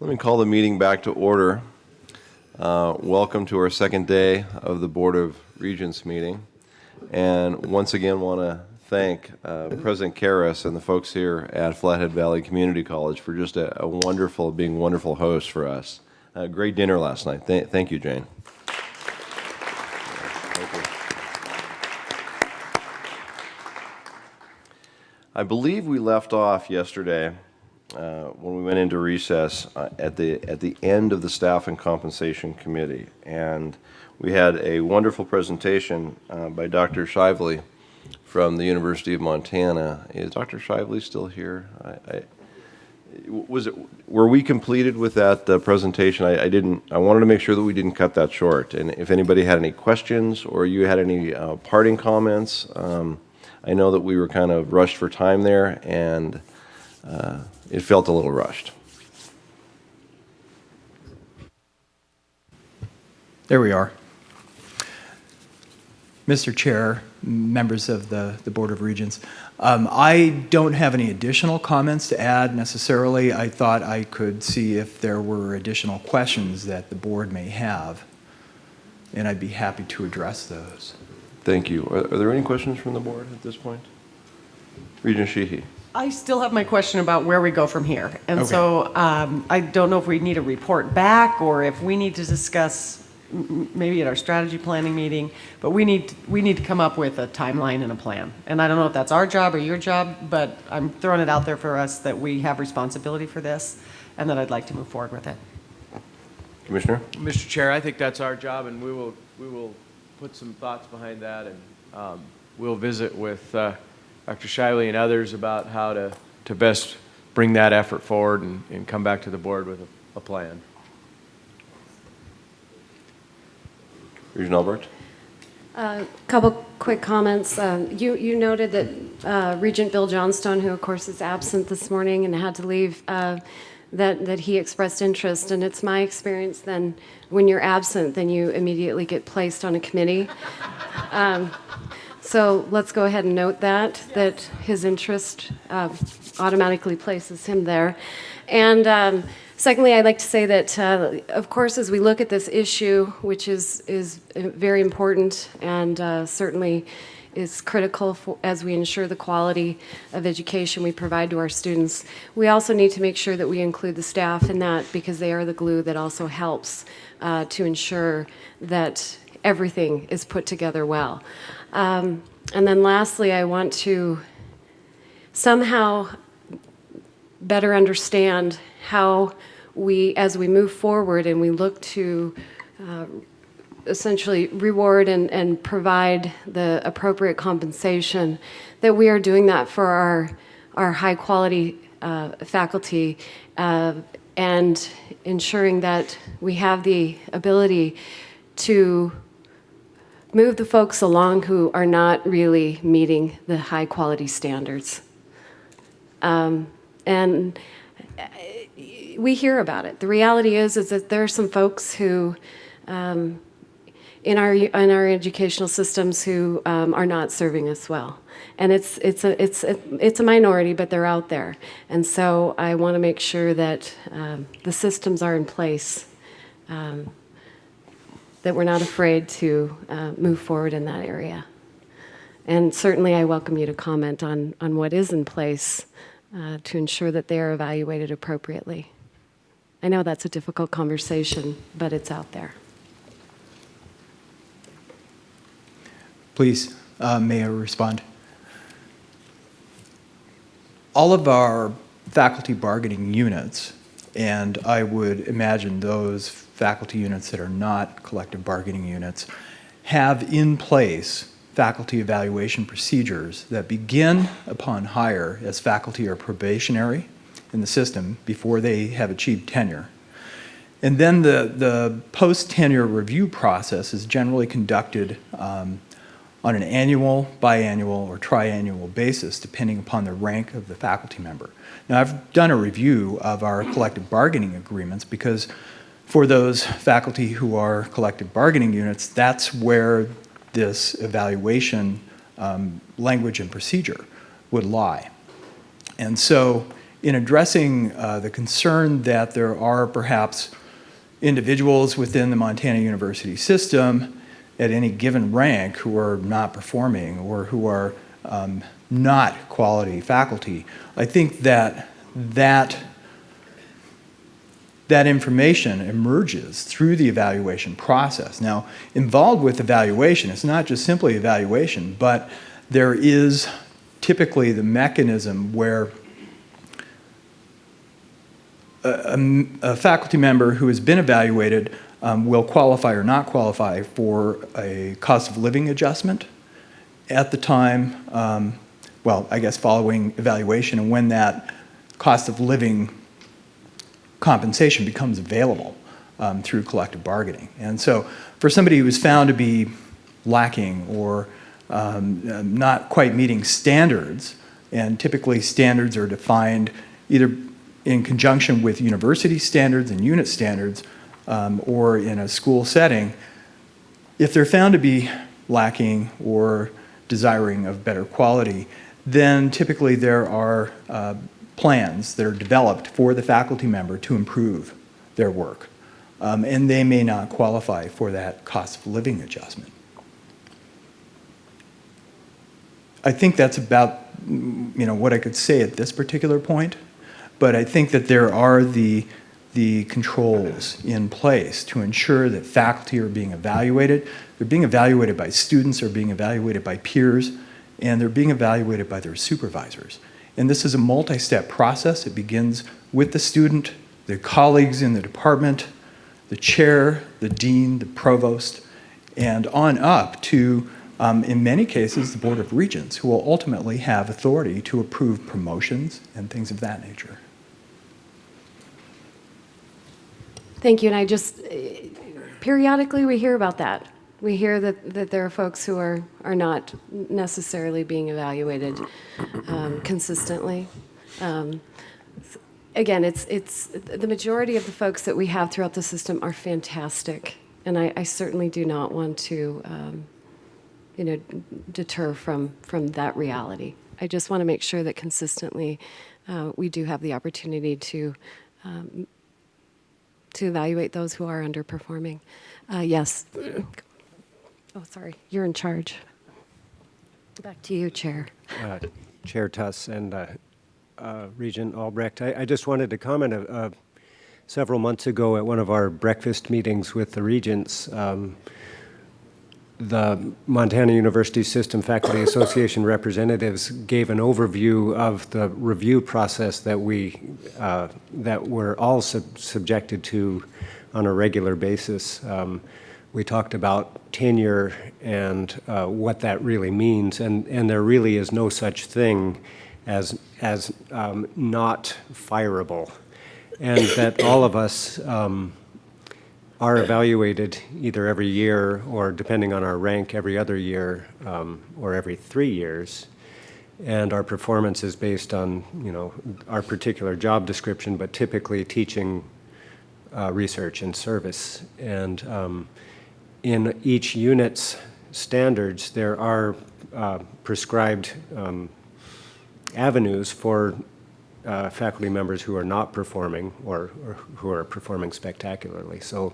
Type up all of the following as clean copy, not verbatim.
Let me call the meeting back to order. Welcome to our second day of the Board of Regents meeting. And once again, want to thank President Karras and the folks here at Flathead Valley Community College for just a wonderful host for us. Great dinner last night. Thank you, Jane. Thank you. I believe we left off yesterday when we went into recess at the end of the Staff and Compensation Committee, and we had a wonderful presentation by Dr. Shively from the University of Montana. Is Dr. Shively still here? Were we completed with that presentation? I wanted to make sure that we didn't cut that short. And if anybody had any questions or you had any parting comments, I know that we were kind of rushed for time there, and it felt a little rushed. There we are. Mr. Chair, members of the Board of Regents, I don't have any additional comments to add necessarily. I thought I could see if there were additional questions that the board may have, and I'd be happy to address those. Thank you. Are there any questions from the board at this point? Regent Sheehy. I still have my question about where we go from here. And Okay. so I don't know if we need a report back or if we need to discuss maybe at our strategy planning meeting, but we need to come up with a timeline and a plan. And I don't know if that's our job or your job, but I'm throwing it out there for us that we have responsibility for this and that I'd like to move forward with it. Commissioner? Mr. Chair, I think that's our job, and we will put some thoughts behind that, and we'll visit with Dr. Shively and others about how to best bring that effort forward and come back to the board with a plan. Regent Albrecht? Couple quick comments. You noted that Regent Bill Johnstone, who of course is absent this morning and had to leave, that he expressed interest, and it's my experience then when you're absent, then you immediately get placed on a committee. So let's go ahead and note that his interest automatically places him there. And secondly, I'd like to say that, of course, as we look at this issue, which is very important and certainly is critical as we ensure the quality of education we provide to our students, we also need to make sure that we include the staff in that, because they are the glue that also helps to ensure that everything is put together well. And then lastly, I want to somehow better understand how we, as we move forward and we look to essentially reward and provide the appropriate compensation, that we are doing that for our high quality faculty and ensuring that we have the ability to move the folks along who are not really meeting the high quality standards. And we hear about it. The reality is that there are some folks who, in our educational systems, who are not serving us well, and it's a minority, but they're out there. And so I want to make sure that the systems are in place, that we're not afraid to move forward in that area. And certainly, I welcome you to comment on what is in place to ensure that they are evaluated appropriately. I know that's a difficult conversation, but it's out there. Please, may I respond? All of our faculty bargaining units, and I would imagine those faculty units that are not collective bargaining units, have in place faculty evaluation procedures that begin upon hire as faculty are probationary in the system before they have achieved tenure. And then the post-tenure review process is generally conducted on an annual, biannual, or triannual basis, depending upon the rank of the faculty member. Now, I've done a review of our collective bargaining agreements because for those faculty who are collective bargaining units, that's where this evaluation language and procedure would lie. And so in addressing the concern that there are perhaps individuals within the Montana University system at any given rank who are not performing or who are not quality faculty, I think that information emerges through the evaluation process. Now, involved with evaluation, it's not just simply evaluation, but there is typically the mechanism where a faculty member who has been evaluated will qualify or not qualify for a cost of living adjustment at the time, well, I guess following evaluation, and when that cost of living compensation becomes available through collective bargaining. And so for somebody who is found to be lacking or not quite meeting standards, and typically standards are defined either in conjunction with university standards and unit standards or in a school setting, if they're found to be lacking or desiring of better quality, then typically there are plans that are developed for the faculty member to improve their work. And they may not qualify for that cost of living adjustment. I think that's about what I could say at this particular point, but I think that there are the controls in place to ensure that faculty are being evaluated. They're being evaluated by students, they're being evaluated by peers, and they're being evaluated by their supervisors. And this is a multi-step process. It begins with the student, their colleagues in the department, the chair, the dean, the provost, and on up to, in many cases, the Board of Regents, who will ultimately have authority to approve promotions and things of that nature. Thank you, and I just, periodically we hear about that. We hear that there are folks who are not necessarily being evaluated consistently. Again, it's the majority of the folks that we have throughout the system are fantastic, and I certainly do not want to, deter from that reality. I just want to make sure that consistently we do have the opportunity to evaluate those who are underperforming. Yes. Oh, sorry, you're in charge. Back to you, Chair. Chair Tuss and Regent Albrecht. I just wanted to comment several months ago at one of our breakfast meetings with the Regents, the Montana University System Faculty Association representatives gave an overview of the review process that we're all subjected to on a regular basis. We talked about tenure and what that really means, and there really is no such thing as not fireable, and that all of us are evaluated either every year or, depending on our rank, every other year or every 3 years, and our performance is based on our particular job description, but typically teaching, research, and service. And in each unit's standards, there are prescribed avenues for faculty members who are not performing or who are performing spectacularly. So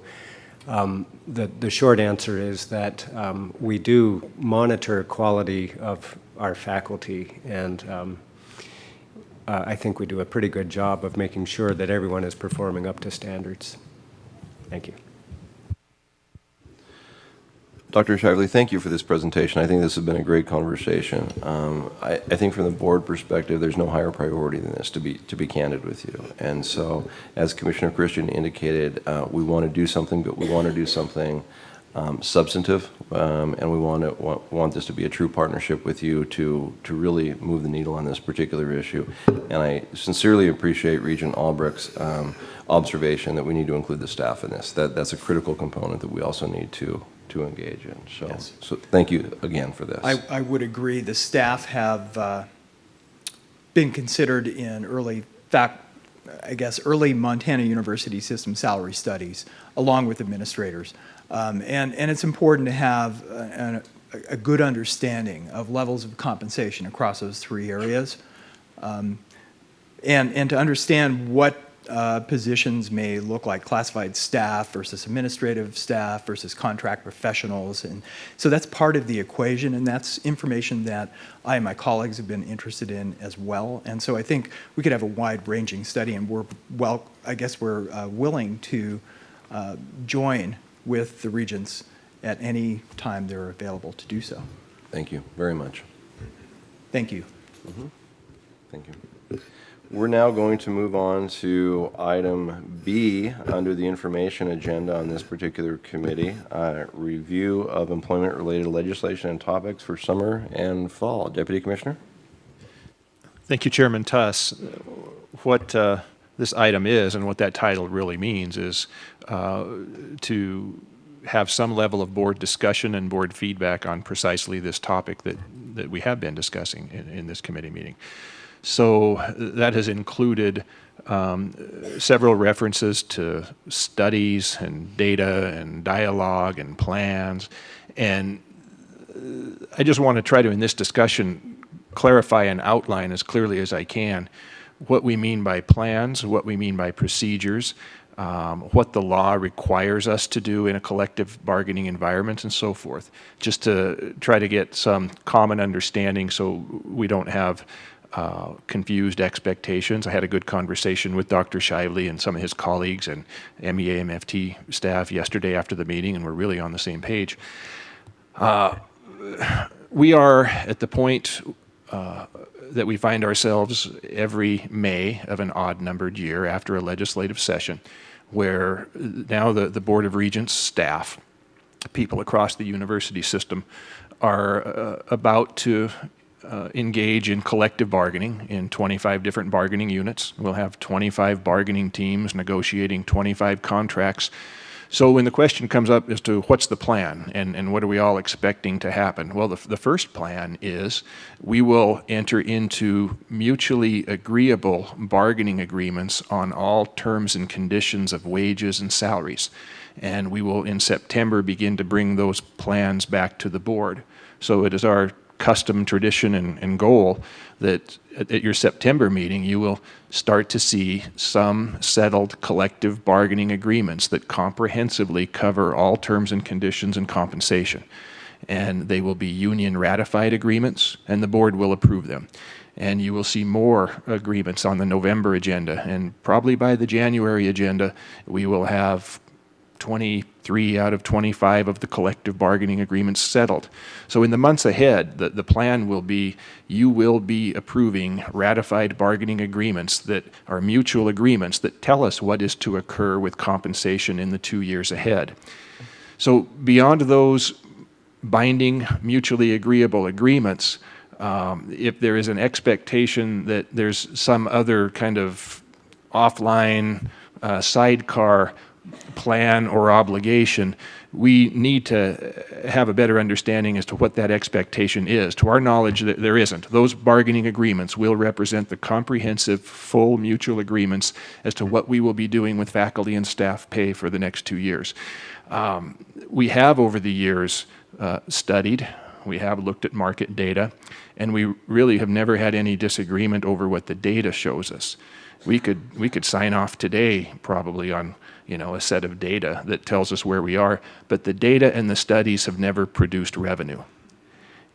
the short answer is that we do monitor quality of our faculty, and I think we do a pretty good job of making sure that everyone is performing up to standards. Thank you. Dr. Shively, thank you for this presentation. I think this has been a great conversation. I think from the board perspective, there's no higher priority than this, to be candid with you. And so, as Commissioner Christian indicated, we want to do something, but we want to do something substantive, and we want this to be a true partnership with you to really move the needle on this particular issue. And I sincerely appreciate Regent Albrecht's observation that we need to include the staff in this. That's a critical component that we also need to engage in. So, Yes. So thank you again for this. I would agree. The staff have been considered in early Montana University system salary studies, along with administrators. And it's important to have a good understanding of levels of compensation across those three areas. and to understand what positions may look like classified staff versus administrative staff versus contract professionals. And so that's part of the equation, and that's information that I and my colleagues have been interested in as well. And so I think we could have a wide-ranging study, and we're willing to join with the regents at any time they're available to do so. Thank you very much. Thank you. Thank you. We're now going to move on to item B under the information agenda on this particular committee, review of employment-related legislation and topics for summer and fall. Deputy Commissioner? Thank you, Chairman Tuss. What this item is and what that title really means is to have some level of board discussion and board feedback on precisely this topic that we have been discussing in this committee meeting. So that has included several references to studies and data and dialogue and plans. And I just want to try to, in this discussion, clarify and outline as clearly as I can what we mean by plans, what we mean by procedures, what the law requires us to do in a collective bargaining environment, and so forth, just to try to get some common understanding so we don't have confused expectations. I had a good conversation with Dr. Shively and some of his colleagues and MEA MFT staff yesterday after the meeting, and we're really on the same page. We are at the point that we find ourselves every May of an odd-numbered year after a legislative session, where now the Board of Regents staff, people across the university system, are about to engage in collective bargaining in 25 different bargaining units. We'll have 25 bargaining teams negotiating 25 contracts. So when the question comes up as to what's the plan and what are we all expecting to happen? Well, the first plan is we will enter into mutually agreeable bargaining agreements on all terms and conditions of wages and salaries. And we will, in September, begin to bring those plans back to the board. So it is our custom, tradition, and goal that at your September meeting you will start to see some settled collective bargaining agreements that comprehensively cover all terms and conditions and compensation. And they will be union ratified agreements, and the board will approve them. And you will see more agreements on the November agenda, and probably by the January agenda we will have 23 out of 25 of the collective bargaining agreements settled. So in the months ahead, the plan will be you will be approving ratified bargaining agreements that are mutual agreements that tell us what is to occur with compensation in the 2 years ahead. So beyond those binding, mutually agreeable agreements, if there is an expectation that there's some other kind of offline sidecar plan or obligation, we need to have a better understanding as to what that expectation is. To our knowledge, there isn't. Those bargaining agreements will represent the comprehensive, full mutual agreements as to what we will be doing with faculty and staff pay for the next 2 years. We have, over the years, studied, we have looked at market data, and we really have never had any disagreement over what the data shows us. We could sign off today probably on a set of data that tells us where we are, but the data and the studies have never produced revenue.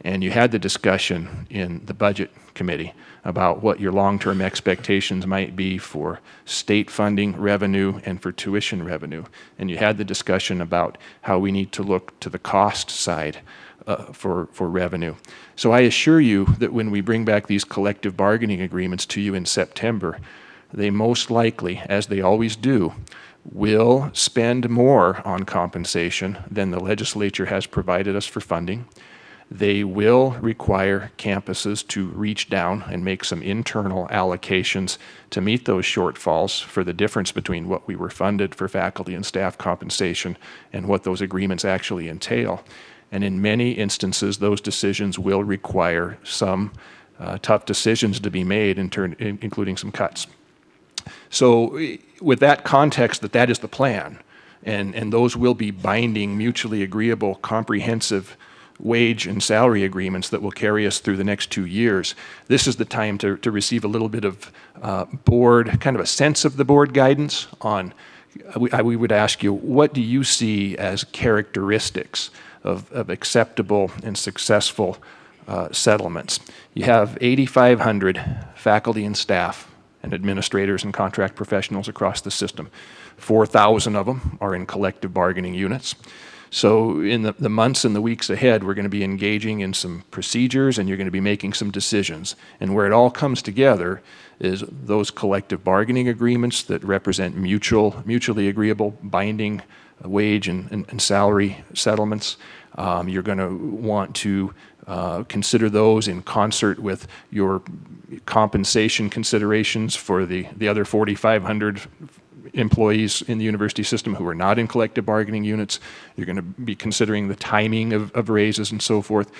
And you had the discussion in the budget committee about what your long-term expectations might be for state funding revenue and for tuition revenue. And you had the discussion about how we need to look to the cost side for revenue. So I assure you that when we bring back these collective bargaining agreements to you in September, they most likely, as they always do, will spend more on compensation than the legislature has provided us for funding. They will require campuses to reach down and make some internal allocations to meet those shortfalls for the difference between what we were funded for faculty and staff compensation and what those agreements actually entail. And in many instances, those decisions will require some tough decisions to be made, including some cuts. So with that context, that is the plan, and those will be binding, mutually agreeable, comprehensive wage and salary agreements that will carry us through the next 2 years, this is the time to receive a little bit of board, kind of a sense of the board guidance on, we would ask you, what do you see as characteristics of acceptable and successful settlements? You have 8,500 faculty and staff and administrators and contract professionals across the system. 4,000 of them are in collective bargaining units. So in the months and the weeks ahead, we're going to be engaging in some procedures, and you're going to be making some decisions. And where it all comes together is those collective bargaining agreements that represent mutually agreeable, binding wage and salary settlements. You're going to want to consider those in concert with your compensation considerations for the other 4,500 employees in the university system who are not in collective bargaining units. You're going to be considering the timing of raises and so forth.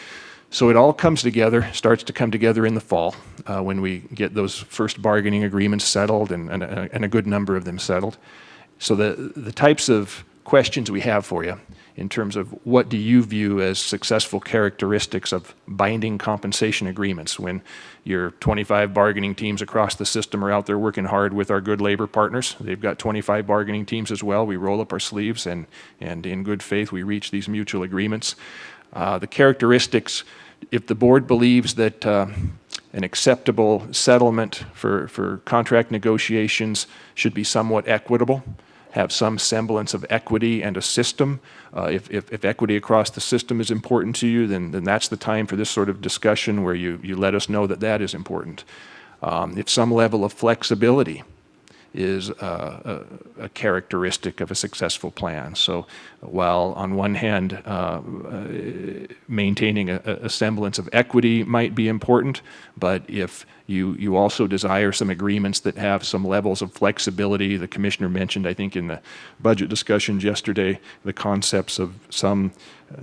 So it all comes together, starts to come together in the fall when we get those first bargaining agreements settled and a good number of them settled. So the types of questions we have for you in terms of what do you view as successful characteristics of binding compensation agreements when your 25 bargaining teams across the system are out there working hard with our good labor partners. They've got 25 bargaining teams as well. We roll up our sleeves and in good faith we reach these mutual agreements. The characteristics, if the board believes that an acceptable settlement for contract negotiations should be somewhat equitable, have some semblance of equity and a system. If equity across the system is important to you, then that's the time for this sort of discussion where you let us know that that is important. If some level of flexibility is a characteristic of a successful plan. So while on one hand maintaining a semblance of equity might be important, but if you also desire some agreements that have some levels of flexibility, the commissioner mentioned, I think in the budget discussions yesterday, the concepts of some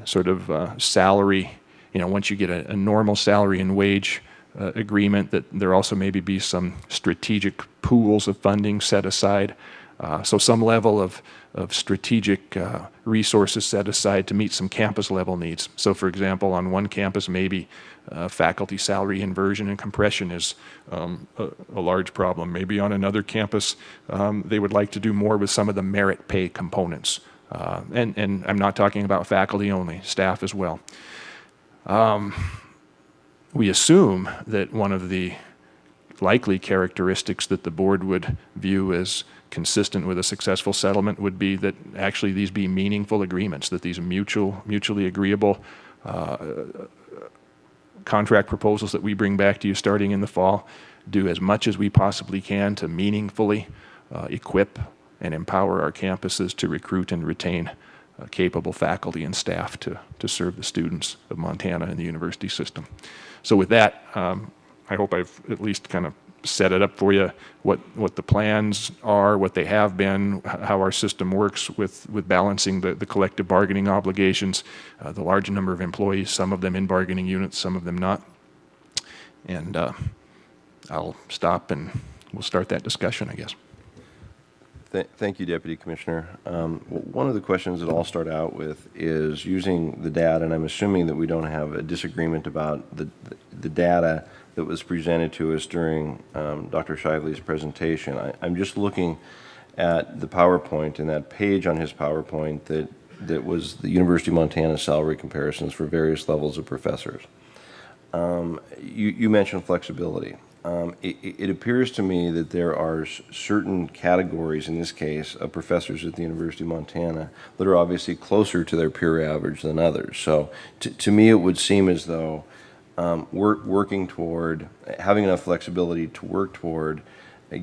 sort of salary, once you get a normal salary and wage agreement, that there also maybe be some strategic pools of funding set aside. So some level of strategic resources set aside to meet some campus level needs. So for example, on one campus, maybe faculty salary inversion and compression is a large problem. Maybe on another campus, they would like to do more with some of the merit pay components. And I'm not talking about faculty only, staff as well. We assume that one of the likely characteristics that the board would view as consistent with a successful settlement would be that actually these be meaningful agreements, that these mutually agreeable contract proposals that we bring back to you starting in the fall do as much as we possibly can to meaningfully equip and empower our campuses to recruit and retain capable faculty and staff to serve the students of Montana and the university system. So with that, I hope I've at least kind of set it up for you, what the plans are, what they have been, how our system works with balancing the collective bargaining obligations, the large number of employees, some of them in bargaining units, some of them not. And I'll stop and we'll start that discussion, I guess. Thank you, Deputy Commissioner. One of the questions that I'll start out with is using the data, and I'm assuming that we don't have a disagreement about the data that was presented to us during Dr. Shively's presentation. I'm just looking at the PowerPoint and that page on his PowerPoint that was the University of Montana salary comparisons for various levels of professors. You mentioned flexibility. It appears to me that there are certain categories, in this case, of professors at the University of Montana that are obviously closer to their peer average than others. So to me, it would seem as though working toward, having enough flexibility to work toward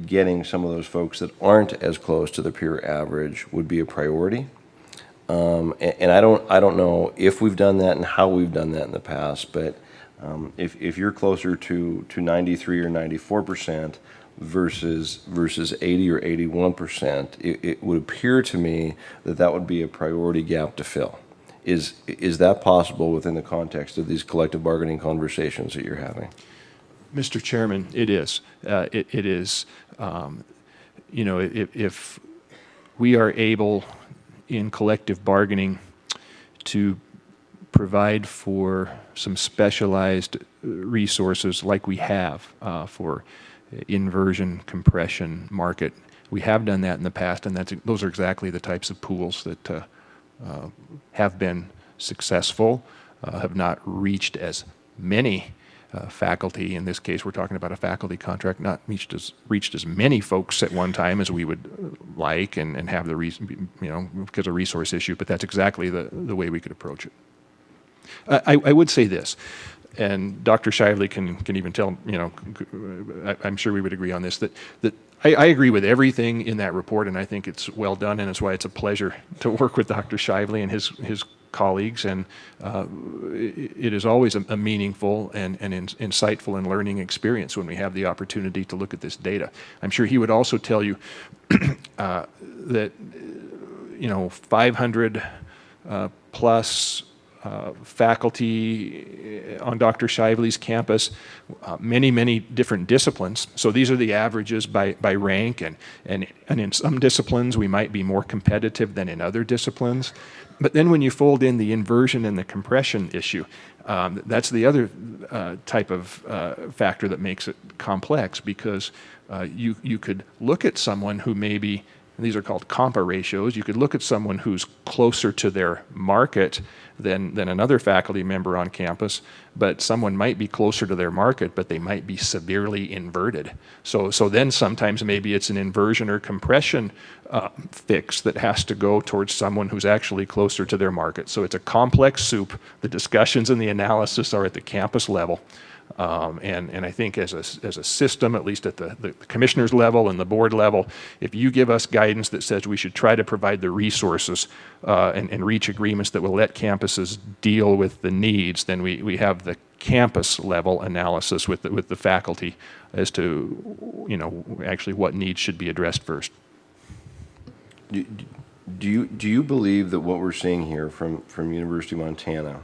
getting some of those folks that aren't as close to the peer average would be a priority. And I don't know if we've done that and how we've done that in the past, but if you're closer to 93 or 94% versus 80 or 81%, it would appear to me that would be a priority gap to fill. Is that possible within the context of these collective bargaining conversations that you're having? Mr. Chairman, it is. It is. If we are able in collective bargaining to provide for some specialized resources like we have for inversion, compression, market. We have done that in the past, and those are exactly the types of pools that have been successful, have not reached as many faculty. In this case, we're talking about a faculty contract, not reached as many folks at one time as we would like, and have the reason, because of resource issue. But that's exactly the way we could approach it. I would say this, and Dr. Shively can even tell. I'm sure we would agree on this, that I agree with everything in that report, and I think it's well done, and it's why it's a pleasure to work with Dr. Shively and his colleagues, and it is always a meaningful and insightful and learning experience when we have the opportunity to look at this data. I'm sure he would also tell you that 500 plus faculty on Dr. Shively's campus, many different disciplines. So these are the averages by rank, and in some disciplines we might be more competitive than in other disciplines. But then when you fold in the inversion and the compression issue, that's the other type of factor that makes it complex, because you could look at someone who maybe, these are called compa ratios, you could look at someone who's closer to their market than another faculty member on campus, but someone might be closer to their market, but they might be severely inverted. So then sometimes maybe it's an inversion or compression fix that has to go towards someone who's actually closer to their market. So it's a complex soup. The discussions and the analysis are at the campus level. And I think as a system, at least at the commissioner's level and the board level, if you give us guidance that says we should try to provide the resources and reach agreements that will let campuses deal with the needs, then we have the campus level analysis with the faculty as to actually what needs should be addressed first. Do you believe that what we're seeing here from University of Montana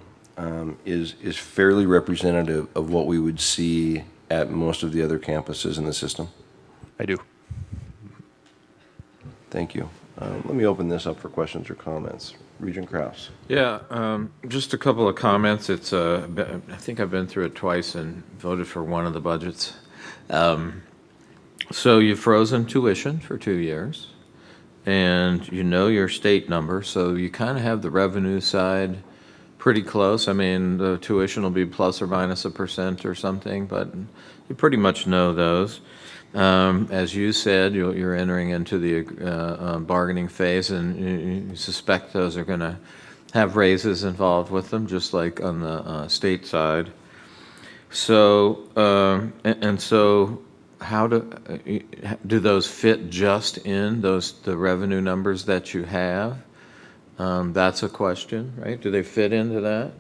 is fairly representative of what we would see at most of the other campuses in the system? I do. Thank you. Let me open this up for questions or comments. Regent Krause. Yeah, just a couple of comments. I think I've been through it twice and voted for one of the budgets. So you've frozen tuition for 2 years, and you know your state number, so you kind of have the revenue side pretty close. I mean, the tuition will be plus or minus 1% or something, but you pretty much know those. As you said, you're entering into the bargaining phase, and you suspect those are going to have raises involved with them, just like on the state side. So, so how do those fit just in the revenue numbers that you have? That's a question, right? Do they fit into that?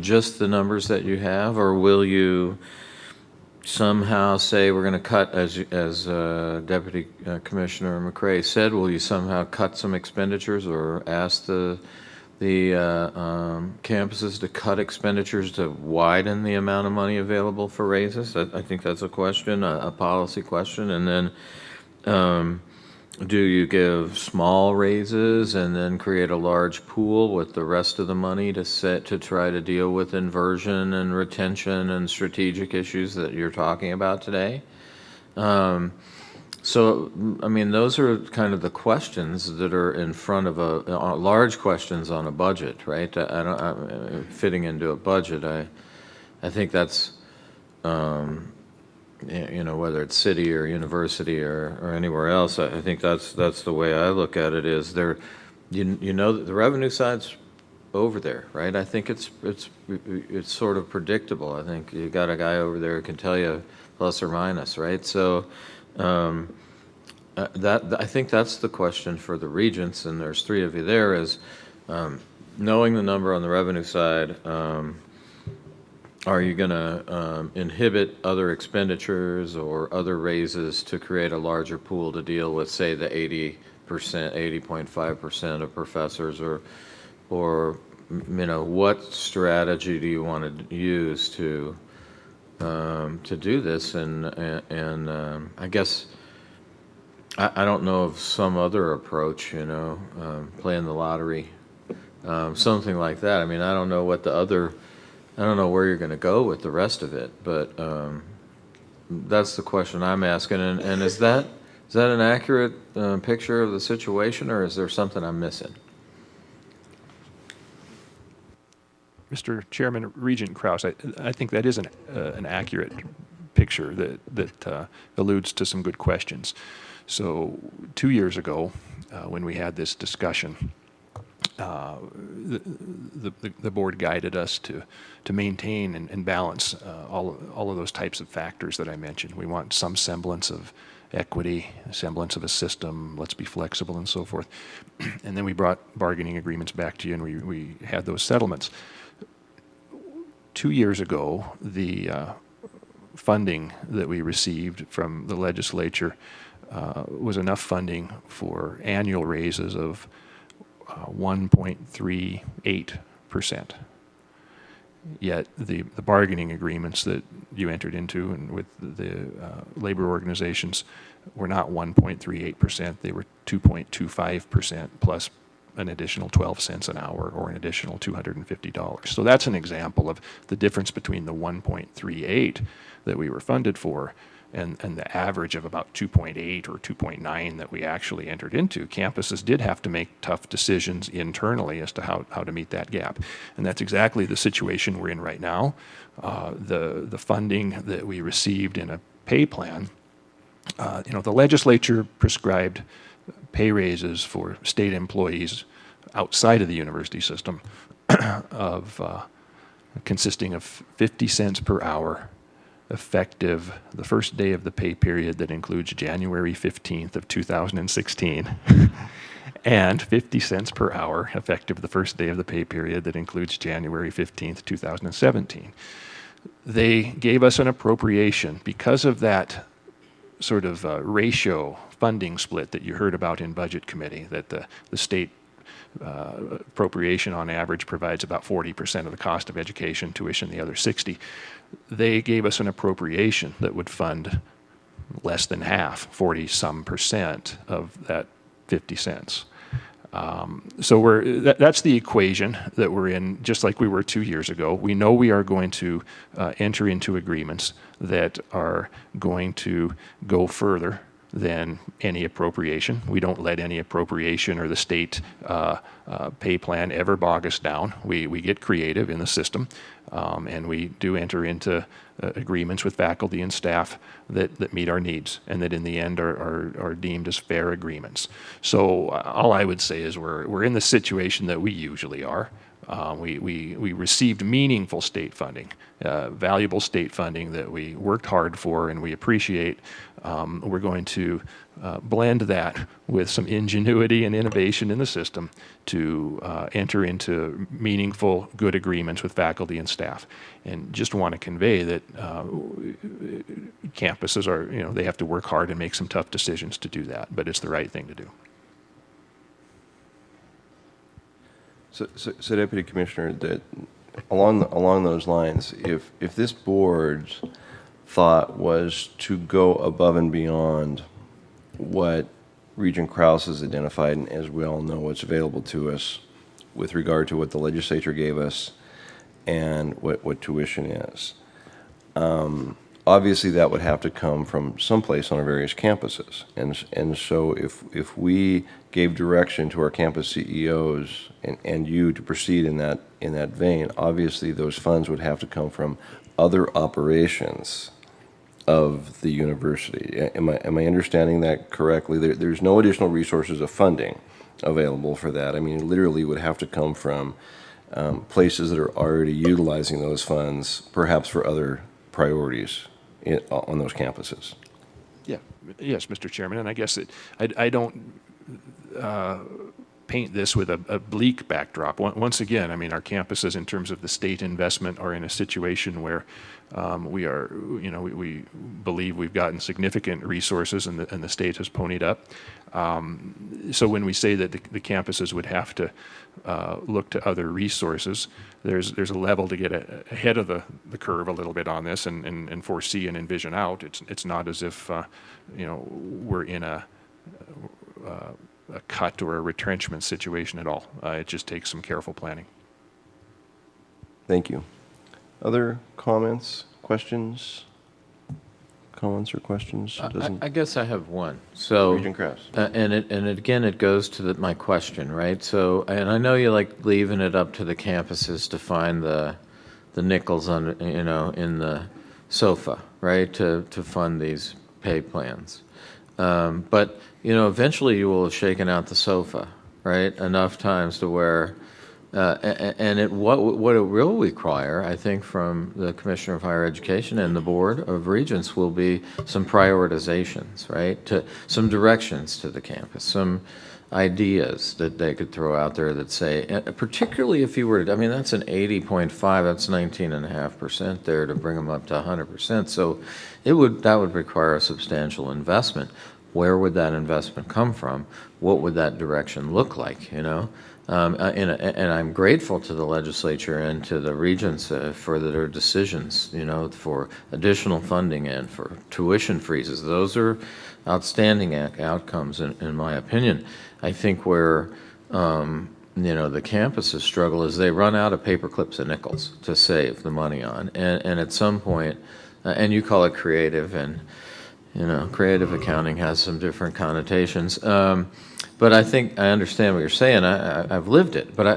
Just the numbers that you have, or will you somehow say we're going to cut, as Deputy Commissioner McRae said, will you somehow cut some expenditures, or ask the campuses to cut expenditures to widen the amount of money available for raises? I think that's a question, a policy question. And then do you give small raises and then create a large pool with the rest of the money to try to deal with inversion and retention and strategic issues that you're talking about today? So, I mean, those are kind of the questions that are in front of large questions on a budget, right? Fitting into a budget, I think that's, whether it's city or university or anywhere else, I think that's the way I look at it. Is there, that the revenue side's over there, right? I think it's sort of predictable. I think you got a guy over there who can tell you plus or minus, right? So I think that's the question for the regents, and there's 3 of you there, is knowing the number on the revenue side. Are you going to inhibit other expenditures or other raises to create a larger pool to deal with, say, the 80.5% of professors, or what strategy do you want to use to do this? And I guess I don't know of some other approach, playing the lottery something like that. I mean, I don't know what I don't know where you're going to go with the rest of it, but that's the question I'm asking. And is that an accurate picture of the situation, or is there something I'm missing? Mr. Chairman, Regent Kraus, I think that is an accurate picture that alludes to some good questions. So 2 years ago, when we had this discussion, the board guided us to maintain and balance all of those types of factors that I mentioned. We want some semblance of equity, a semblance of a system, let's be flexible and so forth. And then we brought bargaining agreements back to you, and we had those settlements. 2 years ago, the funding that we received from the legislature was enough funding for annual raises of 1.38%. Yet the bargaining agreements that you entered into and with the labor organizations were not 1.38%, they were 2.25% plus an additional 12 cents an hour or an additional $250. So that's an example of the difference between the 1.38 that we were funded for and the average of about 2.8 or 2.9 that we actually entered into. Campuses did have to make tough decisions internally as to how to meet that gap. And that's exactly the situation we're in right now. The funding that we received in a pay plan, the legislature prescribed pay raises for state employees outside of the university system consisting of 50 cents per hour effective the first day of the pay period that includes January 15th of 2016 and 50 cents per hour effective the first day of the pay period that includes January 15th, 2017. They gave us an appropriation because of that sort of ratio funding split that you heard about in Budget Committee, that the state appropriation on average provides about 40% of the cost of education, tuition the other 60. They gave us an appropriation that would fund less than half, 40-some% of that 50 cents. So that's the equation that we're in, just like we were 2 years ago. We know we are going to enter into agreements that are going to go further than any appropriation. We don't let any appropriation or the state pay plan ever bog us down. We get creative in the system, and we do enter into agreements with faculty and staff that meet our needs and that in the end are deemed as fair agreements. So all I would say is we're in the situation that we usually are. We received meaningful state funding, valuable state funding that we worked hard for and we appreciate. We're going to blend that with some ingenuity and innovation in the system to enter into meaningful, good agreements with faculty and staff. And just want to convey that campuses they have to work hard and make some tough decisions to do that, but it's the right thing to do. So Deputy Commissioner, that along those lines, if this board's thought was to go above and beyond what Regent Kraus has identified, and as we all know, what's available to us with regard to what the legislature gave us and what tuition is, obviously that would have to come from someplace on our various campuses. And so if we gave direction to our campus CEOs and you to proceed in that vein, obviously those funds would have to come from other operations of the university. Am I understanding that correctly? There's no additional resources of funding available for that. I mean, it literally would have to come from places that are already utilizing those funds, perhaps for other priorities on those campuses. Yeah, yes, Mr. Chairman, and I guess I don't paint this with a bleak backdrop. Once again, I mean, our campuses, in terms of the state investment, are in a situation where we believe we've gotten significant resources, and the state has ponied up. So when we say that the campuses would have to look to other resources, there's a level to get ahead of the curve a little bit on this and foresee and envision out. It's not as if we're in a a cut or a retrenchment situation at all. It just takes some careful planning. Thank you. Other comments, questions? Comments or questions? I guess I have one. So, Regent Krause. Again, it goes to my question, right? So, and I know you like leaving it up to the campuses to find the nickels on, in the sofa, right? To fund these pay plans. But, eventually you will have shaken out the sofa, right? Enough times to where, what it will require, I think, from the Commissioner of Higher Education and the Board of Regents will be some prioritizations, right? Some directions to the campus, some ideas that they could throw out there that say, particularly if you were to, that's an 80.5, that's 19.5% there to bring them up to 100%. So that would require a substantial investment. Where would that investment come from? What would that direction look like, And I'm grateful to the legislature and to the regents for their decisions, for additional funding and for tuition freezes. Those are outstanding outcomes, in my opinion. I think where, the campuses struggle is they run out of paper clips and nickels to save the money on. And at some point, and you call it creative, and, creative accounting has some different connotations. But I think I understand what you're saying. I've lived it, but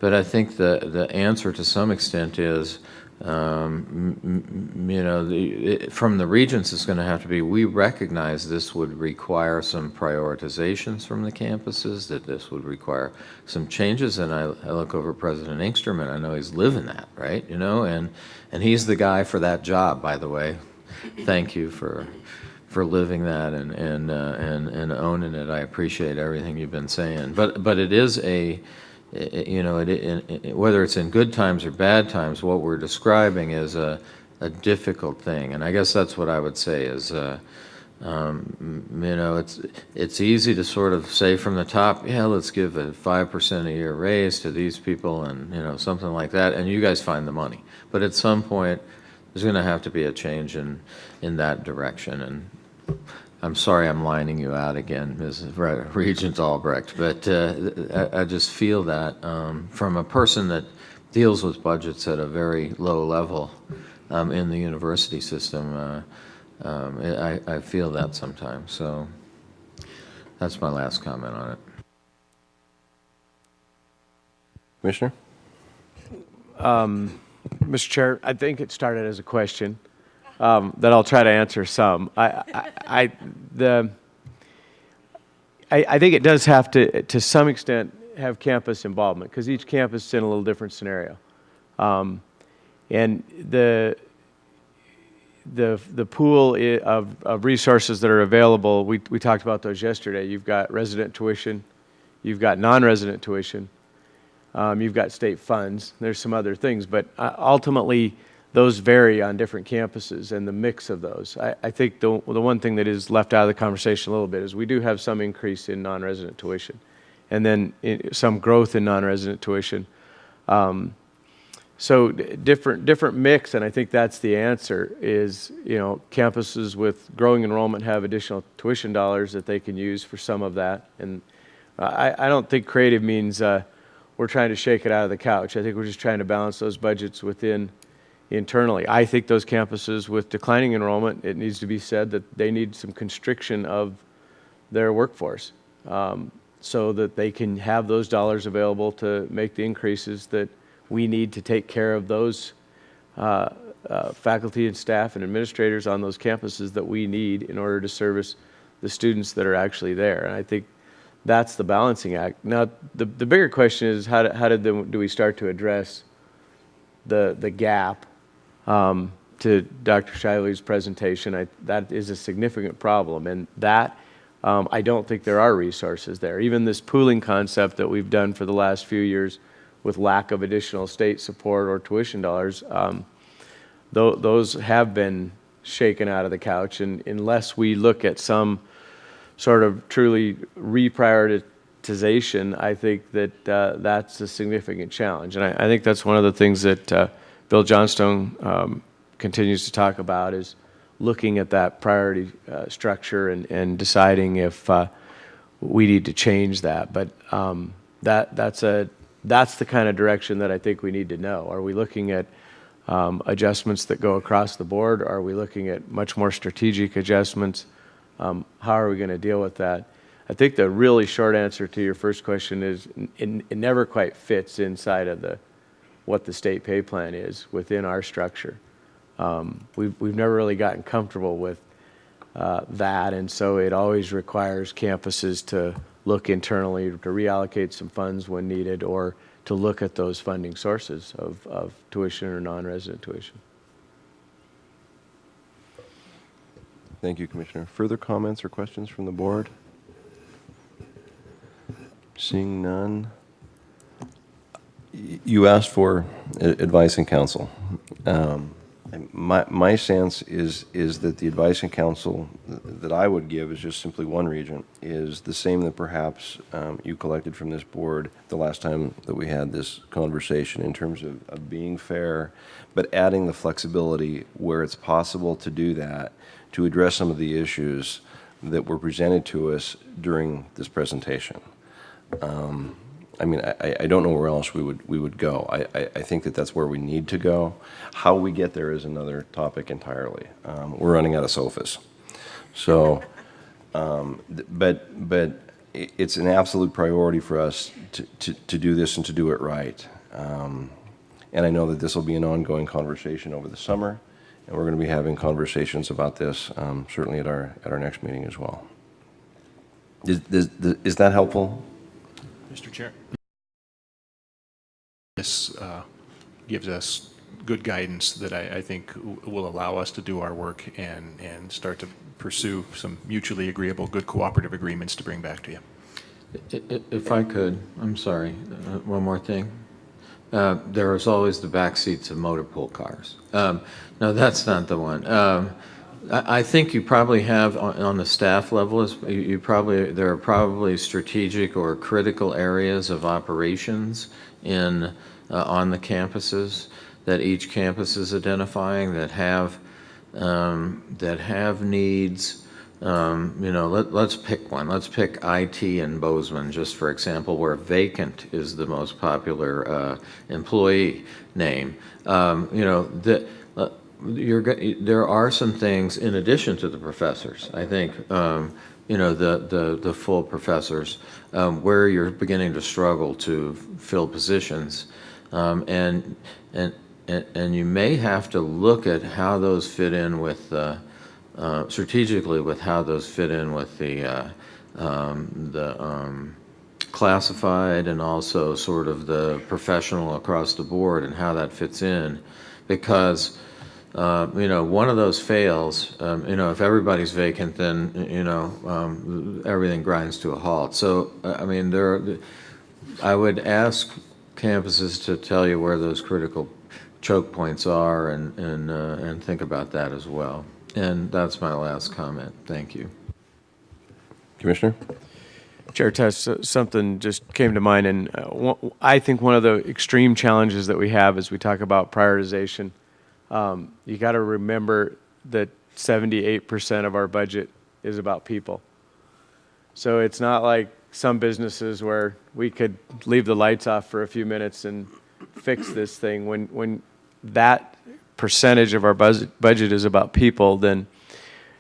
I think the answer to some extent is, from the regents, it's going to have to be. We recognize this would require some prioritizations from the campuses. That this would require some changes. And I look over President Inkstrom, and I know he's living that, right? And he's the guy for that job, by the way. Thank you for living that and owning it. I appreciate everything you've been saying. But it is whether it's in good times or bad times, what we're describing is a difficult thing. And I guess that's what I would say is, it's easy to sort of say from the top, yeah, let's give a 5% a year raise to these people and, something like that. And you guys find the money. But at some point, there's going to have to be a change in that direction. And I'm sorry I'm lining you out again, Ms. Regent Albrecht, but I just feel that from a person that deals with budgets at a very low level in the university system, I feel that sometimes. So that's my last comment on it. Commissioner? Mr. Chair, I think it started as a question that I'll try to answer some. I think it does have to some extent, have campus involvement because each campus is in a little different scenario. And the pool of resources that are available, we talked about those yesterday. You've got resident tuition, you've got non-resident tuition, you've got state funds. There's some other things, but ultimately those vary on different campuses and the mix of those. I think the one thing that is left out of the conversation a little bit is we do have some increase in non-resident tuition and then some growth in non-resident tuition. So different mix, and I think that's the answer is, campuses with growing enrollment have additional tuition dollars that they can use for some of that. And I don't think creative means we're trying to shake it out of the couch. I think we're just trying to balance those budgets internally. I think those campuses with declining enrollment, it needs to be said that they need some constriction of their workforce so that they can have those dollars available to make the increases that we need to take care of those faculty and staff and administrators on those campuses that we need in order to service the students that are actually there. And I think that's the balancing act. Now, the bigger question is how do we start to address the gap? To Dr. Shiley's presentation, that is a significant problem, and that I don't think there are resources there. Even this pooling concept that we've done for the last few years with lack of additional state support or tuition dollars, those have been shaken out of the couch, and unless we look at some sort of truly reprioritization, I think that that's a significant challenge. And I think that's one of the things that Bill Johnstone continues to talk about is looking at that priority structure and deciding if we need to change that. But that's the kind of direction that I think we need to know. Are we looking at adjustments that go across the board? Are we looking at much more strategic adjustments? How are we going to deal with that? I think the really short answer to your first question is it never quite fits inside of what the state pay plan is within our structure. We've never really gotten comfortable with that, and so it always requires campuses to look internally to reallocate some funds when needed, or to look at those funding sources of tuition or non-resident tuition. Thank you, Commissioner. Further comments or questions from the board? Seeing none. You asked for advice and counsel. My sense is that the advice and counsel that I would give is just simply one regent, is the same that perhaps you collected from this board the last time that we had this conversation, in terms of being fair, but adding the flexibility where it's possible to do that, to address some of the issues that were presented to us during this presentation. I mean, I don't know where else we would go. I think that that's where we need to go. How we get there is another topic entirely. We're running out of sofas. So, but it's an absolute priority for us to do this and to do it right. And I know that this will be an ongoing conversation over the summer, and we're going to be having conversations about this certainly at our next meeting as well. Is that helpful? Mr. Chair. This gives us good guidance that I think will allow us to do our work and start to pursue some mutually agreeable, good cooperative agreements to bring back to you. If I could, I'm sorry, one more thing. There is always the back seats of motor pool cars. No, that's not the one. I think you probably have on the staff level, there are probably strategic or critical areas of operations on the campuses that each campus is identifying that have needs. Let's pick one. Let's pick IT in Bozeman, just for example, where vacant is the most popular employee name. There are some things in addition to the professors, I think, the full professors, where you're beginning to struggle to fill positions. And you may have to look at how those fit in with, strategically, with how those fit in with the classified and also sort of the professional across the board, and how that fits in. Because one of those fails, if everybody's vacant, then, everything grinds to a halt. So, I would ask campuses to tell you where those critical choke points are, and think about that as well. And that's my last comment. Thank you. Commissioner? Chair Tess, something just came to mind, and I think one of the extreme challenges that we have as we talk about prioritization, you got to remember that 78% of our budget is about people. So it's not like some businesses where we could leave the lights off for a few minutes and fix this thing. When that percentage of our budget is about people, then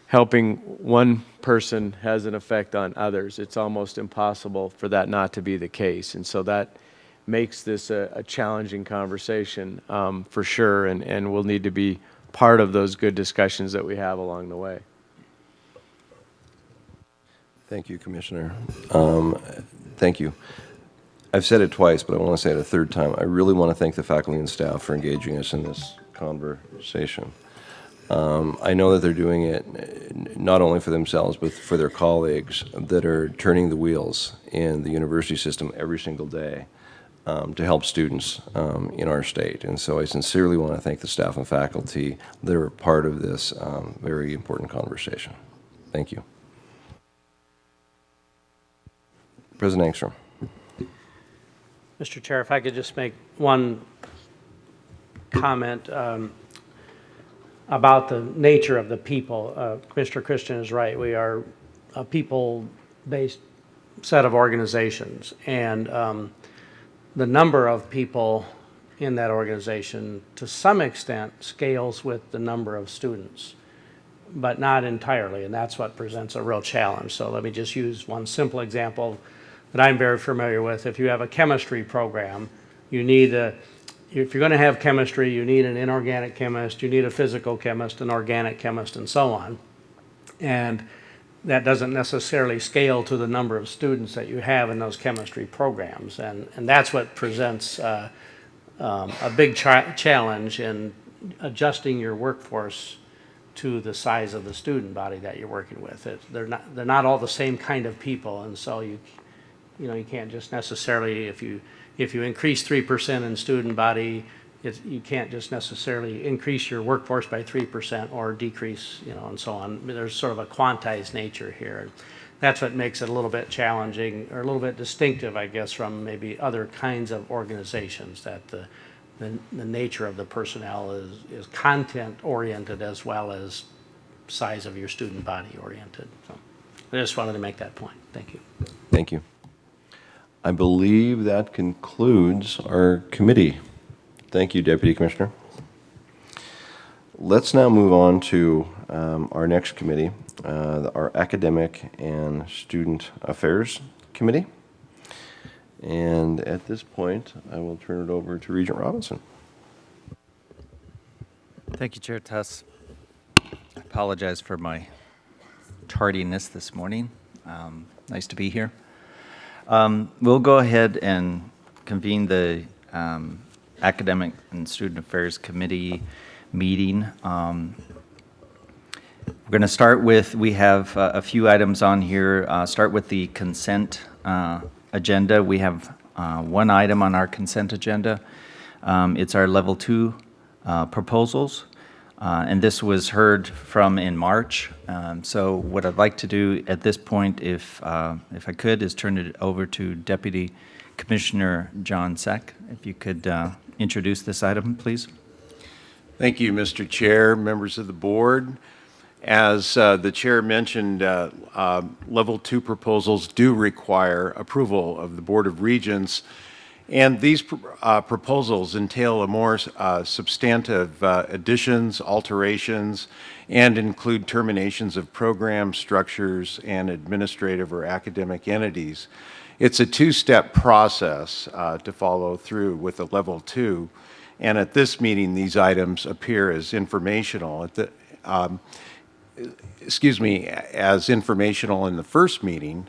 helping one person has an effect on others. It's almost impossible for that not to be the case. And so that makes this a challenging conversation for sure, and will need to be part of those good discussions that we have along the way. Thank you, Commissioner. Thank you. I've said it twice, but I want to say it a third time. I really want to thank the faculty and staff for engaging us in this conversation. I know that they're doing it not only for themselves, but for their colleagues that are turning the wheels in the university system every single day to help students in our state. And so I sincerely want to thank the staff and faculty that are part of this very important conversation. Thank you. President Engstrom. Mr. Chair, if I could just make one comment about the nature of the people. Commissioner Christian is right. We are a people-based set of organizations, and the number of people in that organization, to some extent, scales with the number of students, but not entirely, and that's what presents a real challenge. So let me just use one simple example that I'm very familiar with. If you have a chemistry program, you need if you're going to have chemistry, you need an inorganic chemist, you need a physical chemist, an organic chemist, and so on. And that doesn't necessarily scale to the number of students that you have in those chemistry programs. And that's what presents a big challenge in adjusting your workforce to the size of the student body that you're working with. They're not all the same kind of people, and so you can't just necessarily, if you increase 3% in student body, you can't just necessarily increase your workforce by 3% or decrease, and so on. There's sort of a quantized nature here. That's what makes it a little bit challenging, or a little bit distinctive, I guess, from maybe other kinds of organizations, that the nature of the personnel is content-oriented as well as size of your student body-oriented. So I just wanted to make that point. Thank you. Thank you. I believe that concludes our committee. Thank you, Deputy Commissioner. Let's now move on to our next committee, our Academic and Student Affairs Committee. And at this point, I will turn it over to Regent Robinson. Thank you, Chair Tuss. I apologize for my tardiness this morning. Nice to be here. We'll go ahead and convene the Academic and Student Affairs Committee meeting. We're going to start with, we have a few items on here. Start with the consent agenda. We have one item on our consent agenda. It's our level 2 proposals. And this was heard from in March. So what I'd like to do at this point, if I could, is turn it over to Deputy Commissioner John Seck. If you could introduce this item, please. Thank you, Mr. Chair, members of the board. As the chair mentioned, level 2 proposals do require approval of the Board of Regents, and these proposals entail a more substantive additions, alterations, and include terminations of programs, structures, and administrative or academic entities. It's a two-step process to follow through with a level 2, and at this meeting, these items appear as informational. As informational in the first meeting.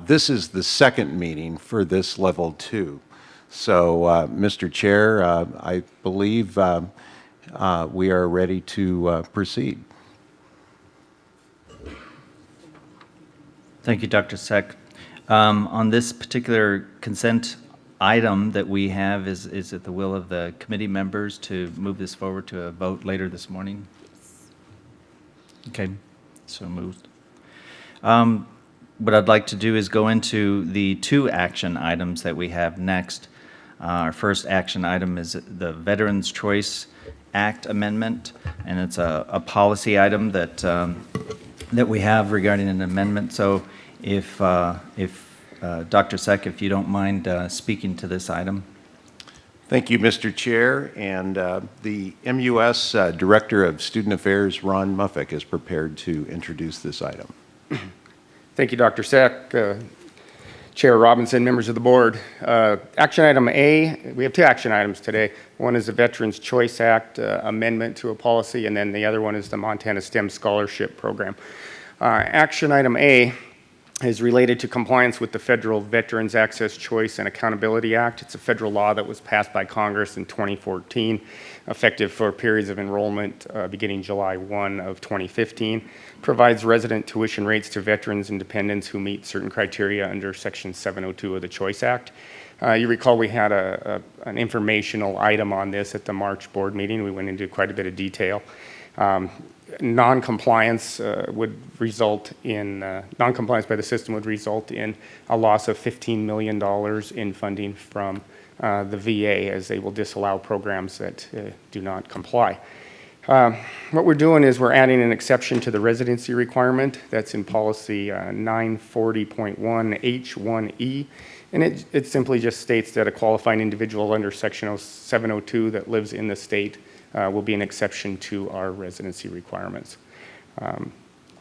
This is the second meeting for this level 2. So, Mr. Chair, I believe we are ready to proceed. Thank you, Dr. Seck. On this particular consent item that we have, is it the will of the committee members to move this forward to a vote later this morning? Okay, so moved. What I'd like to do is go into the 2 action items that we have next. Our first action item is the Veterans Choice Act amendment, and it's a policy item that that we have regarding an amendment. So if Dr. Seck, if you don't mind speaking to this item. Thank you, Mr. Chair, and the MUS Director of Student Affairs, Ron Muffick, is prepared to introduce this item. Thank you, Dr. Seck, Chair Robinson, members of the board. Action item A, we have 2 action items today. One is the Veterans Choice Act amendment to a policy, and then the other one is the Montana STEM Scholarship Program. Action item A is related to compliance with the Federal Veterans Access, Choice, and Accountability Act. It's a federal law that was passed by Congress in 2014, effective for periods of enrollment beginning July 1 of 2015. Provides resident tuition rates to veterans and dependents who meet certain criteria under Section 702 of the Choice Act. You recall we had an informational item on this at the March board meeting. We went into quite a bit of detail. Non-compliance would result in, non-compliance by the system would result in a loss of $15 million in funding from the VA, as they will disallow programs that do not comply. What we're doing is we're adding an exception to the residency requirement that's in policy 940.1H1E. And it simply just states that a qualifying individual under section 702 that lives in the state will be an exception to our residency requirements.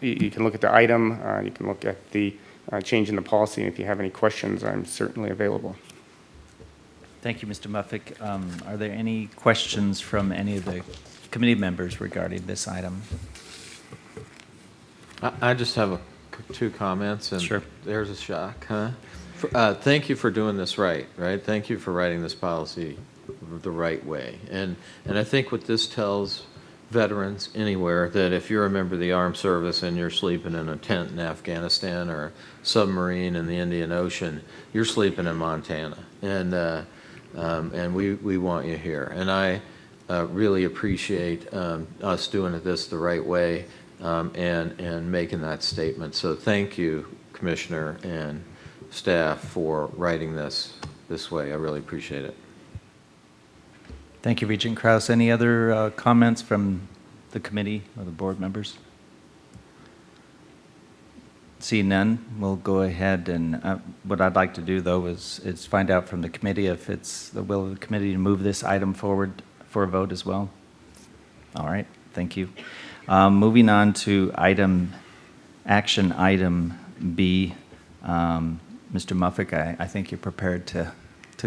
You can look at the item, you can look at the change in the policy, and if you have any questions, I'm certainly available. Thank you, Mr. Muffick. Are there any questions from any of the committee members regarding this item? I just have two comments, and Sure. There's a shock, huh? Thank you for doing this right? Thank you for writing this policy the right way. And I think what this tells veterans anywhere, that if you're a member of the armed service and you're sleeping in a tent in Afghanistan or a submarine in the Indian Ocean, you're sleeping in Montana. And we want you here. And I really appreciate us doing this the right way and making that statement. So thank you, Commissioner and staff, for writing this way. I really appreciate it. Thank you, Regent Krause. Any other comments from the committee or the board members? See none, we'll go ahead and what I'd like to do, though, is find out from the committee if it's the will of the committee to move this item forward for a vote as well. All right, thank you. Moving on to action item B. Mr. Muffick, I think you're prepared to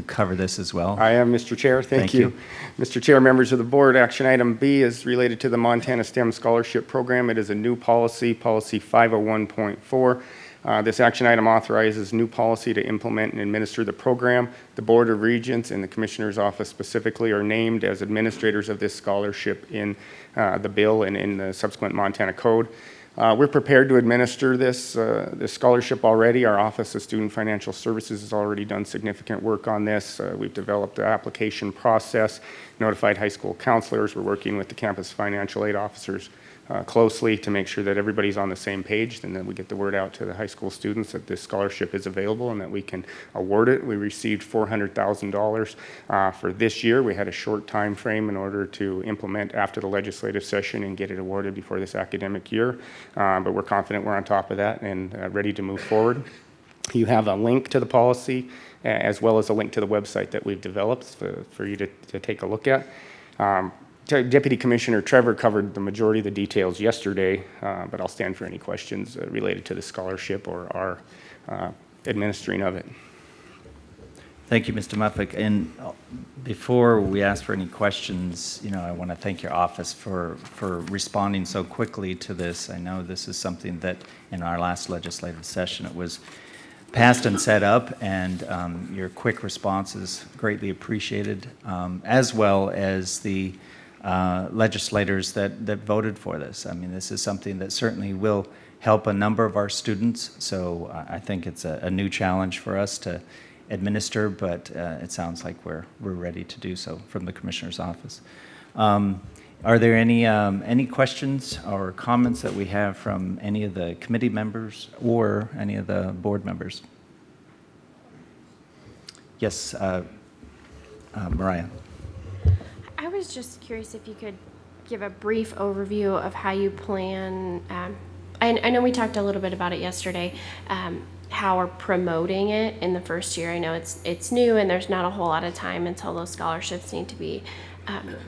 cover this as well. I am, Mr. Chair. Thank you. Mr. Chair, members of the board, action item B is related to the Montana STEM Scholarship Program. It is a new policy, policy 501.4. This action item authorizes new policy to implement and administer the program. The Board of Regents and the Commissioner's Office specifically are named as administrators of this scholarship in the bill and in the subsequent Montana Code. We're prepared to administer this scholarship already. Our Office of Student Financial Services has already done significant work on this. We've developed the application process, notified high school counselors. We're working with the campus financial aid officers closely to make sure that everybody's on the same page, and that we get the word out to the high school students that this scholarship is available and that we can award it. We received $400,000 for this year. We had a short time frame in order to implement after the legislative session and get it awarded before this academic year, but we're confident we're on top of that and ready to move forward. You have a link to the policy as well as a link to the website that we've developed for you to take a look at. Deputy Commissioner Trevor covered the majority of the details yesterday, but I'll stand for any questions related to the scholarship or our administering of it. Thank you, Mr. Muffick. And before we ask for any questions, I want to thank your office for responding so quickly to this. I know this is something that in our last legislative session it was passed and set up, and your quick response is greatly appreciated, as well as the legislators that voted for this. I mean, this is something that certainly will help a number of our students, so I think it's a new challenge for us to administer, but it sounds like we're ready to do so from the Commissioner's Office. Are there any questions or comments that we have from any of the committee members or any of the board members? Yes, Mariah. I was just curious if you could give a brief overview of how you plan, I know we talked a little bit about it yesterday, how we're promoting it in the first year. I know it's new and there's not a whole lot of time until those scholarships need to be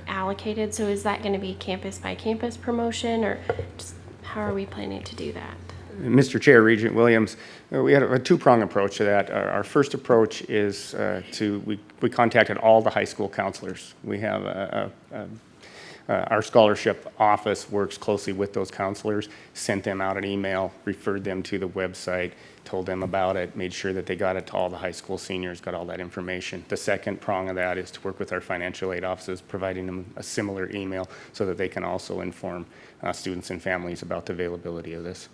allocated. So is that going to be campus by campus promotion, or just how are we planning to do that? Mr. Chair, Regent Williams, we had a two-prong approach to that. Our first approach is we contacted all the high school counselors. We have our scholarship office works closely with those counselors, sent them out an email, referred them to the website, told them about it, made sure that they got it to all the high school seniors, got all that information. The second prong of that is to work with our financial aid offices, providing them a similar email so that they can also inform students and families about the availability of this.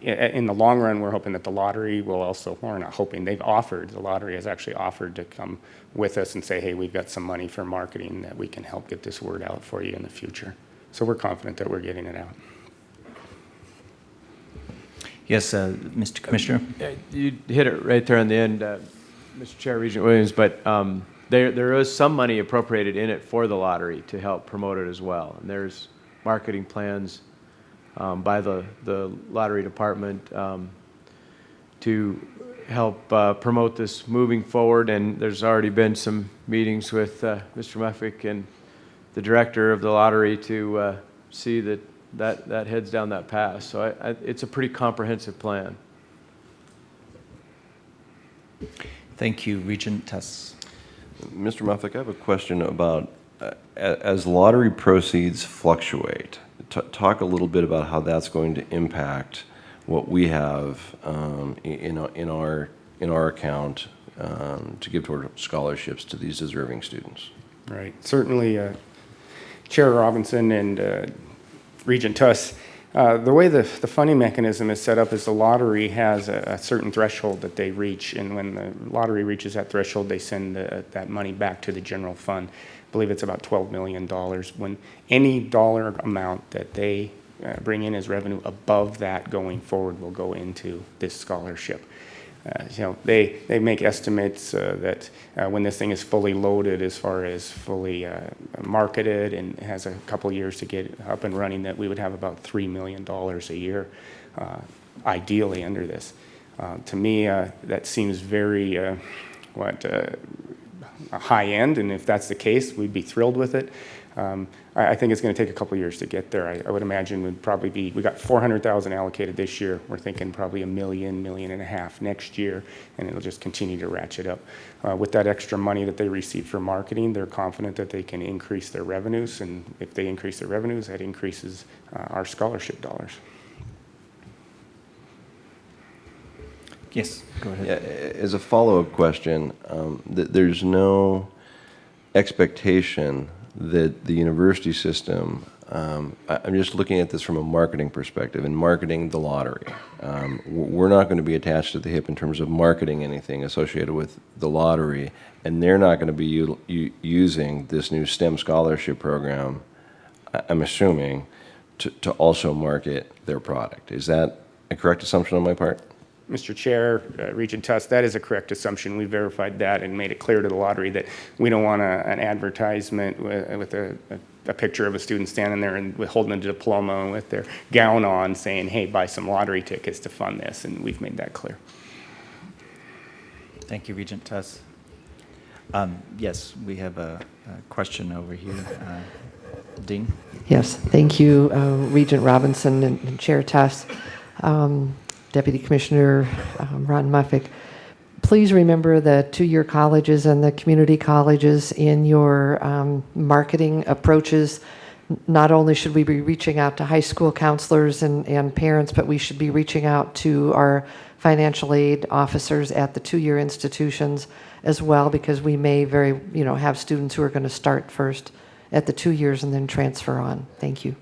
In the long run, we're hoping that the lottery will also, we're not hoping, the lottery has actually offered to come with us and say, hey, we've got some money for marketing that we can help get this word out for you in the future. So we're confident that we're getting it out. Yes, Mr. Commissioner? You hit it right there on the end, Mr. Chair, Regent Williams, but there is some money appropriated in it for the lottery to help promote it as well. And there's marketing plans by the lottery department to help promote this moving forward. And there's already been some meetings with Mr. Muffick and the director of the lottery to see that heads down that path. So it's a pretty comprehensive plan. Thank you, Regent Tuss. Mr. Muffick, I have a question about, as lottery proceeds fluctuate, talk a little bit about how that's going to impact what we have in our account to give toward scholarships to these deserving students. Right. Certainly, Chair Robinson and Regent Tuss, the way the funding mechanism is set up is the lottery has a certain threshold that they reach, and when the lottery reaches that threshold, they send that money back to the general fund. I believe it's about $12 million. When any dollar amount that they bring in as revenue above that going forward will go into this scholarship. They make estimates that when this thing is fully loaded, as far as fully marketed and has a couple years to get up and running, that we would have about $3 million a year, ideally under this. To me, that seems very a high end, and if that's the case, we'd be thrilled with it. I think it's going to take a couple years to get there. I would imagine would probably be, we got $400,000 allocated this year. We're thinking probably $1 million, $1.5 million next year, and it'll just continue to ratchet up. With that extra money that they receive for marketing, they're confident that they can increase their revenues, and if they increase their revenues, that increases our scholarship dollars. Yes, go ahead. Yeah, as a follow-up question, there's no expectation that the university system, I'm just looking at this from a marketing perspective and marketing the lottery. We're not going to be attached to the hip in terms of marketing anything associated with the lottery, and they're not going to be using this new STEM scholarship program, I'm assuming, to also market their product. Is that a correct assumption on my part? Mr. Chair, Regent Tuss, that is a correct assumption. We verified that and made it clear to the lottery that we don't want an advertisement with a picture of a student standing there and holding a diploma and with their gown on saying, hey, buy some lottery tickets to fund this, and we've made that clear. Thank you, Regent Tuss. Yes, we have a question over here. Dean? Yes, thank you, Regent Robinson and Chair Tuss. Deputy Commissioner Ron Muffick, please remember the two-year colleges and the community colleges in your marketing approaches. Not only should we be reaching out to high school counselors and parents, but we should be reaching out to our financial aid officers at the two-year institutions as well, because we may have students who are going to start first at the 2 years and then transfer on. Thank you.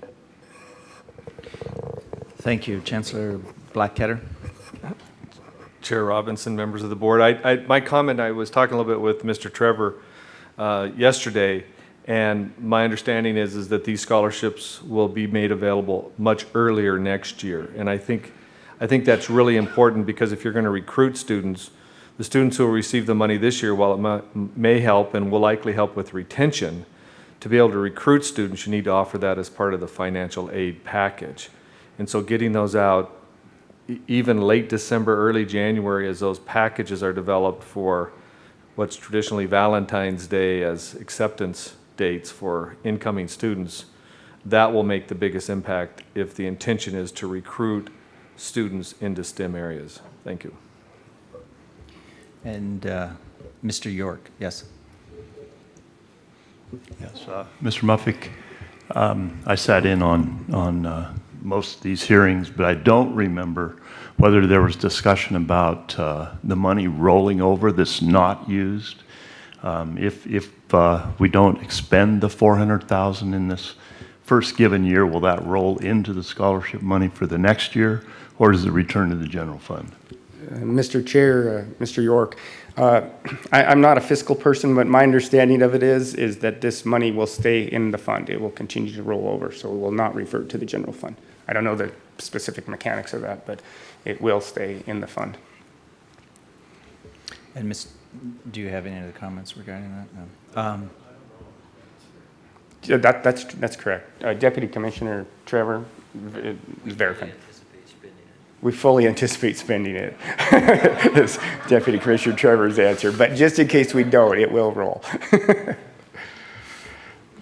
Thank you. Chancellor Blackketter. Chair Robinson, members of the board. My comment, I was talking a little bit with Mr. Trevor yesterday, and my understanding is that these scholarships will be made available much earlier next year. And I think that's really important, because if you're going to recruit students, the students who will receive the money this year, while it may help and will likely help with retention, to be able to recruit students, you need to offer that as part of the financial aid package. And so getting those out even late December, early January, as those packages are developed for what's traditionally Valentine's Day as acceptance dates for incoming students, that will make the biggest impact if the intention is to recruit students into STEM areas. Thank you. And Mr. York, yes. Yes, Mr. Muffick, I sat in on most of these hearings, but I don't remember whether there was discussion about the money rolling over that's not used. If we don't expend the $400,000 in this first given year, will that roll into the scholarship money for the next year, or does it return to the general fund? Mr. Chair, Mr. York, I'm not a fiscal person, but my understanding of it is that this money will stay in the fund. It will continue to roll over, so it will not revert to the general fund. I don't know the specific mechanics of that, but it will stay in the fund. And do you have any other comments regarding that? No. Yeah, that's correct. Deputy Commissioner Trevor is verifying. We fully anticipate spending it. Is Deputy Commissioner Trevor's answer. But just in case we don't, it will roll.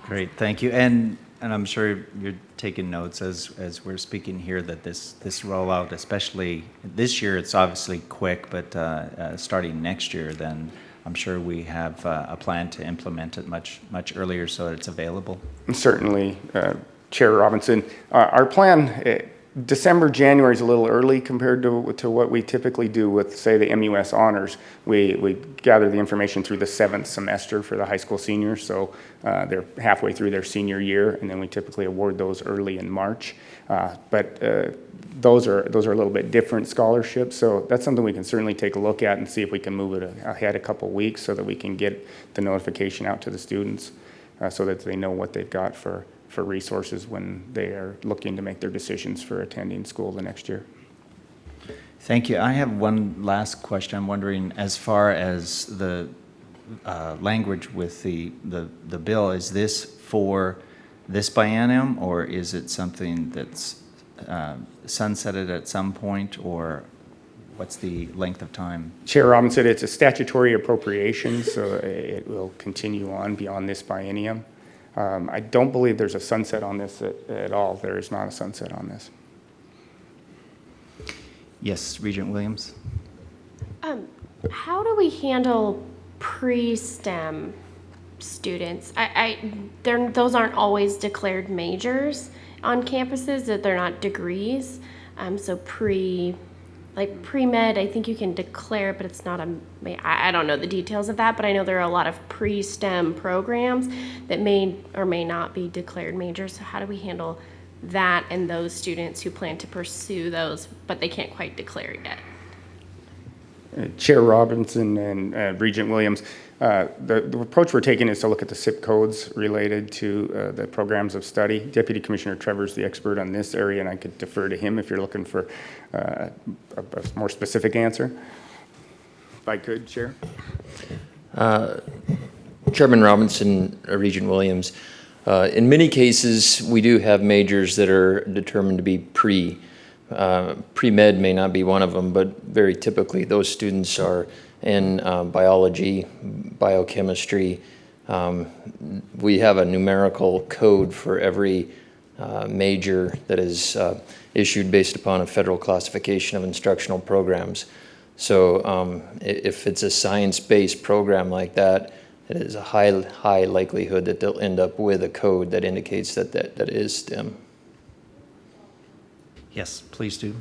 Great, thank you. And I'm sure you're taking notes as we're speaking here that this rollout, especially this year, it's obviously quick, but starting next year, then I'm sure we have a plan to implement it much earlier so that it's available. Certainly, Chair Robinson. Our plan, December, January is a little early compared to what we typically do with, say, the MUS honors. We gather the information through the 7th semester for the high school seniors, so they're halfway through their senior year, and then we typically award those early in March. But those are a little bit different scholarships, so that's something we can certainly take a look at and see if we can move it ahead a couple weeks so that we can get the notification out to the students so that they know what they've got for resources when they are looking to make their decisions for attending school the next year. Thank you. I have one last question. I'm wondering, as far as the language with the bill, is this for this biennium, or is it something that's sunsetted at some point, or what's the length of time? Chair Robinson, it's a statutory appropriation, so it will continue on beyond this biennium. I don't believe there's a sunset on this at all. There is not a sunset on this. Yes, Regent Williams. How do we handle pre-STEM students? Those aren't always declared majors on campuses, that they're not degrees. So pre-med, I think you can declare, but it's not I don't know the details of that, but I know there are a lot of pre-STEM programs that may or may not be declared majors. So how do we handle that and those students who plan to pursue those, but they can't quite declare yet? Chair Robinson and Regent Williams, the approach we're taking is to look at the SIP codes related to the programs of study. Deputy Commissioner Trevor's the expert on this area, and I could defer to him if you're looking for a more specific answer. If I could, Chair. Chairman Robinson, Regent Williams, in many cases, we do have majors that are determined to be pre-med may not be one of them, but very typically those students are in biology, biochemistry. We have a numerical code for every major that is issued based upon a federal classification of instructional programs. So if it's a science-based program like that, it is a high likelihood that they'll end up with a code that indicates that is STEM. Yes, please do.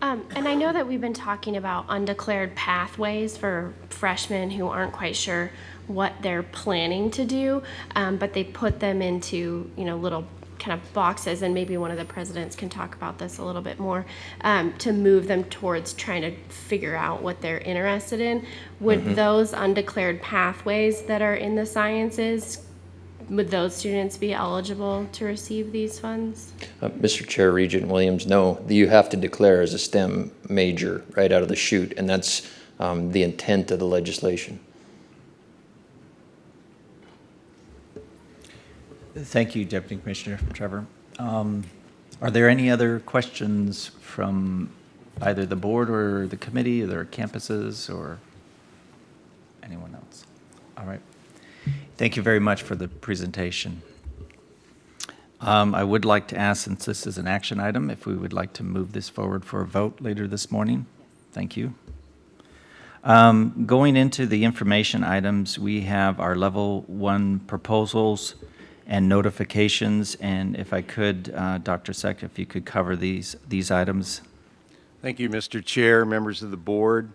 And I know that we've been talking about undeclared pathways for freshmen who aren't quite sure what they're planning to do, but they put them into, little kind of boxes, and maybe one of the presidents can talk about this a little bit more, to move them towards trying to figure out what they're interested in. Would those undeclared pathways that are in the sciences, would those students be eligible to receive these funds? Mr. Chair, Regent Williams, no. You have to declare as a STEM major right out of the chute, and that's the intent of the legislation. Thank you, Deputy Commissioner Trevor. Are there any other questions from either the board or the committee or their campuses or anyone else? All right. Thank you very much for the presentation. I would like to ask, since this is an action item, if we would like to move this forward for a vote later this morning. Thank you. Going into the information items, we have our level 1 proposals and notifications, and if I could, Dr. Seck, if you could cover these items. Thank you, Mr. Chair, members of the board.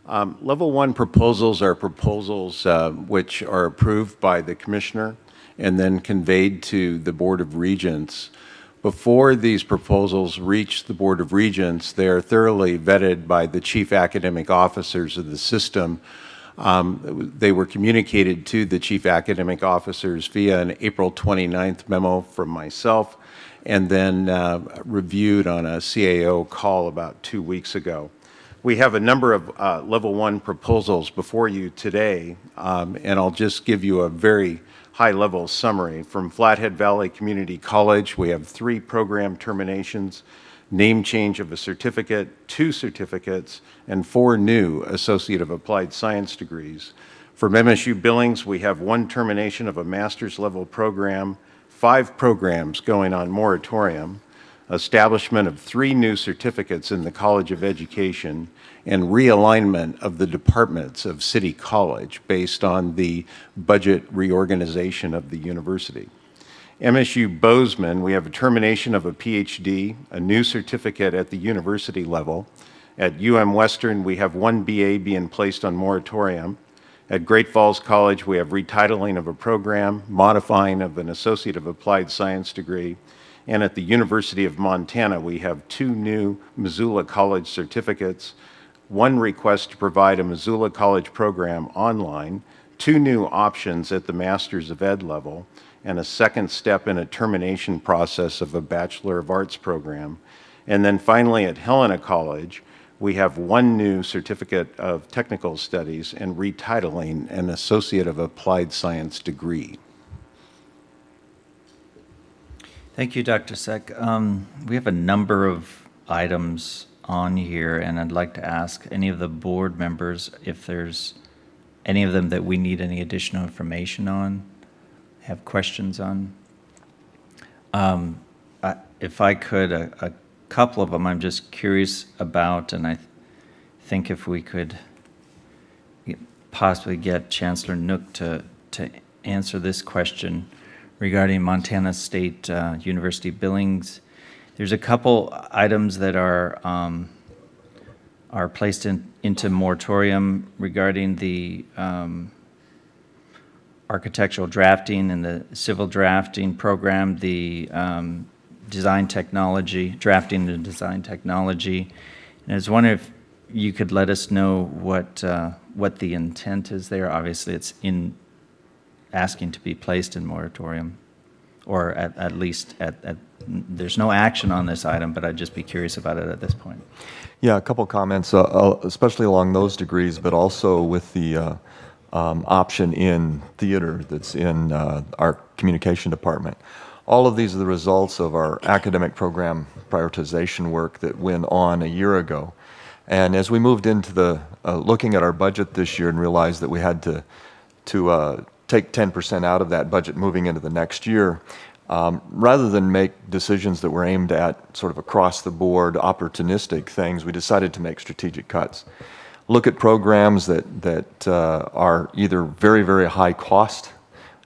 Level 1 proposals are proposals which are approved by the commissioner and then conveyed to the Board of Regents. Before these proposals reach the Board of Regents, they are thoroughly vetted by the chief academic officers of the system. They were communicated to the chief academic officers via an April 29th memo from myself, and then reviewed on a CAO call about 2 weeks ago. We have a number of Level 1 proposals before you today, and I'll just give you a very high-level summary. From Flathead Valley Community College, we have 3 program terminations, name change of a certificate, 2 certificates, and 4 new Associate of Applied Science degrees. From MSU Billings, we have 1 termination of a master's level program, 5 programs going on moratorium, establishment of 3 new certificates in the College of Education, and realignment of the departments of City College based on the budget reorganization of the university. MSU Bozeman, we have a termination of a PhD, a new certificate at the university level. At Western, we have 1 BA being placed on moratorium. At Great Falls College, we have retitling of a program, modifying of an Associate of Applied Science degree. And at the University of Montana, we have 2 new Missoula College certificates, 1 request to provide a Missoula College program online, 2 new options at the Masters of Ed level, and a second step in a termination process of a Bachelor of Arts program. And then finally at Helena College, we have 1 new Certificate of Technical Studies and retitling an Associate of Applied Science degree. Thank you, Dr. Seck. We have a number of items on here, and I'd like to ask any of the board members if there's any of them that we need any additional information on, have questions on. If I could, a couple of them I'm just curious about, and I think if we could possibly get Chancellor Nook to answer this question regarding Montana State University Billings. There's a couple items that are placed into moratorium regarding the architectural drafting and the civil drafting program, the design technology, drafting and design technology. And I was wondering if you could let us know what the intent is there. Obviously, it's in asking to be placed in moratorium, or at least there's no action on this item, but I'd just be curious about it at this point. Yeah, a couple comments, especially along those degrees, but also with the option in theater that's in our communication department. All of these are the results of our academic program prioritization work that went on a year ago. And as we moved into the looking at our budget this year and realized that we had to take 10% out of that budget moving into the next year, rather than make decisions that were aimed at sort of across the board opportunistic things, we decided to make strategic cuts. Look at programs that are either very, very high cost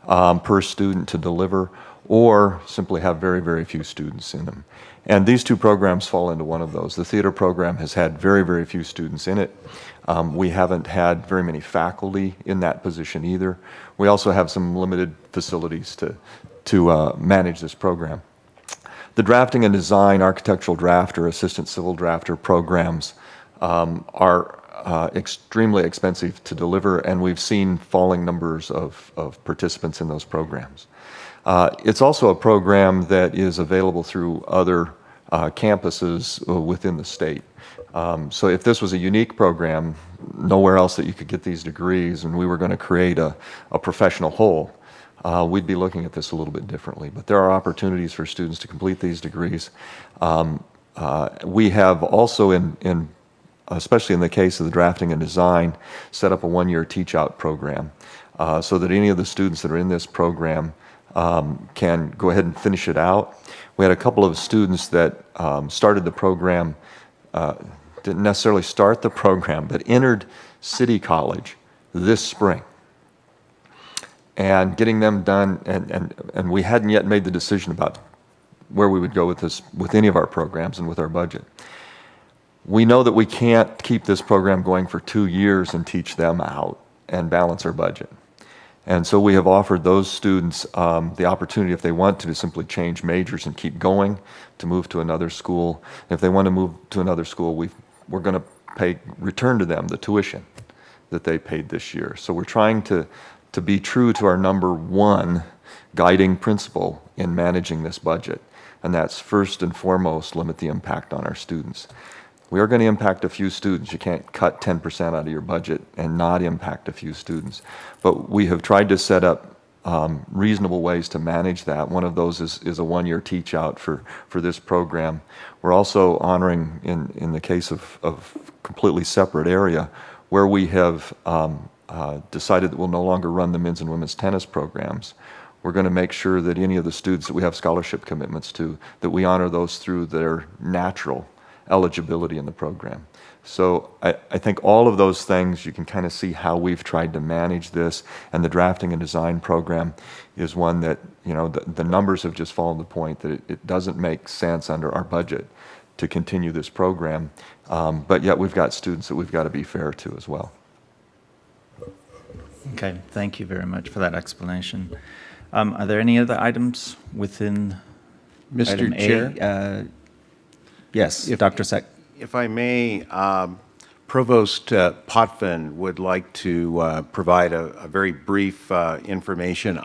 per student to deliver, or simply have very, very few students in them. And these 2 programs fall into one of those. The theater program has had very, very few students in it. We haven't had very many faculty in that position either. We also have some limited facilities to manage this program. The drafting and design, architectural drafter, assistant civil drafter programs are extremely expensive to deliver, and we've seen falling numbers of participants in those programs. It's also a program that is available through other campuses within the state. So if this was a unique program, nowhere else that you could get these degrees, and we were going to create a professional whole, we'd be looking at this a little bit differently. But there are opportunities for students to complete these degrees. We have also, especially in the case of the drafting and design, set up a 1-year teach-out program so that any of the students that are in this program can go ahead and finish it out. We had a couple of students that started the program, didn't necessarily start the program, but entered City College this spring. And getting them done, and we hadn't yet made the decision about where we would go with this, with any of our programs and with our budget. We know that we can't keep this program going for 2 years and teach them out and balance our budget. And so we have offered those students the opportunity, if they want to simply change majors and keep going, to move to another school. If they want to move to another school, we're going to return to them the tuition that they paid this year. So we're trying to be true to our number 1 guiding principle in managing this budget, and that's first and foremost limit the impact on our students. We are going to impact a few students. You can't cut 10% out of your budget and not impact a few students. But we have tried to set up reasonable ways to manage that. One of those is a one-year teach-out for this program. We're also honoring, in the case of completely separate area, where we have decided that we'll no longer run the men's and women's tennis programs. We're going to make sure that any of the students that we have scholarship commitments to, that we honor those through their natural eligibility in the program. So I think all of those things, you can kind of see how we've tried to manage this, and the drafting and design program is one that, you know, the numbers have just fallen to the point that it doesn't make sense under our budget to continue this program, but yet we've got students that we've got to be fair to as well. Okay, thank you very much for that explanation. Are there any other items within Mr. item A? Chair? Yes, Dr. Seck. If I may, Provost Potvin would like to provide a very brief information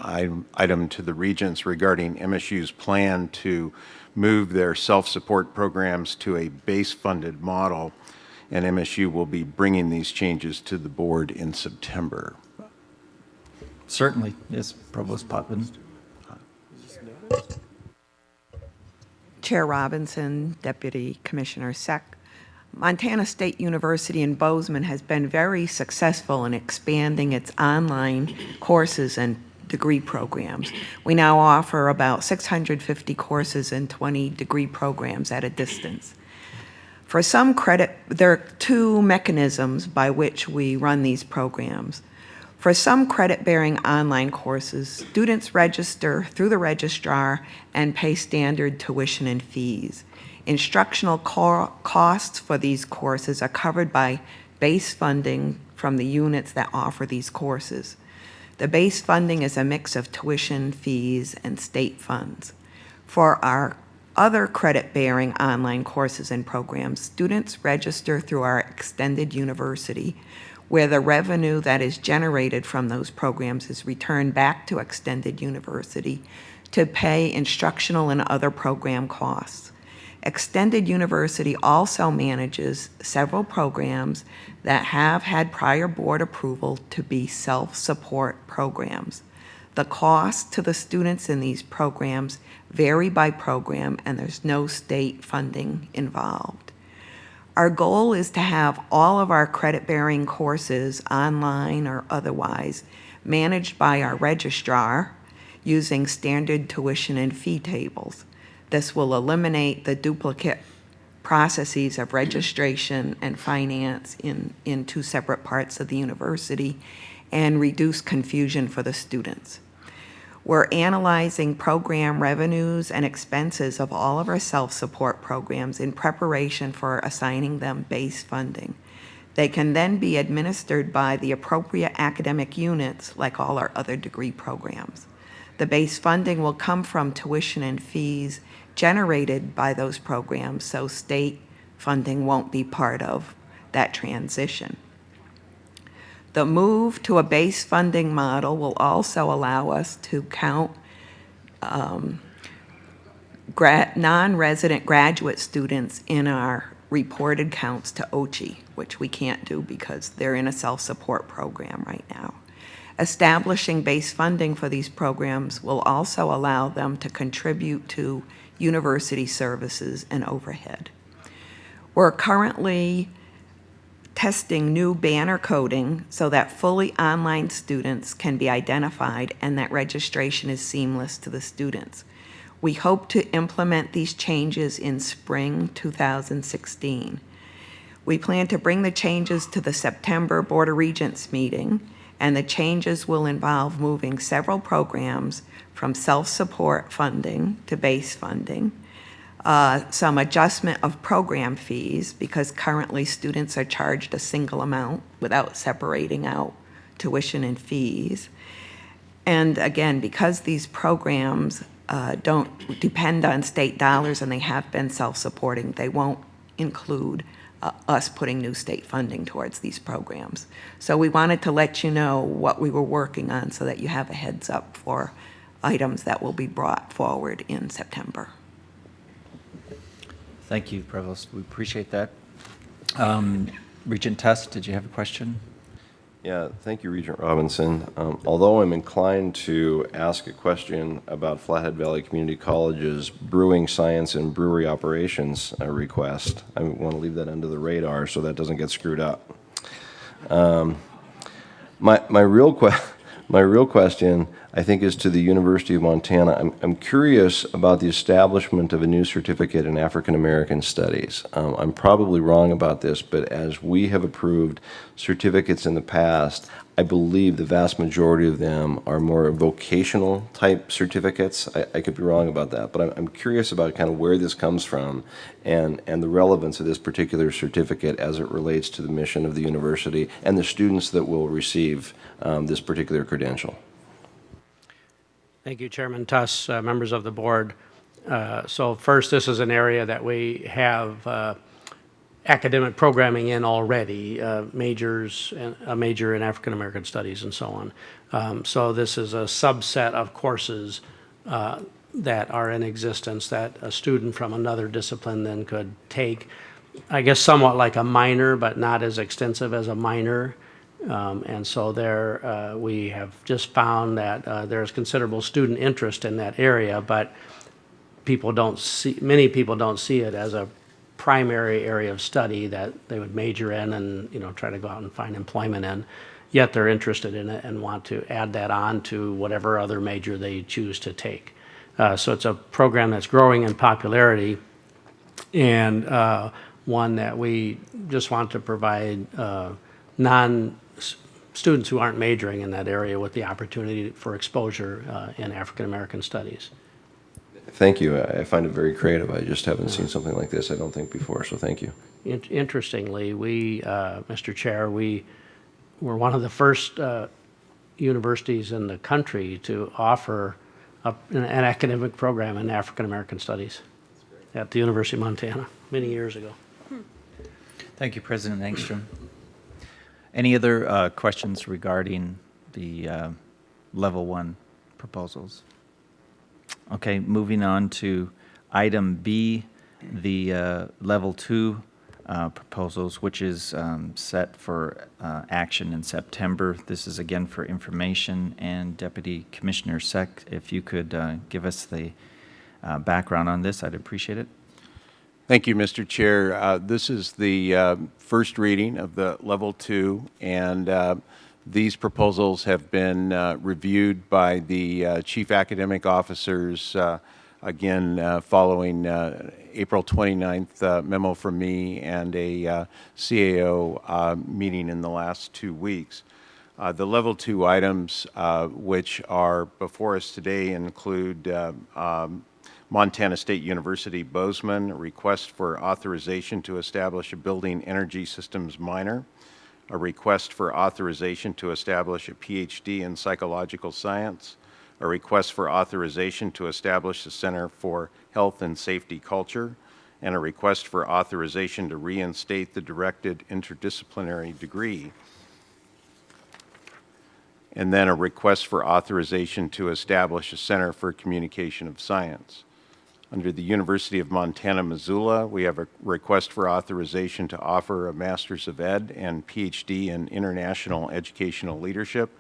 item to the Regents regarding MSU's plan to move their self-support programs to a base-funded model, and MSU will be bringing these changes to the board in September. Certainly, yes, Provost Potvin. Chair Robinson, Deputy Commissioner Seck. Montana State University in Bozeman has been very successful in expanding its online courses and degree programs. We now offer about 650 courses and 20 degree programs at a distance. For some credit, there are two mechanisms by which we run these programs. For some credit-bearing online courses, students register through the registrar and pay standard tuition and fees. Instructional costs for these courses are covered by base funding from the units that offer these courses. The base funding is a mix of tuition, fees, and state funds. For our other credit-bearing online courses and programs, students register through our extended university, where the revenue that is generated from those programs is returned back to extended university to pay instructional and other program costs. Extended University also manages several programs that have had prior board approval to be self-support programs. The costs to the students in these programs vary by program, and there's no state funding involved. Our goal is to have all of our credit-bearing courses, online or otherwise, managed by our registrar using standard tuition and fee tables. This will eliminate the duplicate processes of registration and finance in two separate parts of the university and reduce confusion for the students. We're analyzing program revenues and expenses of all of our self-support programs in preparation for assigning them base funding. They can then be administered by the appropriate academic units like all our other degree programs. The base funding will come from tuition and fees generated by those programs, so state funding won't be part of that transition. The move to a base funding model will also allow us to count non-resident graduate students in our reported counts to OCHI, which we can't do because they're in a self-support program right now. Establishing base funding for these programs will also allow them to contribute to university services and overhead. We're currently testing new banner coding so that fully online students can be identified and that registration is seamless to the students. We hope to implement these changes in spring 2016. We plan to bring the changes to the September Board of Regents meeting, and the changes will involve moving several programs from self-support funding to base funding, some adjustment of program fees because currently students are charged a single amount without separating out tuition and fees. And again, because these programs don't depend on state dollars and they have been self-supporting, they won't include us putting new state funding towards these programs. So we wanted to let you know what we were working on so that you have a heads up for items that will be brought forward in September. Thank you, Provost. We appreciate that. Regent Tuss, did you have a question? Yeah, thank you, Regent Robinson. Although I'm inclined to ask a question about Flathead Valley Community College's brewing science and brewery operations request, I want to leave that under the radar so that doesn't get screwed up. My real question, I think, is to the University of Montana. I'm curious about the establishment of a new certificate in African American Studies. I'm probably wrong about this, but as we have approved certificates in the past, I believe the vast majority of them are more vocational type certificates. I could be wrong about that, but I'm curious about kind of where this comes from and the relevance of this particular certificate as it relates to the mission of the university and the students that will receive this particular credential. Thank you, Chairman Tuss, members of the board. So first, this is an area that we have academic programming in already, a major in African American Studies and so on. So this is a subset of courses that are in existence that a student from another discipline then could take, I guess somewhat like a minor, but not as extensive as a minor. And so there we have just found that there's considerable student interest in that area, but many people don't see it as a primary area of study that they would major in and try to go out and find employment in. Yet they're interested in it and want to add that on to whatever other major they choose to take. So it's a program that's growing in popularity and one that we just want to provide students who aren't majoring in that area with the opportunity for exposure in African American Studies. Thank you. I find it very creative. I just haven't seen something like this, I don't think, before, so thank you. Interestingly, we, Mr. Chair, we were one of the first universities in the country to offer an academic program in African American Studies at the University of Montana many years ago. Thank you, President Engstrom. Any other questions regarding the level 1 proposals? Okay, moving on to item B, the level 2 proposals, which is set for action in September. This is again for information, and Deputy Commissioner Seck, if you could give us the background on this, I'd appreciate it. Thank you, Mr. Chair. This is the first reading of the Level 2, and these proposals have been reviewed by the Chief Academic Officers, again, following April 29th memo from me and a CAO meeting in the last 2 weeks. The Level 2 items, which are before us today, include Montana State University Bozeman, a request for authorization to establish a building energy systems minor, a request for authorization to establish a PhD in psychological science, a request for authorization to establish a Center for Health and Safety Culture, and a request for authorization to reinstate the directed interdisciplinary degree, and then a request for authorization to establish a Center for Communication of Science. Under the University of Montana, Missoula, we have a request for authorization to offer a Master's of Ed and PhD in International Educational Leadership,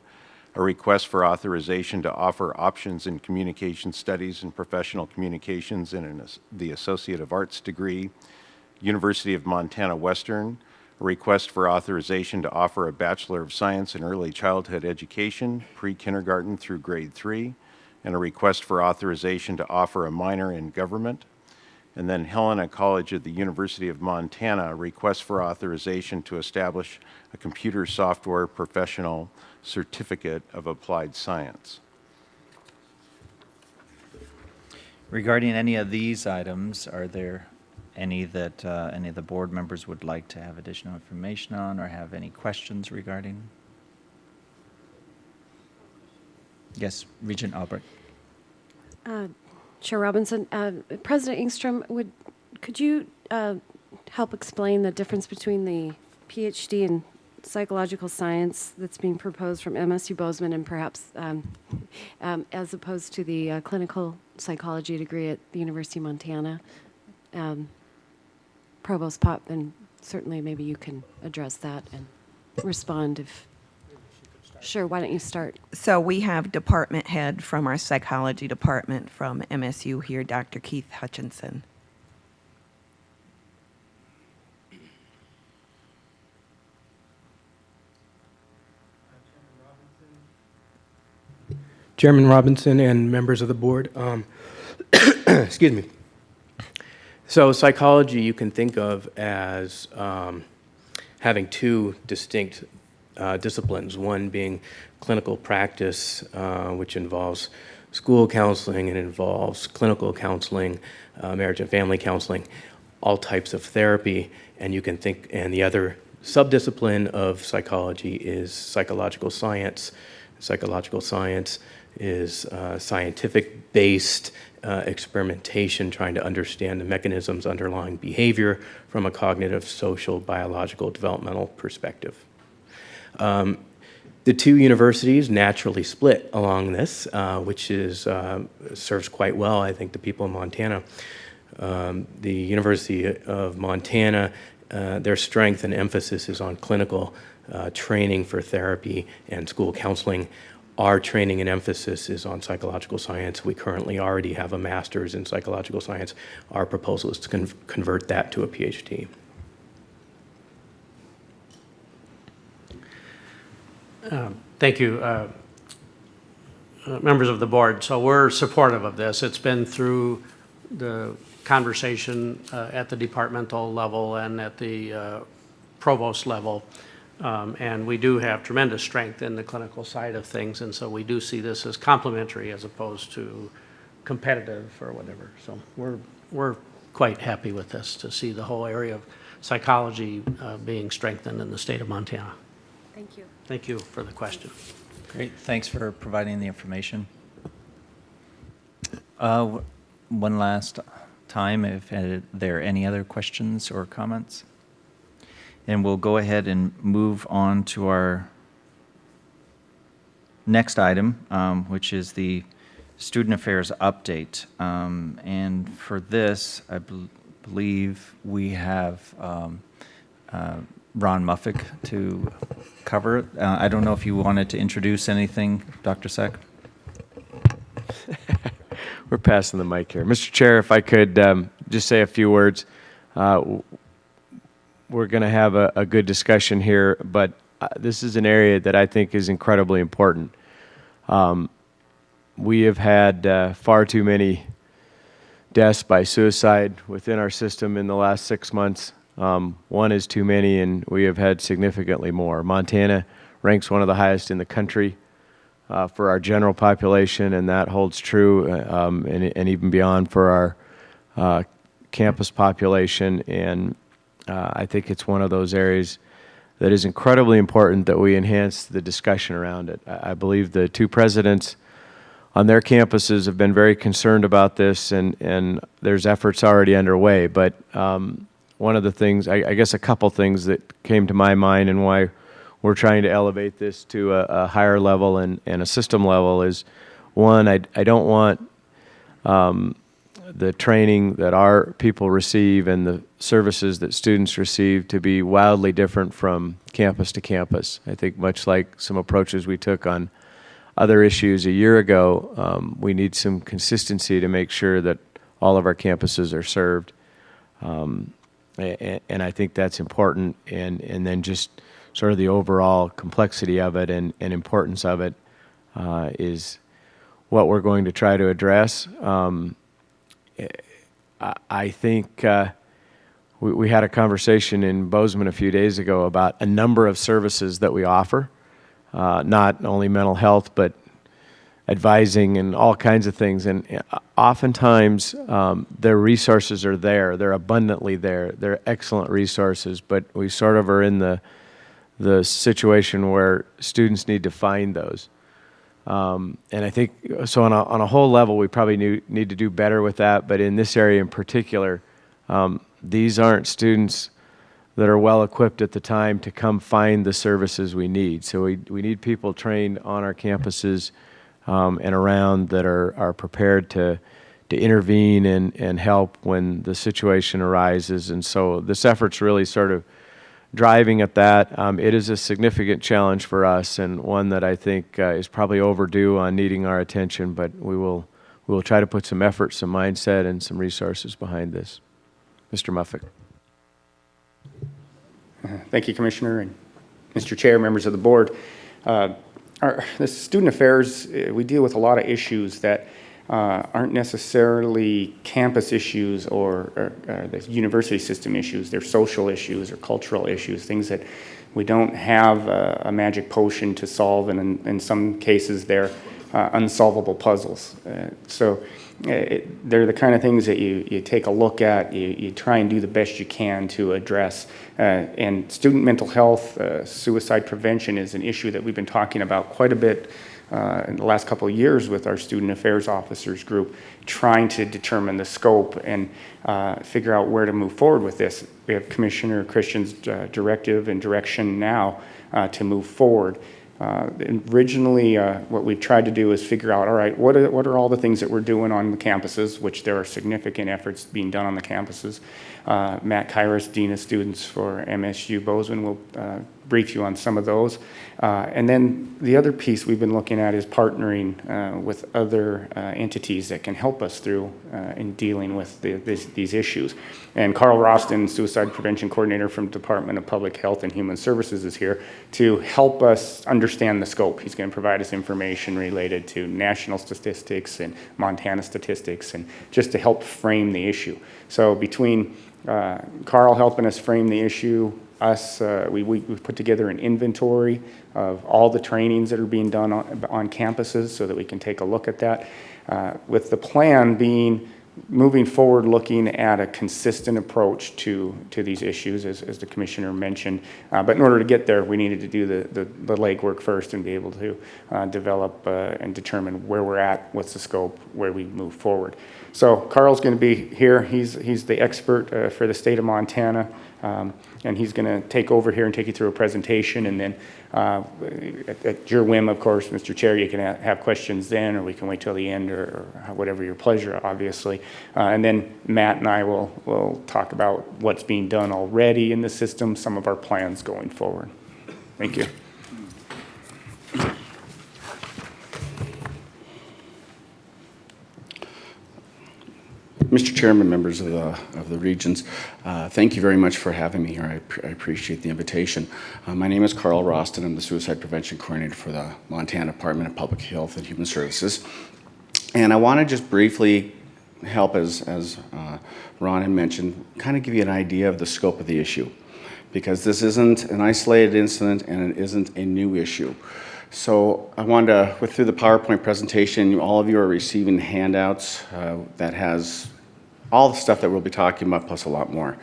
a request for authorization to offer options in Communication Studies and Professional Communications in the Associate of Arts degree, University of Montana Western, a request for authorization to offer a Bachelor of Science in Early Childhood Education, pre-kindergarten through grade 3, and a request for authorization to offer a minor in government. And then Helena College at the University of Montana, a request for authorization to establish a computer software professional certificate of applied science. Regarding any of these items, are there any that any of the board members would like to have additional information on or have any questions regarding? Yes, Regent Albrecht. Chair Robinson, President Engstrom, could you help explain the difference between the PhD in psychological science that's being proposed from MSU Bozeman and perhaps as opposed to the clinical psychology degree at the University of Montana? Provost Pop and certainly maybe you can address that and respond if, sure, why don't you start? So we have department head from our psychology department from MSU here, Dr. Keith Hutchinson. Chairman Robinson and members of the board. Excuse me. So psychology you can think of as having two distinct disciplines, one being clinical practice, which involves school counseling and involves clinical counseling, marriage and family counseling, all types of therapy, and you can think, and the other subdiscipline of psychology is psychological science. Psychological science is scientific-based experimentation, trying to understand the mechanisms underlying behavior from a cognitive, social, biological, developmental perspective. The two universities naturally split along this, which serves quite well, I think, the people in Montana. The University of Montana, their strength and emphasis is on clinical training for therapy and school counseling. Our training and emphasis is on psychological science. We currently already have a master's in psychological science. Our proposal is to convert that to a PhD. Thank you, members of the board. So we're supportive of this. It's been through the conversation at the departmental level and at the provost level. And we do have tremendous strength in the clinical side of things, and so we do see this as complementary as opposed to competitive or whatever. So we're quite happy with this, to see the whole area of psychology being strengthened in the state of Montana. Thank you. Thank you for the question. Great, thanks for providing the information. One last time, if there are any other questions or comments? And we'll go ahead and move on to our next item, which is the Student Affairs Update. And for this, I believe we have Ron Muffick to cover it. I don't know if you wanted to introduce anything, Dr. Seck. We're passing the mic here. Mr. Chair, if I could just say a few words. We're going to have a good discussion here, but this is an area that I think is incredibly important. We have had far too many deaths by suicide within our system in the last 6 months. One is too many, and we have had significantly more. Montana ranks one of the highest in the country for our general population, and that holds true and even beyond for our campus population. And I think it's one of those areas that is incredibly important that we enhance the discussion around it. I believe the two presidents on their campuses have been very concerned about this, and there's efforts already underway. But one of the things, I guess a couple things that came to my mind and why we're trying to elevate this to a higher level and a system level is, one, I don't want the training that our people receive and the services that students receive to be wildly different from campus to campus. I think much like some approaches we took on other issues a year ago, we need some consistency to make sure that all of our campuses are served. And I think that's important. And then just sort of the overall complexity of it and importance of it is what we're going to try to address. I think we had a conversation in Bozeman a few days ago about a number of services that we offer, not only mental health, but advising and all kinds of things. And oftentimes, their resources are there. They're abundantly there. They're excellent resources, but we sort of are in the situation where students need to find those. And I think, so on a whole level, we probably need to do better with that. But in this area in particular, these aren't students that are well equipped at the time to come find the services we need. So we need people trained on our campuses and around that are prepared to intervene and help when the situation arises. And so this effort's really sort of driving at that. It is a significant challenge for us, and one that I think is probably overdue on needing our attention, but we will try to put some effort, some mindset, and some resources behind this. Mr. Muffick. Thank you, Commissioner, and Mr. Chair, members of the board. The student affairs, we deal with a lot of issues that aren't necessarily campus issues or the university system issues. They're social issues or cultural issues, things that we don't have a magic potion to solve, and in some cases they're unsolvable puzzles. They're the kind of things that you take a look at, you try and do the best you can to address. And student mental health, suicide prevention is an issue that we've been talking about quite a bit in the last couple of years with our student affairs officers group, trying to determine the scope and figure out where to move forward with this. We have Commissioner Christian's directive and direction now to move forward. Originally, what we've tried to do is figure out, all right, what are all the things that we're doing on the campuses, which there are significant efforts being done on the campuses. Matt Kairos, Dean of Students for MSU Bozeman, will brief you on some of those. And then the other piece we've been looking at is partnering with other entities that can help us through in dealing with these issues. And Carl Roston, Suicide Prevention Coordinator from Department of Public Health and Human Services, is here to help us understand the scope. He's going to provide us information related to national statistics and Montana statistics, and just to help frame the issue. So between Carl helping us frame the issue, we've put together an inventory of all the trainings that are being done on campuses so that we can take a look at that, with the plan being moving forward, looking at a consistent approach to these issues, as the Commissioner mentioned. But in order to get there, we needed to do the legwork first and be able to develop and determine where we're at, what's the scope, where we move forward. So Carl's going to be here. He's the expert for the state of Montana. And he's going to take over here and take you through a presentation, and then at your whim, of course, Mr. Chair, you can have questions then, or we can wait till the end, or whatever your pleasure, obviously. And then Matt and I will talk about what's being done already in the system, some of our plans going forward. Thank you. Mr. Chairman, members of the Regents, thank you very much for having me here. I appreciate the invitation. My name is Carl Roston. I'm the Suicide Prevention Coordinator for the Montana Department of Public Health and Human Services. And I want to just briefly help, as Ron had mentioned, kind of give you an idea of the scope of the issue, because this isn't an isolated incident and it isn't a new issue. So I wanted to, through the PowerPoint presentation, all of you are receiving handouts that has all the stuff that we'll be talking about, plus a lot more.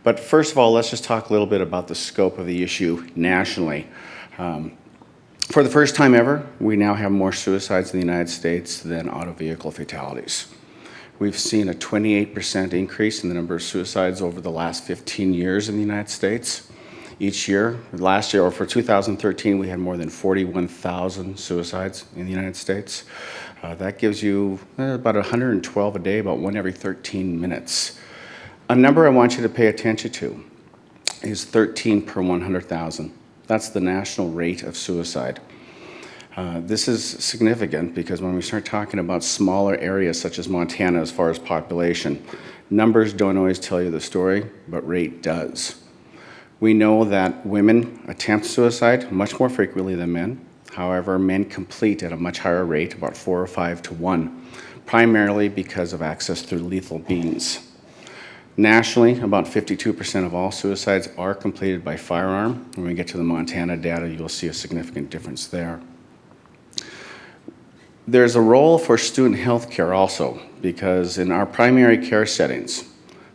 But first of all, let's just talk a little bit about the scope of the issue nationally. For the first time ever, we now have more suicides in the United States than auto vehicle fatalities. We've seen a 28% increase in the number of suicides over the last 15 years in the United States. Each year, last year, or for 2013, we had more than 41,000 suicides in the United States. That gives you about 112 a day, about 1 every 13 minutes. A number I want you to pay attention to is 13 per 100,000. That's the national rate of suicide. This is significant because when we start talking about smaller areas such as Montana as far as population, numbers don't always tell you the story, but rate does. We know that women attempt suicide much more frequently than men. However, men complete at a much higher rate, about 4 or 5 to 1, primarily because of access through lethal means. Nationally, about 52% of all suicides are completed by firearm. When we get to the Montana data, you'll see a significant difference there. There's a role for student health care also, because in our primary care settings,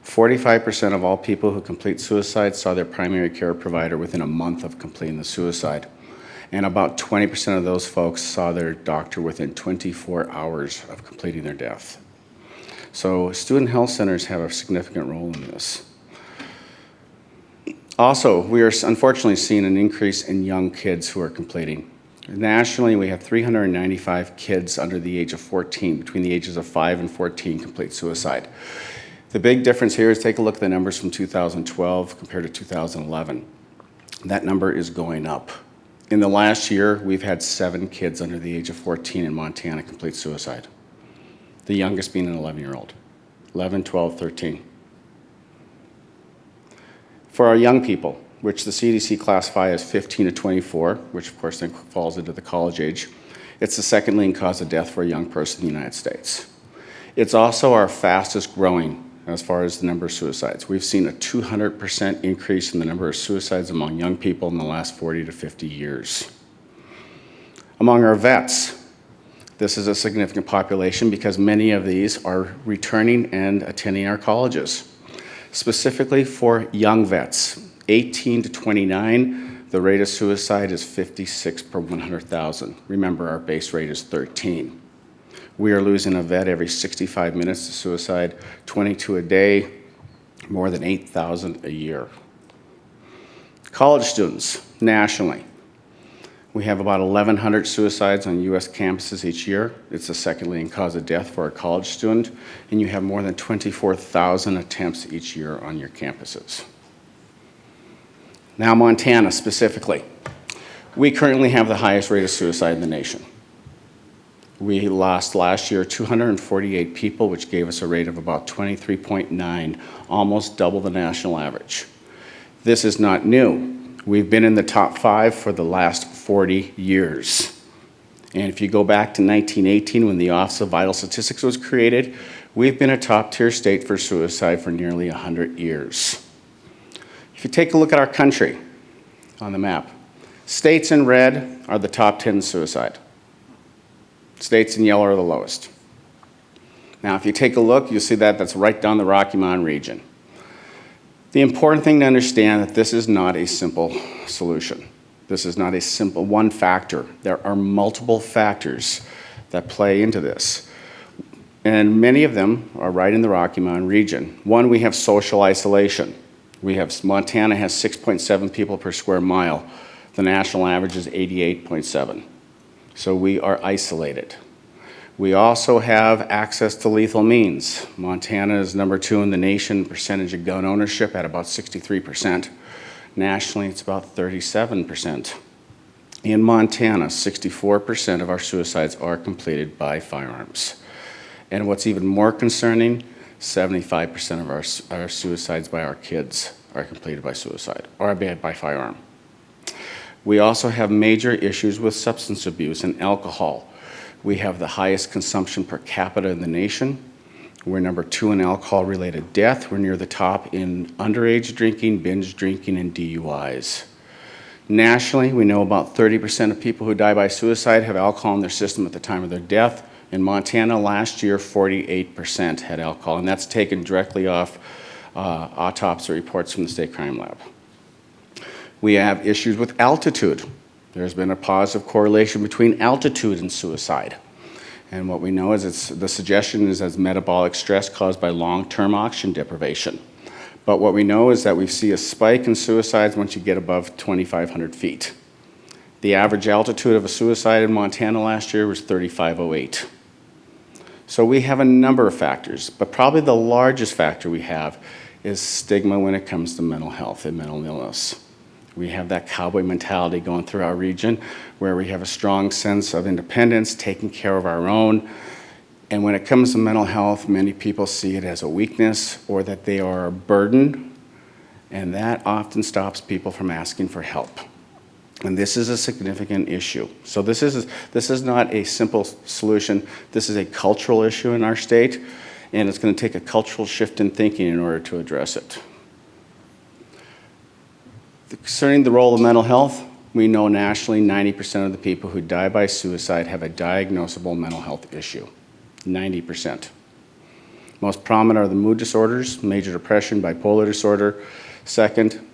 45% of all people who complete suicide saw their primary care provider within a month of completing the suicide. And about 20% of those folks saw their doctor within 24 hours of completing their death. So student health centers have a significant role in this. Also, we are unfortunately seeing an increase in young kids who are completing. Nationally, we have 395 kids under the age of 14, between the ages of 5 and 14, complete suicide. The big difference here is take a look at the numbers from 2012 compared to 2011. That number is going up. In the last year, we've had 7 kids under the age of 14 in Montana complete suicide. The youngest being an 11-year-old. 11, 12, 13. For our young people, which the CDC classify as 15 to 24, which of course then falls into the college age, it's the second leading cause of death for a young person in the United States. It's also our fastest growing as far as the number of suicides. We've seen a 200% increase in the number of suicides among young people in the last 40 to 50 years. Among our vets, this is a significant population because many of these are returning and attending our colleges. Specifically for young vets, 18 to 29, the rate of suicide is 56 per 100,000. Remember, our base rate is 13. We are losing a vet every 65 minutes to suicide, 22 a day, more than 8,000 a year. College students, nationally, we have about 1,100 suicides on U.S. campuses each year. It's the second leading cause of death for a college student, and you have more than 24,000 attempts each year on your campuses. Now, Montana specifically. We currently have the highest rate of suicide in the nation. We lost last year 248 people, which gave us a rate of about 23.9, almost double the national average. This is not new. We've been in the top 5 for the last 40 years. And if you go back to 1918, when the Office of Vital Statistics was created, we've been a top-tier state for suicide for nearly 100 years. If you take a look at our country on the map, states in red are the top 10 in suicide. States in yellow are the lowest. Now, if you take a look, you'll see that that's right down the Rocky Mountain region. The important thing to understand that this is not a simple solution. This is not a simple one factor. There are multiple factors that play into this. And many of them are right in the Rocky Mountain region. One, we have social isolation. Montana has 6.7 people per square mile. The national average is 88.7. So we are isolated. We also have access to lethal means. Montana is number 2 in the nation percentage of gun ownership at about 63%. Nationally, it's about 37%. In Montana, 64% of our suicides are completed by firearms. And what's even more concerning, 75% of our suicides by our kids are completed by suicide or by firearm. We also have major issues with substance abuse and alcohol. We have the highest consumption per capita in the nation. We're number 2 in alcohol-related death. We're near the top in underage drinking, binge drinking, and DUIs. Nationally, we know about 30% of people who die by suicide have alcohol in their system at the time of their death. In Montana last year, 48% had alcohol, and that's taken directly off autopsy reports from the State Crime Lab. We have issues with altitude. There's been a positive correlation between altitude and suicide. And what we know is the suggestion is as metabolic stress caused by long-term oxygen deprivation. But what we know is that we see a spike in suicides once you get above 2,500 feet. The average altitude of a suicide in Montana last year was 3,508. So we have a number of factors, but probably the largest factor we have is stigma when it comes to mental health and mental illness. We have that cowboy mentality going through our region where we have a strong sense of independence, taking care of our own. And when it comes to mental health, many people see it as a weakness or that they are a burden, and that often stops people from asking for help. And this is a significant issue. So this is not a simple solution. This is a cultural issue in our state, and it's going to take a cultural shift in thinking in order to address it. Concerning the role of mental health, we know nationally 90% of the people who die by suicide have a diagnosable mental health issue. 90%. Most prominent are the mood disorders, major depression, bipolar disorder. Second,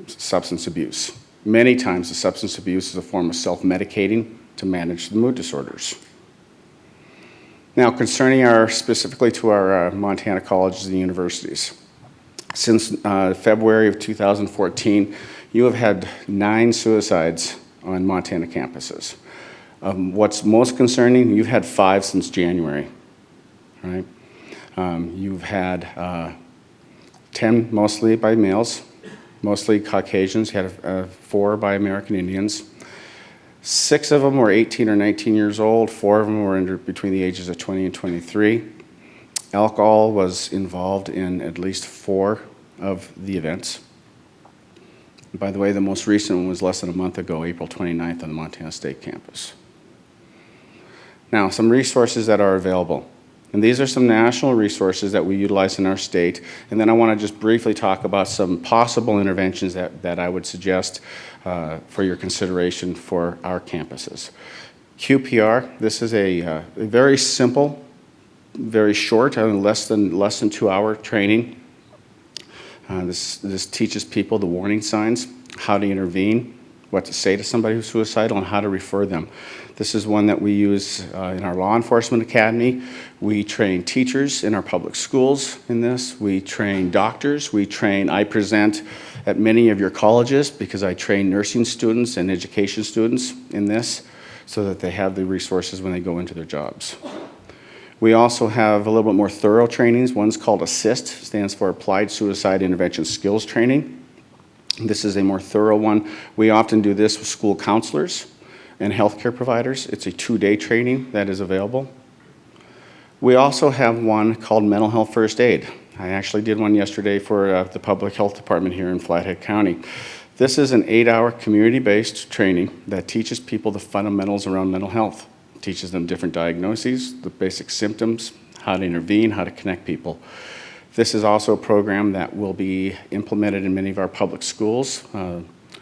substance abuse. Many times the substance abuse is a form of self-medicating to manage the mood disorders. Now, concerning specifically to our Montana colleges and universities, since February of 2014, you have had 9 suicides on Montana campuses. What's most concerning, you've had 5 since January, right? You've had 10 mostly by males, mostly Caucasians, had 4 by American Indians. 6 of them were 18 or 19 years old, 4 of them were between the ages of 20 and 23. Alcohol was involved in at least 4 of the events. By the way, the most recent one was less than a month ago, April 29th on the Montana State campus. Now, some resources that are available. And these are some national resources that we utilize in our state. And then I want to just briefly talk about some possible interventions that I would suggest for your consideration for our campuses. QPR, this is a very simple, very short, less than 2-hour training. This teaches people the warning signs, how to intervene, what to say to somebody who's suicidal, and how to refer them. This is one that we use in our law enforcement academy. We train teachers in our public schools in this. We train doctors. I present at many of your colleges because I train nursing students and education students in this so that they have the resources when they go into their jobs. We also have a little bit more thorough trainings. One's called ASSIST, stands for Applied Suicide Intervention Skills Training. This is a more thorough one. We often do this with school counselors and healthcare providers. It's a 2-day training that is available. We also have one called Mental Health First Aid. I actually did one yesterday for the Public Health Department here in Flathead County. This is an 8-hour community-based training that teaches people the fundamentals around mental health. It teaches them different diagnoses, the basic symptoms, how to intervene, how to connect people. This is also a program that will be implemented in many of our public schools.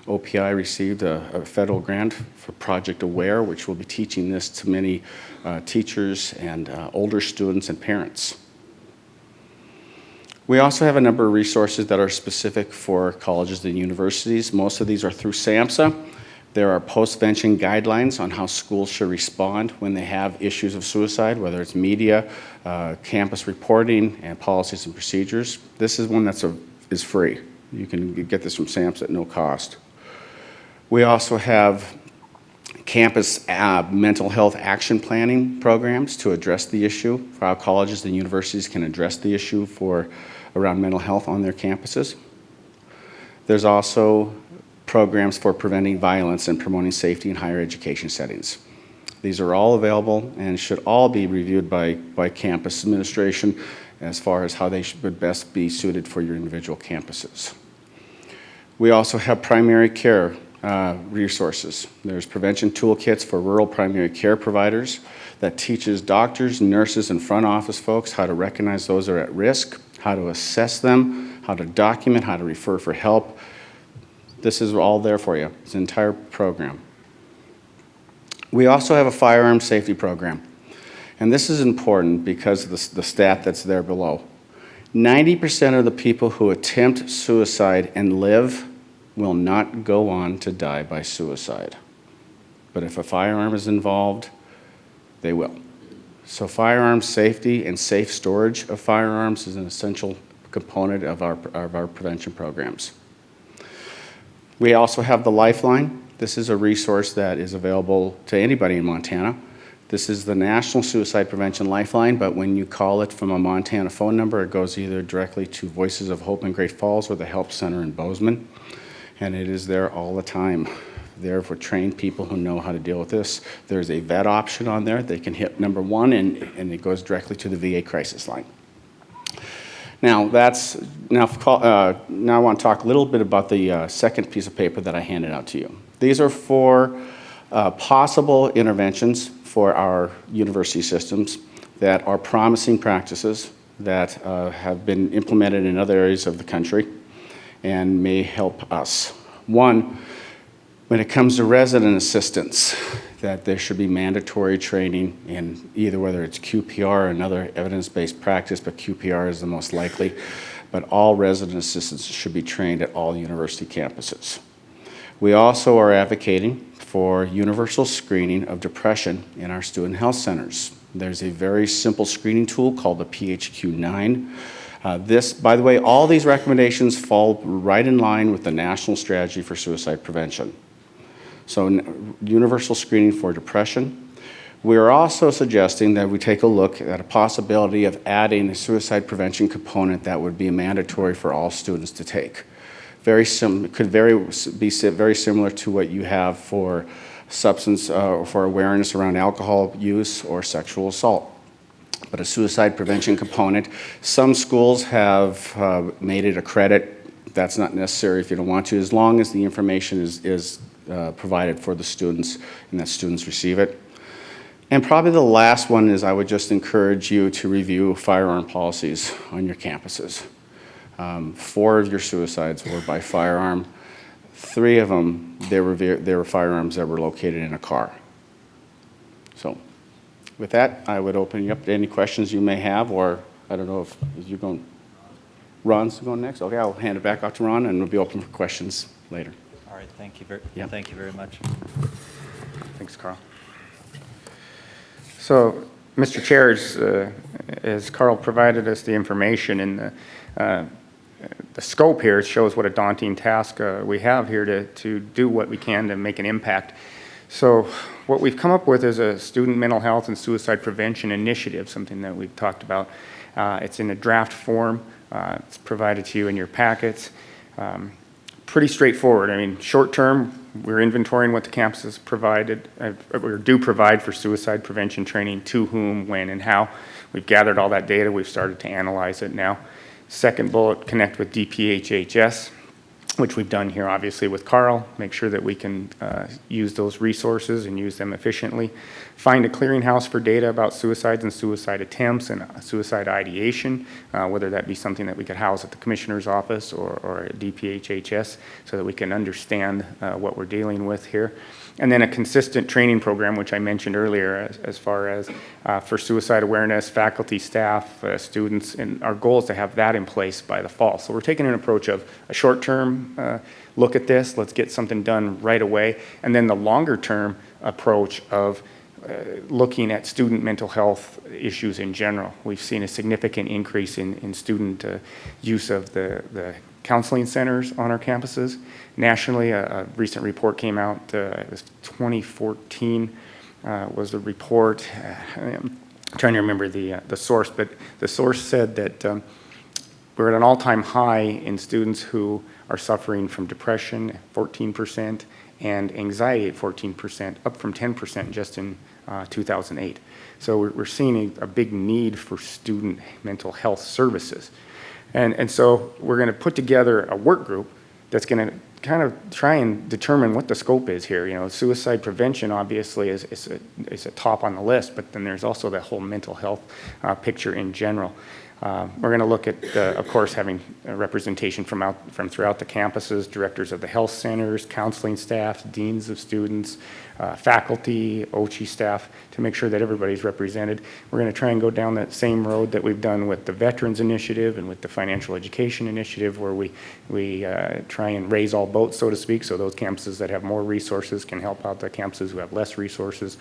OPI received a federal grant for Project Aware, which will be teaching this to many teachers and older students and parents. We also have a number of resources that are specific for colleges and universities. Most of these are through SAMHSA. There are post-vention guidelines on how schools should respond when they have issues of suicide, whether it's media, campus reporting, and policies and procedures. This is one that is free. You can get this from SAMHSA at no cost. We also have campus mental health action planning programs to address the issue for how colleges and universities can address the issue around mental health on their campuses. There's also programs for preventing violence and promoting safety in higher education settings. These are all available and should all be reviewed by campus administration as far as how they would best be suited for your individual campuses. We also have primary care resources. There's prevention toolkits for rural primary care providers that teaches doctors, nurses, and front office folks how to recognize those who are at risk, how to assess them, how to document, how to refer for help. This is all there for you. It's an entire program. We also have a firearm safety program. And this is important because of the stat that's there below. 90% of the people who attempt suicide and live will not go on to die by suicide. But if a firearm is involved, they will. So firearm safety and safe storage of firearms is an essential component of our prevention programs. We also have the Lifeline. This is a resource that is available to anybody in Montana. This is the National Suicide Prevention Lifeline, but when you call it from a Montana phone number, it goes either directly to Voices of Hope in Great Falls or the Help Center in Bozeman. And it is there all the time. There for trained people who know how to deal with this. There's a vet option on there. They can hit number 1 and it goes directly to the VA crisis line. Now I want to talk a little bit about the second piece of paper that I handed out to you. These are 4 possible interventions for our university systems that are promising practices that have been implemented in other areas of the country and may help us. One, when it comes to resident assistance, that there should be mandatory training in either whether it's QPR or another evidence-based practice, but QPR is the most likely. But all resident assistants should be trained at all university campuses. We also are advocating for universal screening of depression in our student health centers. There's a very simple screening tool called the PHQ-9. By the way, all these recommendations fall right in line with the National Strategy for Suicide Prevention. So universal screening for depression. We are also suggesting that we take a look at a possibility of adding a suicide prevention component that would be mandatory for all students to take. could be very similar to what you have for substance or for awareness around alcohol use or sexual assault. But a suicide prevention component, some schools have made it a credit. That's not necessary if you don't want to, as long as the information is provided for the students and that students receive it. And probably the last one is I would just encourage you to review firearm policies on your campuses. 4 of your suicides were by firearm. 3 of them, they were firearms that were located in a car. So with that, I would open you up to any questions you may have, or I don't know if you're going, Ron's going next? Okay, I'll hand it back off to Ron, and we'll be open for questions later. All right, thank you very much. Thanks, Carl. So, Mr. Chair, as Carl provided us the information and the scope here shows what a daunting task we have here to do what we can to make an impact. So what we've come up with is a student mental health and suicide prevention initiative, something that we've talked about. It's in a draft form. It's provided to you in your packets. Pretty straightforward. I mean, short term, we're inventorying what the campuses provided, or do provide for suicide prevention training, to whom, when, and how. We've gathered all that data. We've started to analyze it now. Second bullet, connect with DPHHS, which we've done here obviously with Carl, make sure that we can use those resources and use them efficiently. Find a clearinghouse for data about suicides and suicide attempts and suicide ideation, whether that be something that we could house at the Commissioner's office or at DPHHS, so that we can understand what we're dealing with here. And then a consistent training program, which I mentioned earlier, as far as for suicide awareness, faculty, staff, students, and our goal is to have that in place by the fall. So we're taking an approach of a short-term look at this, let's get something done right away, and then the longer-term approach of looking at student mental health issues in general. We've seen a significant increase in student use of the counseling centers on our campuses. Nationally, a recent report came out, it was 2014 was the report. I'm trying to remember the source, but the source said that we're at an all-time high in students who are suffering from depression, 14%, and anxiety at 14%, up from 10% just in 2008. So we're seeing a big need for student mental health services. And so we're going to put together a work group that's going to kind of try and determine what the scope is here. You know, suicide prevention obviously is a top on the list, but then there's also that whole mental health picture in general. We're going to look at, of course, having representation from throughout the campuses, directors of the health centers, counseling staff, deans of students, faculty, OCHI staff, to make sure that everybody's represented. We're going to try and go down that same road that we've done with the Veterans Initiative and with the Financial Education Initiative, where we try and raise all boats, so to speak, so those campuses that have more resources can help out the campuses who have less resources.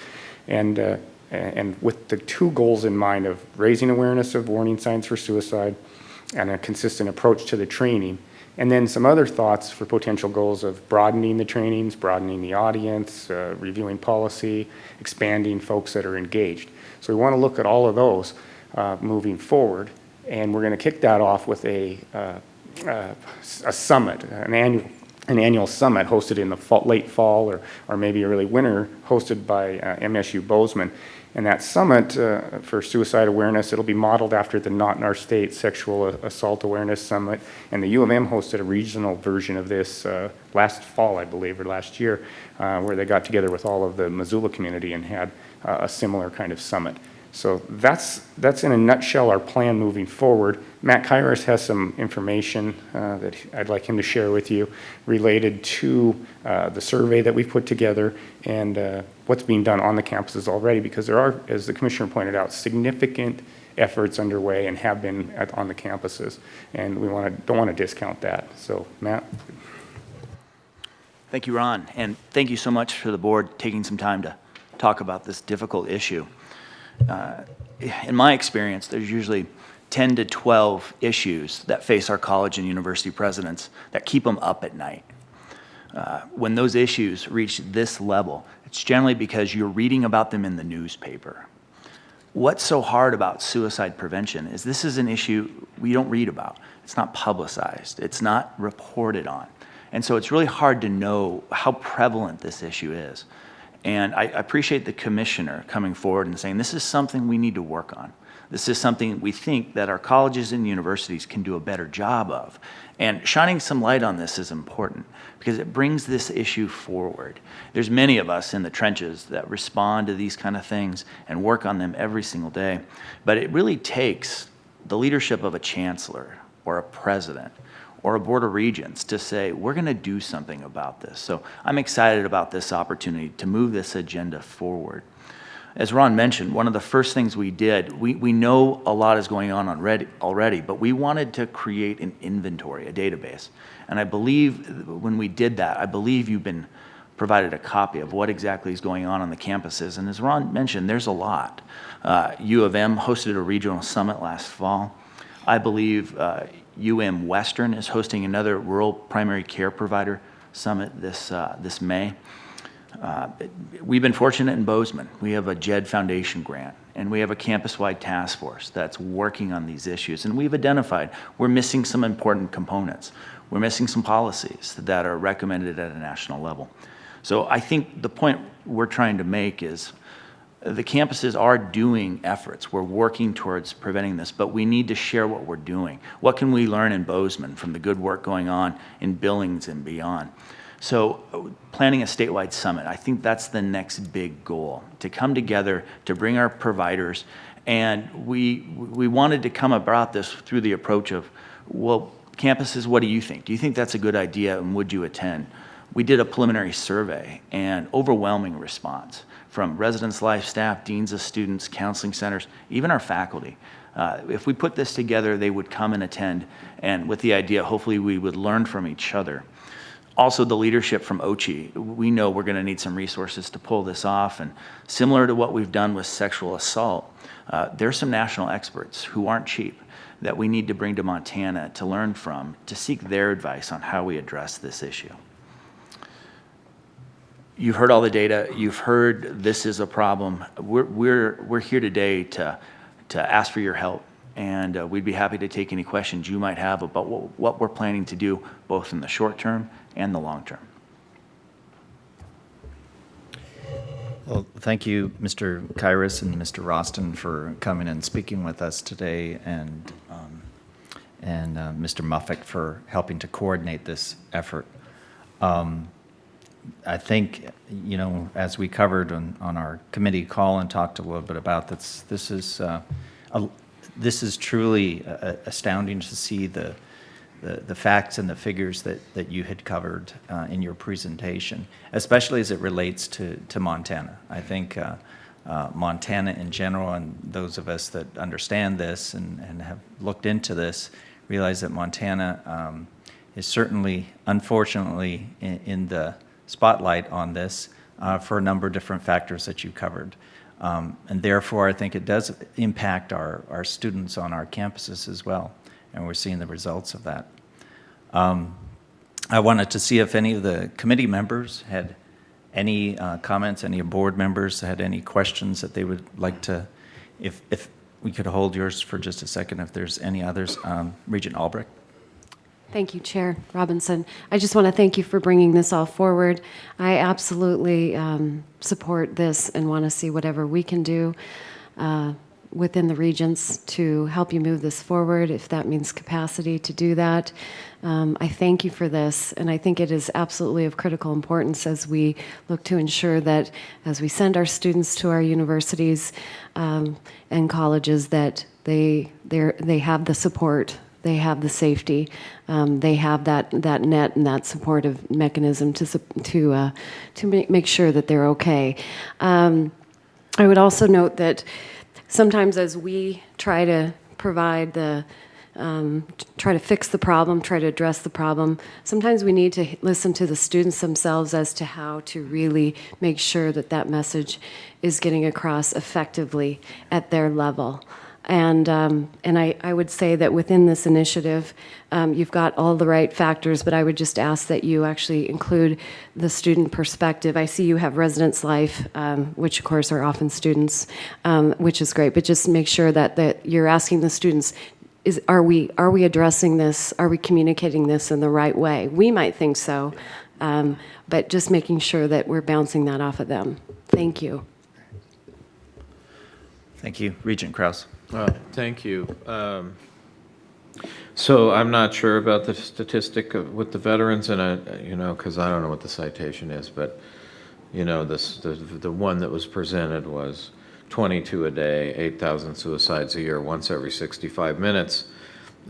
And with the 2 goals in mind of raising awareness of warning signs for suicide and a consistent approach to the training, and then some other thoughts for potential goals of broadening the trainings, broadening the audience, reviewing policy, expanding folks that are engaged. So we want to look at all of those moving forward, and we're going to kick that off with a summit, an annual summit hosted in the late fall or maybe early winter, hosted by MSU Bozeman. And that summit for suicide awareness, it'll be modeled after the Not in Our State Sexual Assault Awareness Summit. And the U of M hosted a regional version of this last fall, I believe, or last year, where they got together with all of the Missoula community and had a similar kind of summit. So that's in a nutshell our plan moving forward. Matt Kairos has some information that I'd like him to share with you related to the survey that we've put together and what's being done on the campuses already, because there are, as the Commissioner pointed out, significant efforts underway and have been on the campuses, and we don't want to discount that. So, Matt. Thank you, Ron, and thank you so much for the board taking some time to talk about this difficult issue. In my experience, there's usually 10 to 12 issues that face our college and university presidents that keep them up at night. When those issues reach this level, it's generally because you're reading about them in the newspaper. what's so hard about suicide prevention is this is an issue we don't read about. It's not publicized. It's not reported on. And so it's really hard to know how prevalent this issue is. And I appreciate the commissioner coming forward and saying, this is something we need to work on. This is something we think that our colleges and universities can do a better job of. And shining some light on this is important because it brings this issue forward. There's many of us in the trenches that respond to these kind of things and work on them every single day. But it really takes the leadership of a chancellor or a president or a board of regents to say, we're going to do something about this. So I'm excited about this opportunity to move this agenda forward. As Ron mentioned, one of the first things we did, we know a lot is going on already, but we wanted to create an inventory, a database. And I believe when we did that, I believe you've been provided a copy of what exactly is going on the campuses. And as Ron mentioned, there's a lot. U of M hosted a regional summit last fall. I believe Western is hosting another rural primary care provider summit this May. We've been fortunate in Bozeman. We have a JED Foundation grant, and we have a campus-wide task force that's working on these issues. And we've identified we're missing some important components. We're missing some policies that are recommended at a national level. So I think the point we're trying to make is the campuses are doing efforts. We're working towards preventing this, but we need to share what we're doing. What can we learn in Bozeman from the good work going on in Billings and beyond? So planning a statewide summit, I think that's the next big goal, to come together, to bring our providers. And we wanted to come about this through the approach of, well, campuses, what do you think? Do you think that's a good idea, and would you attend? We did a preliminary survey, and overwhelming response from residents, life staff, deans of students, counseling centers, even our faculty. If we put this together, they would come and attend, and with the idea, hopefully we would learn from each other. Also, the leadership from OCHI, we know we're going to need some resources to pull this off, and similar to what we've done with sexual assault, there's some national experts who aren't cheap that we need to bring to Montana to learn from, to seek their advice on how we address this issue. You've heard all the data. You've heard this is a problem. We're here today to ask for your help, and we'd be happy to take any questions you might have about what we're planning to do, both in the short term and the long term. Well, thank you, Mr. Kairos and Mr. Roston, for coming and speaking with us today, and Mr. Muffick for helping to coordinate this effort. I think, you know, as we covered on our committee call and talked a little bit about this, this is truly astounding to see the facts and the figures that you had covered in your presentation, especially as it relates to Montana. I think Montana in general, and those of us that understand this and have looked into this, realize that Montana is certainly, unfortunately, in the spotlight on this for a number of different factors that you covered. And therefore, I think it does impact our students on our campuses as well, and we're seeing the results of that. I wanted to see if any of the committee members had any comments, any board members had any questions that they would like to, if we could hold yours for just a second, if there's any others. Regent Albrecht. Thank you, Chair Robinson. I just want to thank you for bringing this all forward. I absolutely support this and want to see whatever we can do within the Regents to help you move this forward, if that means capacity to do that. I thank you for this, and I think it is absolutely of critical importance as we look to ensure that as we send our students to our universities and colleges, that they have the support, they have the safety, they have that net and that supportive mechanism to make sure that they're okay. I would also note that sometimes as we try to provide try to fix the problem, try to address the problem, sometimes we need to listen to the students themselves as to how to really make sure that that message is getting across effectively at their level. And I would say that within this initiative, you've got all the right factors, but I would just ask that you actually include the student perspective. I see you have residence life, which of course are often students, which is great, but just make sure that you're asking the students, are we addressing this? Are we communicating this in the right way? We might think so, but just making sure that we're bouncing that off of them. Thank you. Thank you. Regent Krause. Thank you. So I'm not sure about the statistic with the veterans, and because I don't know what the citation is, but the one that was presented was 22 a day, 8,000 suicides a year, once every 65 minutes.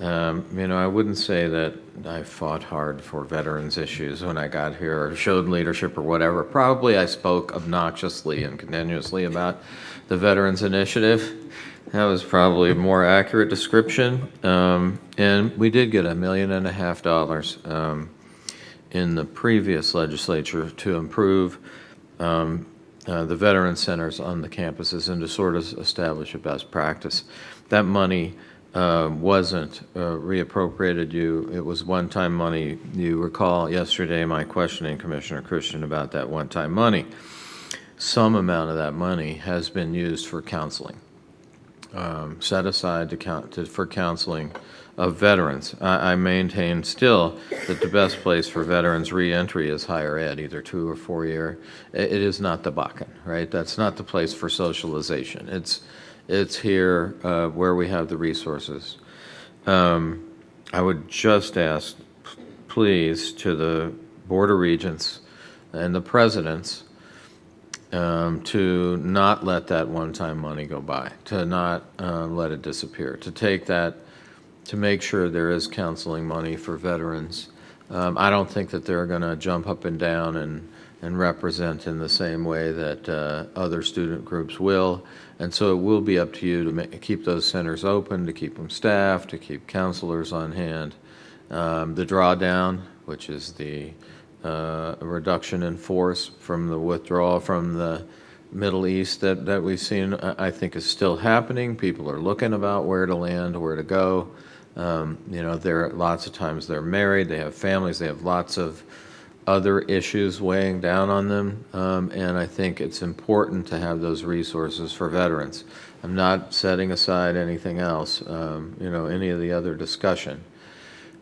I wouldn't say that I fought hard for veterans issues when I got here or showed leadership or whatever. Probably I spoke obnoxiously and continuously about the Veterans Initiative. That was probably a more accurate description. And we did get $1.5 million in the previous legislature to improve the veteran centers on the campuses and to sort of establish a best practice. That money wasn't reappropriated. It was one-time money. You recall yesterday my questioning Commissioner Christian about that one-time money. Some amount of that money has been used for counseling, set aside for counseling of veterans. I maintain still that the best place for veterans reentry is higher ed, either 2 or 4 year. It is not the Bakken, right? That's not the place for socialization. It's here where we have the resources. I would just ask, please, to the Board of Regents and the presidents to not let that one-time money go by, to not let it disappear, to take that, to make sure there is counseling money for veterans. I don't think that they're going to jump up and down and represent in the same way that other student groups will. And so it will be up to you to keep those centers open, to keep them staffed, to keep counselors on hand. The drawdown, which is the reduction in force from the withdrawal from the Middle East that we've seen, I think is still happening. People are looking about where to land, where to go. There lots of times they're married, they have families, they have lots of other issues weighing down on them, and I think it's important to have those resources for veterans. I'm not setting aside anything else, any of the other discussion,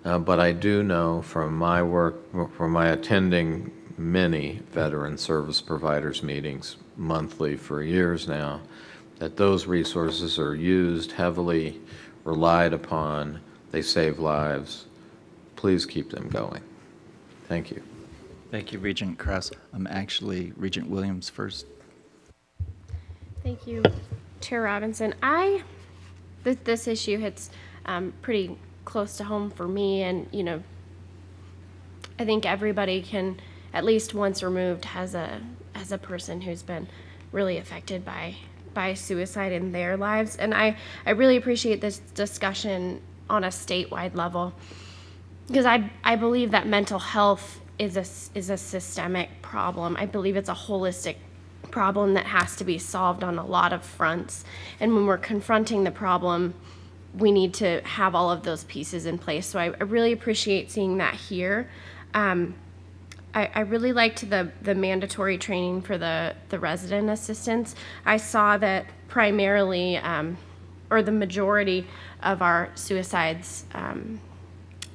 but I do know from my work, from my attending many veteran service providers meetings monthly for years now, that those resources are used heavily, relied upon, they save lives. Please keep them going. Thank you. Thank you, Regent Krause. Actually, Regent Williams first. Thank you, Chair Robinson. This issue hits pretty close to home for me, and I think everybody can, at least once removed, has a person who's been really affected by suicide in their lives. And I really appreciate this discussion on a statewide level, because I believe that mental health is a systemic problem. I believe it's a holistic problem that has to be solved on a lot of fronts. And when we're confronting the problem, we need to have all of those pieces in place. So I really appreciate seeing that here. I really liked the mandatory training for the resident assistants. I saw that primarily, or the majority of our suicides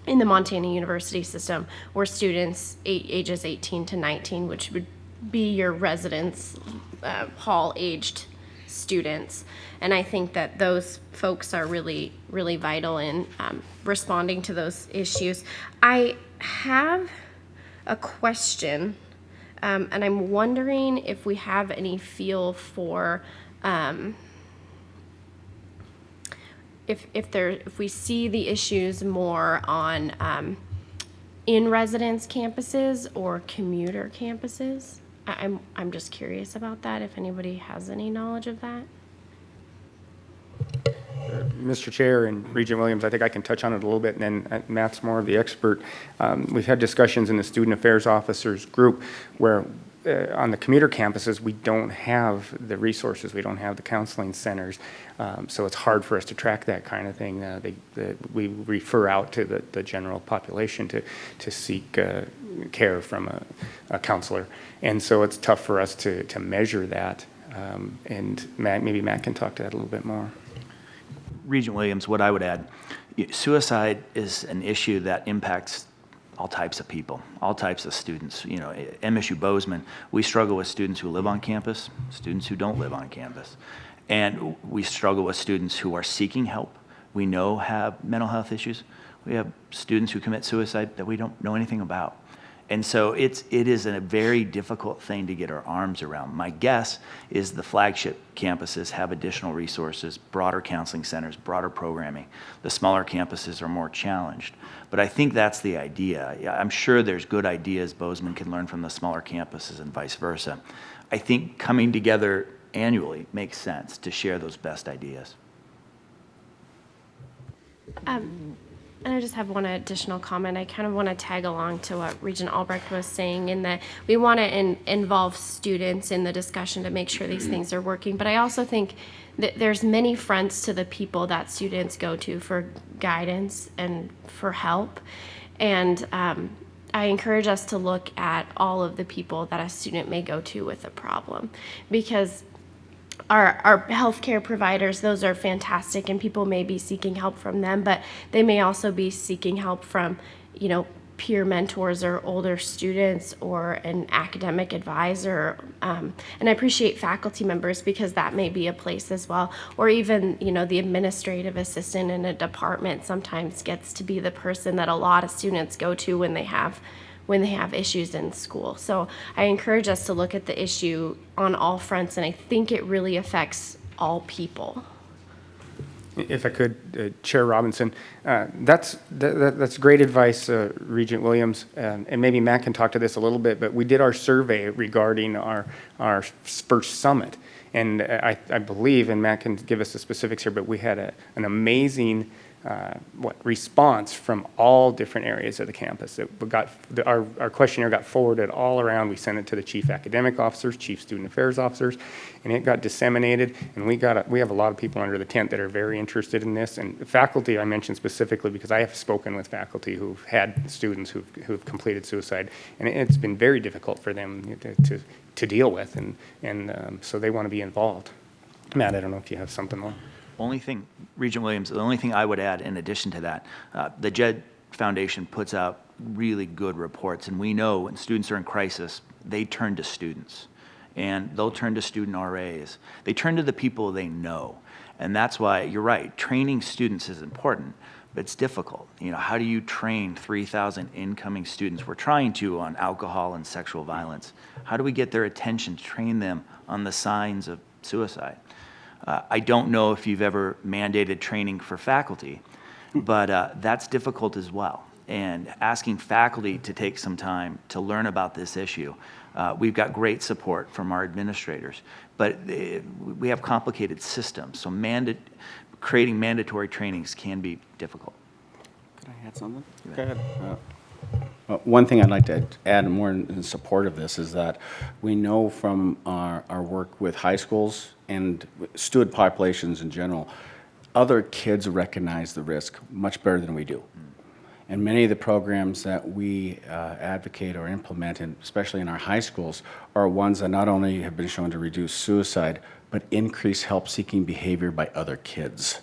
in the Montana University system were students ages 18 to 19, which would be your residence hall-aged students. And I think that those folks are really, really vital in responding to those issues. I have a question, and I'm wondering if we have any feel for if we see the issues more on in residence campuses or commuter campuses. I'm just curious about that, if anybody has any knowledge of that. Mr. Chair and Regent Williams, I think I can touch on it a little bit, and then Matt's more of the expert. We've had discussions in the Student Affairs Officers group where on the commuter campuses, we don't have the resources, we don't have the counseling centers, so it's hard for us to track that kind of thing. We refer out to the general population to seek care from a counselor, and so it's tough for us to measure that. And maybe Matt can talk to that a little bit more. Regent Williams, what I would add, suicide is an issue that impacts all types of people, all types of students. You know, at MSU Bozeman, we struggle with students who live on campus, students who don't live on campus. And we struggle with students who are seeking help, we know have mental health issues. We have students who commit suicide that we don't know anything about. And so it is a very difficult thing to get our arms around. My guess is the flagship campuses have additional resources, broader counseling centers, broader programming. The smaller campuses are more challenged. But I think that's the idea. I'm sure there's good ideas Bozeman can learn from the smaller campuses and vice versa. I think coming together annually makes sense to share those best ideas. And I just have one additional comment. I kind of want to tag along to what Regent Albrecht was saying in that we want to involve students in the discussion to make sure these things are working. But I also think that there's many fronts to the people that students go to for guidance and for help. And I encourage us to look at all of the people that a student may go to with a problem, because our healthcare providers, those are fantastic, and people may be seeking help from them, but they may also be seeking help from, you know, peer mentors or older students or an academic advisor. And I appreciate faculty members, because that may be a place as well. Or even, you know, the administrative assistant in a department sometimes gets to be the person that a lot of students go to when they have issues in school. So I encourage us to look at the issue on all fronts, and I think it really affects all people. If I could, Chair Robinson, that's great advice, Regent Williams, and maybe Matt can talk to this a little bit, but we did our survey regarding our first summit, and I believe, and Matt can give us the specifics here, but we had an amazing response from all different areas of the campus. Our questionnaire got forwarded all around. We sent it to the chief academic officers, chief student affairs officers, and it got disseminated. And we have a lot of people under the tent that are very interested in this. And faculty I mentioned specifically because I have spoken with faculty who've had students who've completed suicide, and it's been very difficult for them to deal with, and so they want to be involved. Matt, I don't know if you have something more. Only thing, Regent Williams, the only thing I would add in addition to that, the JED Foundation puts out really good reports, and we know when students are in crisis, they turn to students, and they'll turn to student RAs. They turn to the people they know, and that's why, you're right, training students is important, but it's difficult. You know, how do you train 3,000 incoming students? We're trying to on alcohol and sexual violence. How do we get their attention, train them on the signs of suicide? I don't know if you've ever mandated training for faculty, but that's difficult as well. And asking faculty to take some time to learn about this issue, we've got great support from our administrators, but we have complicated systems, so creating mandatory trainings can be difficult. Could I add something? Go ahead. One thing I'd like to add more in support of this is that we know from our work with high schools and student populations in general, other kids recognize the risk much better than we do. And many of the programs that we advocate or implement, especially in our high schools, are ones that not only have been shown to reduce suicide, but increase help-seeking behavior by other kids.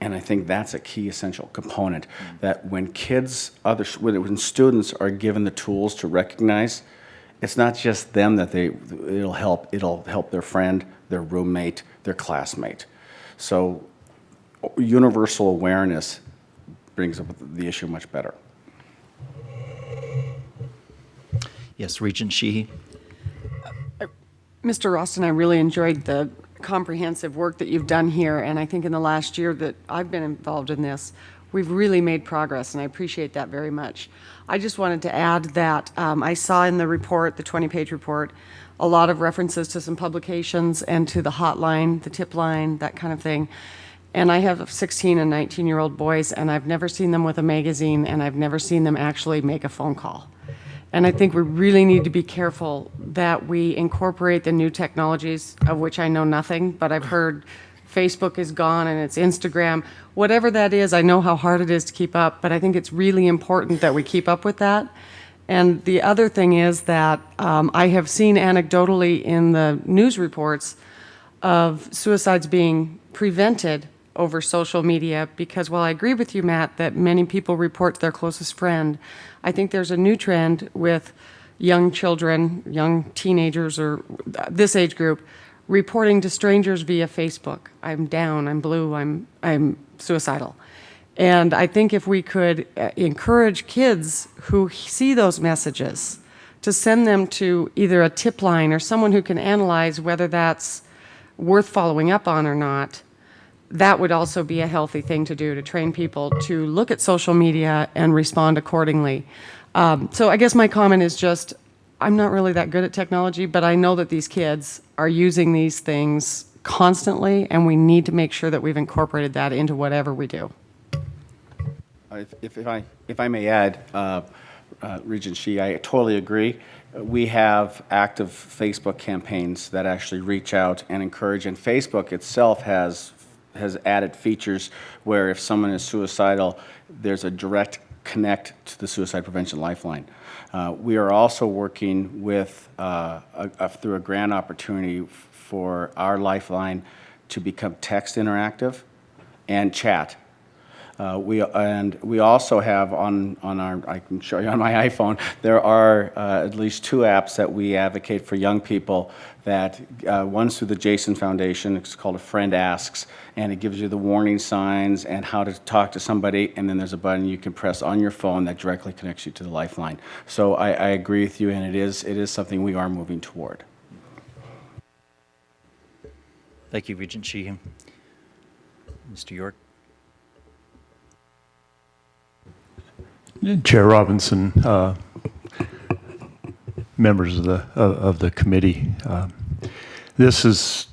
And I think that's a key essential component, that when when students are given the tools to recognize, it's not just them that it'll help their friend, their roommate, their classmate. So universal awareness brings up the issue much better. Yes, Regent Sheehy. Mr. Roston, I really enjoyed the comprehensive work that you've done here, and I think in the last year that I've been involved in this, we've really made progress, and I appreciate that very much. I just wanted to add that I saw in the report, the 20-page report, a lot of references to some publications and to the hotline, the tip line, that kind of thing. And I have 16 and 19-year-old boys, and I've never seen them with a magazine, and I've never seen them actually make a phone call. And I think we really need to be careful that we incorporate the new technologies, of which I know nothing, but I've heard Facebook is gone and it's Instagram. Whatever that is, I know how hard it is to keep up, but I think it's really important that we keep up with that. And the other thing is that I have seen anecdotally in the news reports of suicides being prevented over social media, because while I agree with you, Matt, that many people report to their closest friend, I think there's a new trend with young children, young teenagers, or this age group, reporting to strangers via Facebook. I'm down, I'm blue, I'm suicidal. And I think if we could encourage kids who see those messages to send them to either a tip line or someone who can analyze whether that's worth following up on or not, that would also be a healthy thing to do, to train people to look at social media and respond accordingly. So I guess my comment is just, I'm not really that good at technology, but I know that these kids are using these things constantly, and we need to make sure that we've incorporated that into whatever we do. If I may add, Regent Shi, I totally agree. We have active Facebook campaigns that actually reach out and encourage, and Facebook itself has added features where if someone is suicidal, there's a direct connect to the Suicide Prevention Lifeline. We are also working with, through a grant opportunity for our Lifeline to become text interactive and chat. We also have on our, I can show you on my iPhone, there are at least 2 apps that we advocate for young people that, one's through the Jason Foundation, it's called A Friend Asks, and it gives you the warning signs and how to talk to somebody, and then there's a button you can press on your phone that directly connects you to the Lifeline. So I agree with you, and it is something we are moving toward. Thank you, Regent Sheehan. Mr. York. Chair Robinson, members of the committee, this is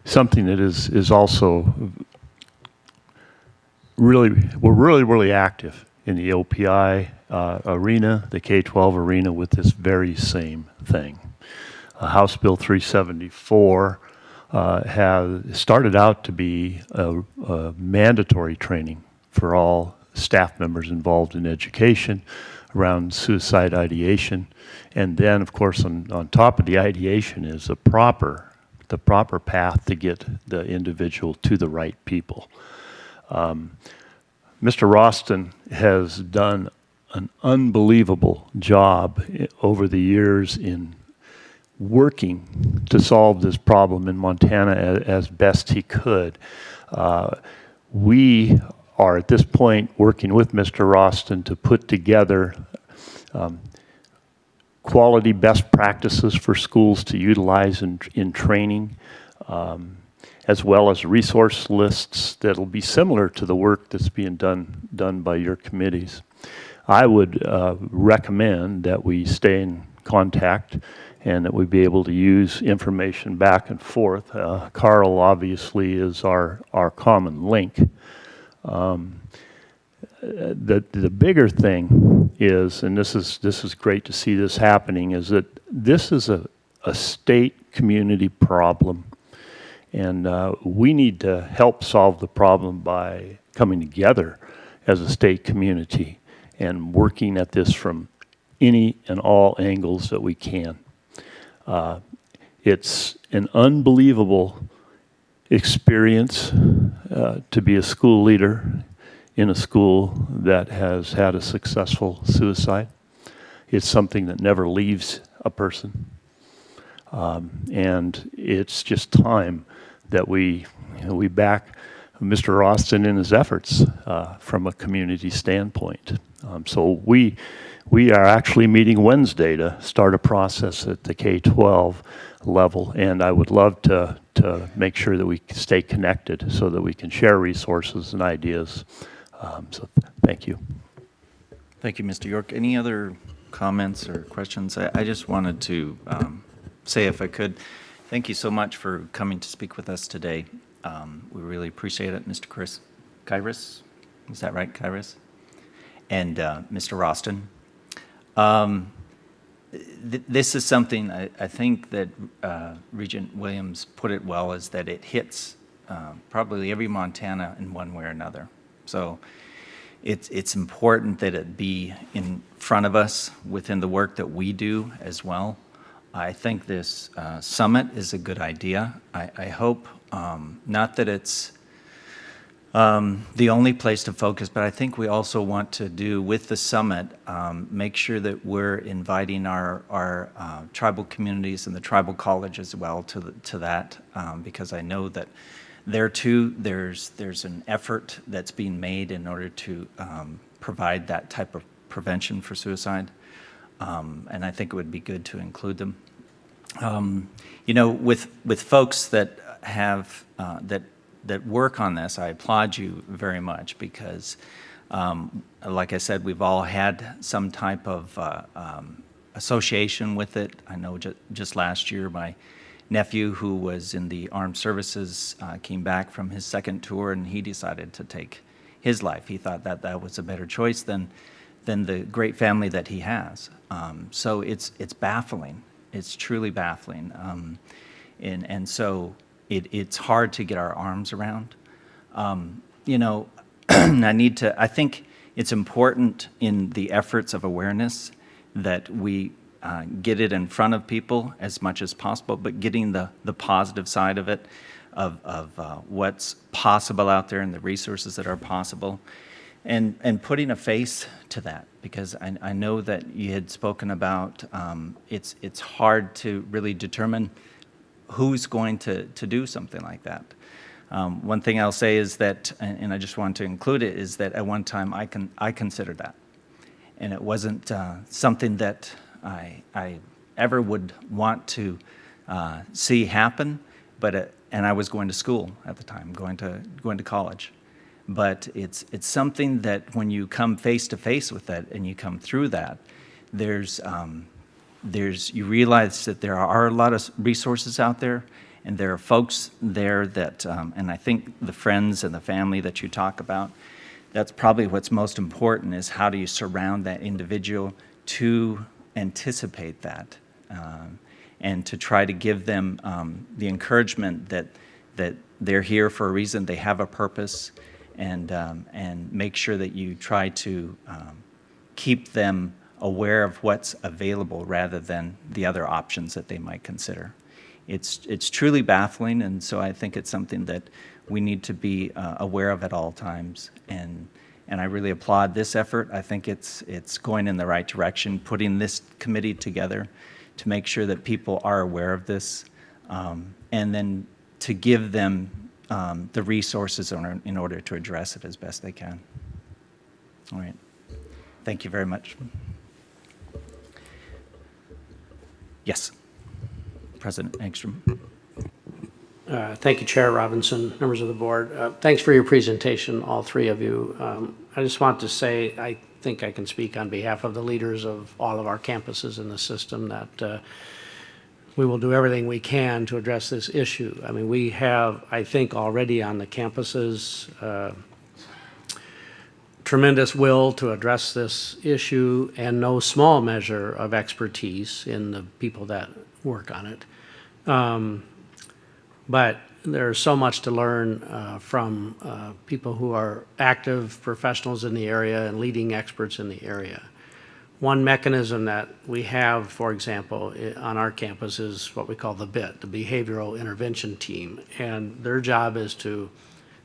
something that is also we're really active in the OPI arena, the K-12 arena, with this very same thing. House Bill 374 has started out to be a mandatory training for all staff members involved in education around suicide ideation. And then, of course, on top of the ideation is the proper path to get the individual to the right people. Mr. Roston has done an unbelievable job over the years in working to solve this problem in Montana as best he could. We are at this point working with Mr. Roston to put together quality best practices for schools to utilize in training, as well as resource lists that will be similar to the work that's being done by your committees. I would recommend that we stay in contact and that we be able to use information back and forth. Carl obviously is our common link. The bigger thing is, and this is great to see this happening, is that this is a state community problem, and we need to help solve the problem by coming together as a state community and working at this from any and all angles that we can. It's an unbelievable experience to be a school leader in a school that has had a successful suicide. It's something that never leaves a person. And it's just time that we back Mr. Austin in his efforts from a community standpoint. So we are actually meeting Wednesday to start a process at the K-12 level, and I would love to make sure that we stay connected so that we can share resources and ideas. So thank you. Thank you, Mr. York. Any other comments or questions? I just wanted to say, if I could, thank you so much for coming to speak with us today. We really appreciate it, Mr. Kairis. Is that right, Kairis? And Mr. Roston. This is something I think that Regent Williams put it well, is that it hits probably every Montana in one way or another. So it's important that it be in front of us within the work that we do as well. I think this summit is a good idea. I hope not that it's the only place to focus, but I think we also want to do with the summit, make sure that we're inviting our tribal communities and the tribal college as well to that, because I know that there too, there's an effort that's being made in order to provide that type of prevention for suicide, and I think it would be good to include them. You know, with folks that have that work on this, I applaud you very much, because, like I said, we've all had some type of association with it. I know just last year, my nephew, who was in the armed services, came back from his second tour, and he decided to take his life. He thought that that was a better choice than the great family that he has. So it's baffling. It's truly baffling. And so it's hard to get our arms around. You know, I think it's important in the efforts of awareness that we get it in front of people as much as possible, but getting the positive side of it, of what's possible out there and the resources that are possible, and putting a face to that, because I know that you had spoken about it's hard to really determine who's going to do something like that. One thing I'll say is that, and I just want to include it, is that at one time I considered that, and it wasn't something that I ever would want to see happen, but and I was going to school at the time, going to college. But it's something that when you come face to face with that and you come through that, you realize that there are a lot of resources out there, and there are folks there that, and I think the friends and the family that you talk about, that's probably what's most important, is how do you surround that individual to anticipate that, and to try to give them the encouragement that they're here for a reason, they have a purpose, and make sure that you try to keep them aware of what's available rather than the other options that they might consider. It's truly baffling, and so I think it's something that we need to be aware of at all times. And I really applaud this effort. I think it's going in the right direction, putting this committee together to make sure that people are aware of this, and then to give them the resources in order to address it as best they can. All right. Thank you very much. Yes, President Engstrom. Thank you, Chair Robinson, members of the board. Thanks for your presentation, all three of you. I just want to say, I think I can speak on behalf of the leaders of all of our campuses in the system that we will do everything we can to address this issue. I mean, we have, I think, already on the campuses tremendous will to address this issue, and no small measure of expertise in the people that work on it. But there's so much to learn from people who are active professionals in the area and leading experts in the area. One mechanism that we have, for example, on our campus is what we call the BIT, the Behavioral Intervention Team. And their job is to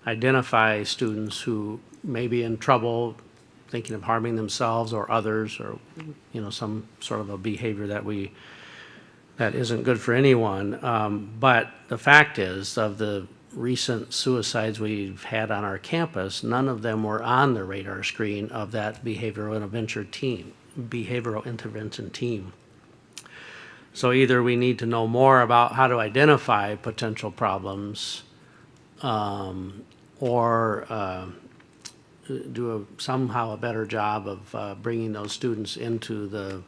identify students who may be in trouble, thinking of harming themselves or others, or some sort of a behavior that isn't good for anyone. But the fact is, of the recent suicides we've had on our campus, none of them were on the radar screen of that behavioral intervention team. So either we need to know more about how to identify potential problems, or do somehow a better job of bringing those students into the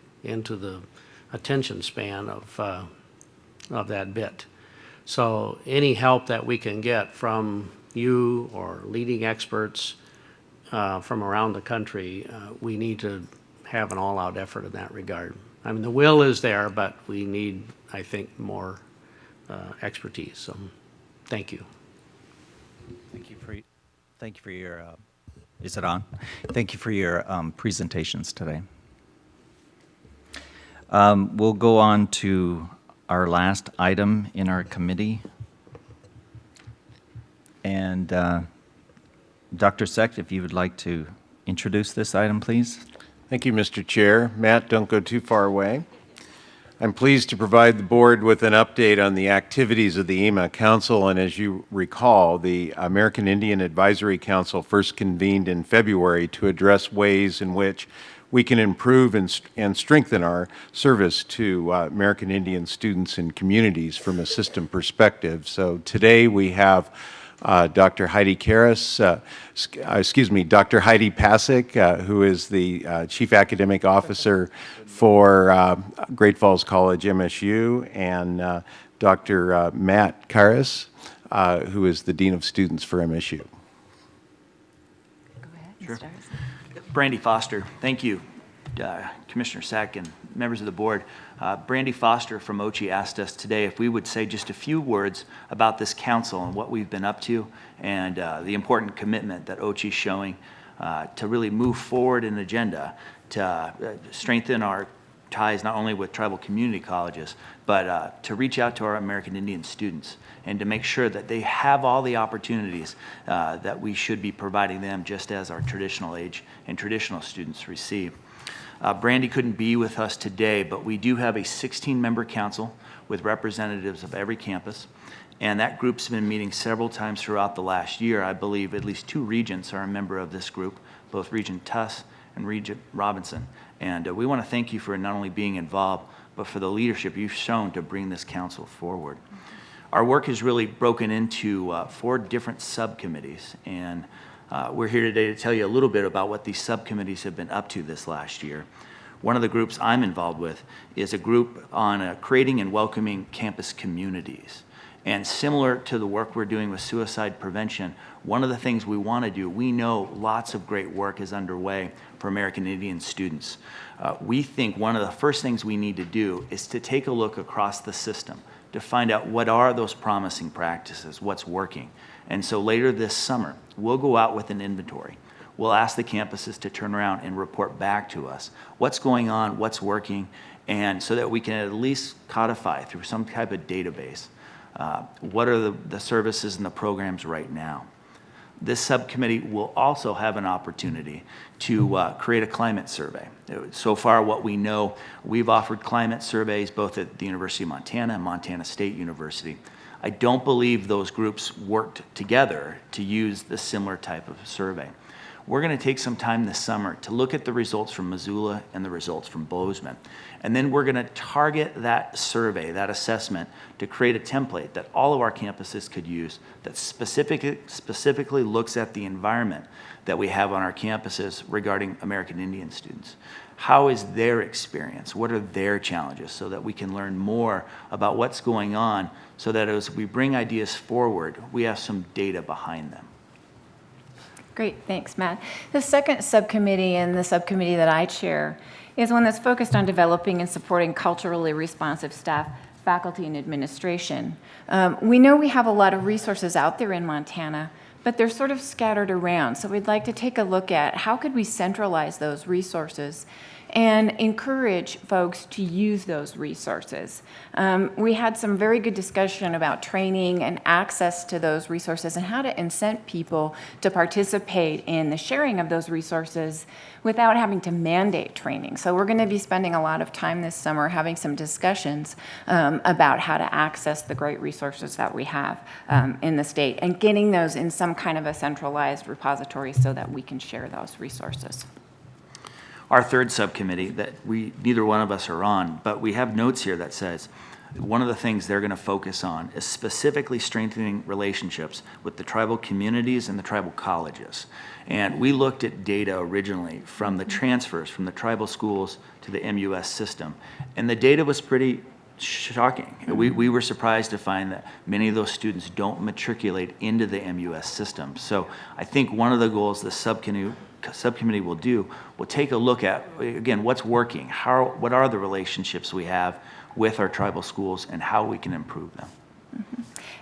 attention span of that bit. So any help that we can get from you or leading experts from around the country, we need to have an all-out effort in that regard. I mean, the will is there, but we need, I think, more expertise. So, thank you. Thank you for your, is it on? Thank you for your presentations today. We'll go on to our last item in our committee. And Dr. Sect, if you would like to introduce this item, please. Thank you, Mr. Chair. Matt, don't go too far away. I'm pleased to provide the board with an update on the activities of the EMA Council, and as you recall, the American Indian Advisory Council first convened in February to address ways in which we can improve and strengthen our service to American Indian students and communities from a system perspective. So today we have Dr. Heidi Karras, Dr. Heidi Pasick, who is the Chief Academic Officer for Great Falls College MSU, and Dr. Matt Karras, who is the Dean of Students for MSU. Sure. Brandy Foster, thank you, Commissioner Sack and members of the board. Brandy Foster from OCHI asked us today if we would say just a few words about this council and what we've been up to and the important commitment that OCHI is showing to really move forward an agenda to strengthen our ties not only with tribal community colleges, but to reach out to our American Indian students and to make sure that they have all the opportunities that we should be providing them just as our traditional age and traditional students receive. Brandy couldn't be with us today, but we do have a 16-member council with representatives of every campus, and that group's been meeting several times throughout the last year. I believe at least 2 regents are a member of this group, both Regent Tuss and Regent Robinson. And we want to thank you for not only being involved, but for the leadership you've shown to bring this council forward. Our work is really broken into 4 different subcommittees, and we're here today to tell you a little bit about what these subcommittees have been up to this last year. One of the groups I'm involved with is a group on creating and welcoming campus communities. And similar to the work we're doing with suicide prevention, one of the things we want to do, we know lots of great work is underway for American Indian students. We think one of the first things we need to do is to take a look across the system to find out what are those promising practices, what's working. And so later this summer, we'll go out with an inventory. We'll ask the campuses to turn around and report back to us what's going on, what's working, and so that we can at least codify through some type of database what are the services and the programs right now. This subcommittee will also have an opportunity to create a climate survey. So far, what we know, we've offered climate surveys both at the University of Montana and Montana State University. I don't believe those groups worked together to use the similar type of survey. We're going to take some time this summer to look at the results from Missoula and the results from Bozeman. And then we're going to target that survey, that assessment, to create a template that all of our campuses could use that specifically looks at the environment that we have on our campuses regarding American Indian students. How is their experience? What are their challenges so that we can learn more about what's going on so that as we bring ideas forward, we have some data behind them. Great, thanks, Matt. The second subcommittee and the subcommittee that I chair is one that's focused on developing and supporting culturally responsive staff, faculty, and administration. We know we have a lot of resources out there in Montana, but they're sort of scattered around. So we'd like to take a look at how could we centralize those resources and encourage folks to use those resources. We had some very good discussion about training and access to those resources and how to incent people to participate in the sharing of those resources without having to mandate training. So we're going to be spending a lot of time this summer having some discussions about how to access the great resources that we have in the state and getting those in some kind of a centralized repository so that we can share those resources. Our third subcommittee that neither one of us are on, but we have notes here that says one of the things they're going to focus on is specifically strengthening relationships with the tribal communities and the tribal colleges. And we looked at data originally from the transfers from the tribal schools to the MUS system, and the data was pretty shocking. We were surprised to find that many of those students don't matriculate into the MUS system. So I think one of the goals the subcommittee will do, will take a look at, again, what's working, what are the relationships we have with our tribal schools, and how we can improve them.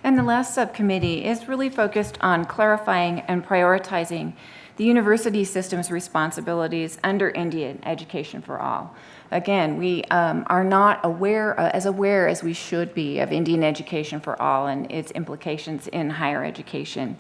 And the last subcommittee is really focused on clarifying and prioritizing the university system's responsibilities under Indian Education for All. Again, we are not aware as we should be of Indian Education for All and its implications in higher education.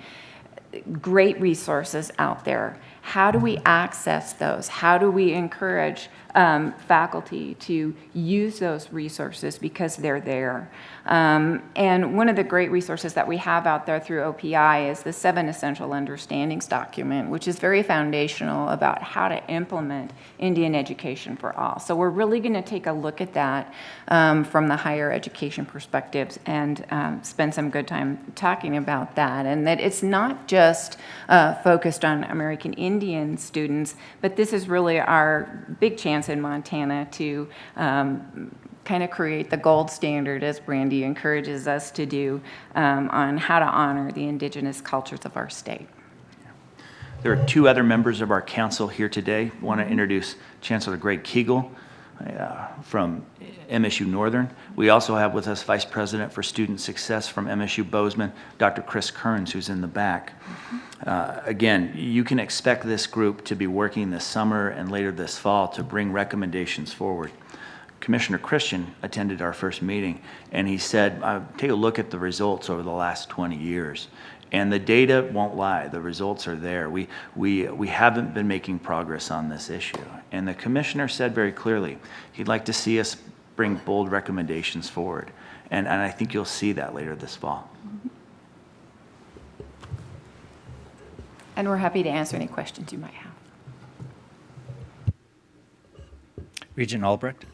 Great resources out there. How do we access those? How do we encourage faculty to use those resources because they're there? And one of the great resources that we have out there through OPI is the 7 Essential Understandings document, which is very foundational about how to implement Indian Education for All. So we're really going to take a look at that from the higher education perspectives and spend some good time talking about that. And that it's not just focused on American Indian students, but this is really our big chance in Montana to kind of create the gold standard, as Brandy encourages us to do, on how to honor the indigenous cultures of our state. There are 2 other members of our council here today. I want to introduce Chancellor Greg Kegel from MSU Northern. We also have with us Vice President for Student Success from MSU Bozeman, Dr. Chris Kearns, who's in the back. Again, you can expect this group to be working this summer and later this fall to bring recommendations forward. Commissioner Christian attended our first meeting, and he said, take a look at the results over the last 20 years. And the data won't lie. The results are there. We haven't been making progress on this issue. And the commissioner said very clearly, he'd like to see us bring bold recommendations forward. And I think you'll see that later this fall. And we're happy to answer any questions you might have. Regent Albrecht.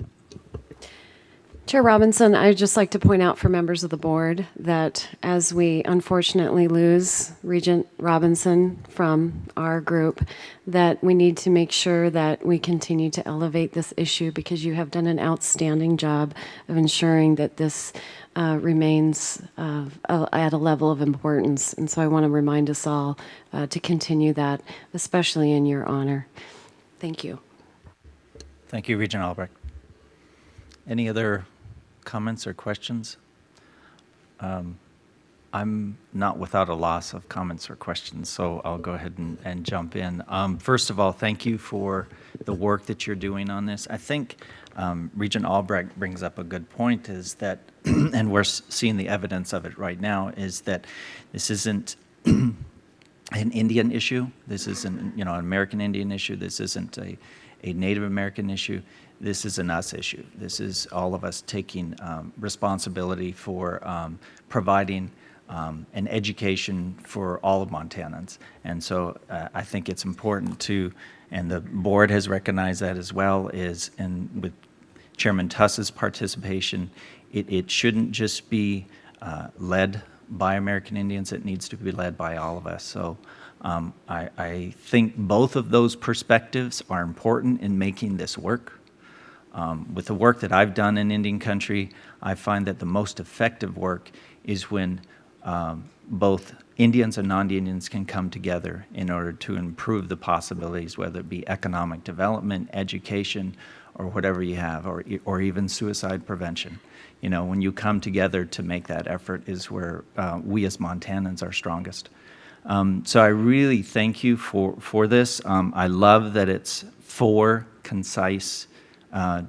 Chair Robinson, I'd just like to point out for members of the board that as we unfortunately lose Regent Robinson from our group, that we need to make sure that we continue to elevate this issue, because you have done an outstanding job of ensuring that this remains at a level of importance. And so I want to remind us all to continue that, especially in your honor. Thank you. Thank you, Regent Albrecht. Any other comments or questions? I'm not without a loss of comments or questions, so I'll go ahead and jump in. First of all, thank you for the work that you're doing on this. I think Regent Albrecht brings up a good point, is that, and we're seeing the evidence of it right now, is that this isn't an Indian issue. This isn't, an American Indian issue. This isn't a Native American issue. This is an us issue. This is all of us taking responsibility for providing an education for all of Montanans. And so I think it's important to, and the board has recognized that as well, and with Chairman Tuss's participation, it shouldn't just be led by American Indians. It needs to be led by all of us. So I think both of those perspectives are important in making this work. With the work that I've done in Indian country, I find that the most effective work is when both Indians and non-Indians can come together in order to improve the possibilities, whether it be economic development, education, or whatever you have, or even suicide prevention. When you come together to make that effort is where we as Montanans are strongest. So I really thank you for this. I love that it's 4 concise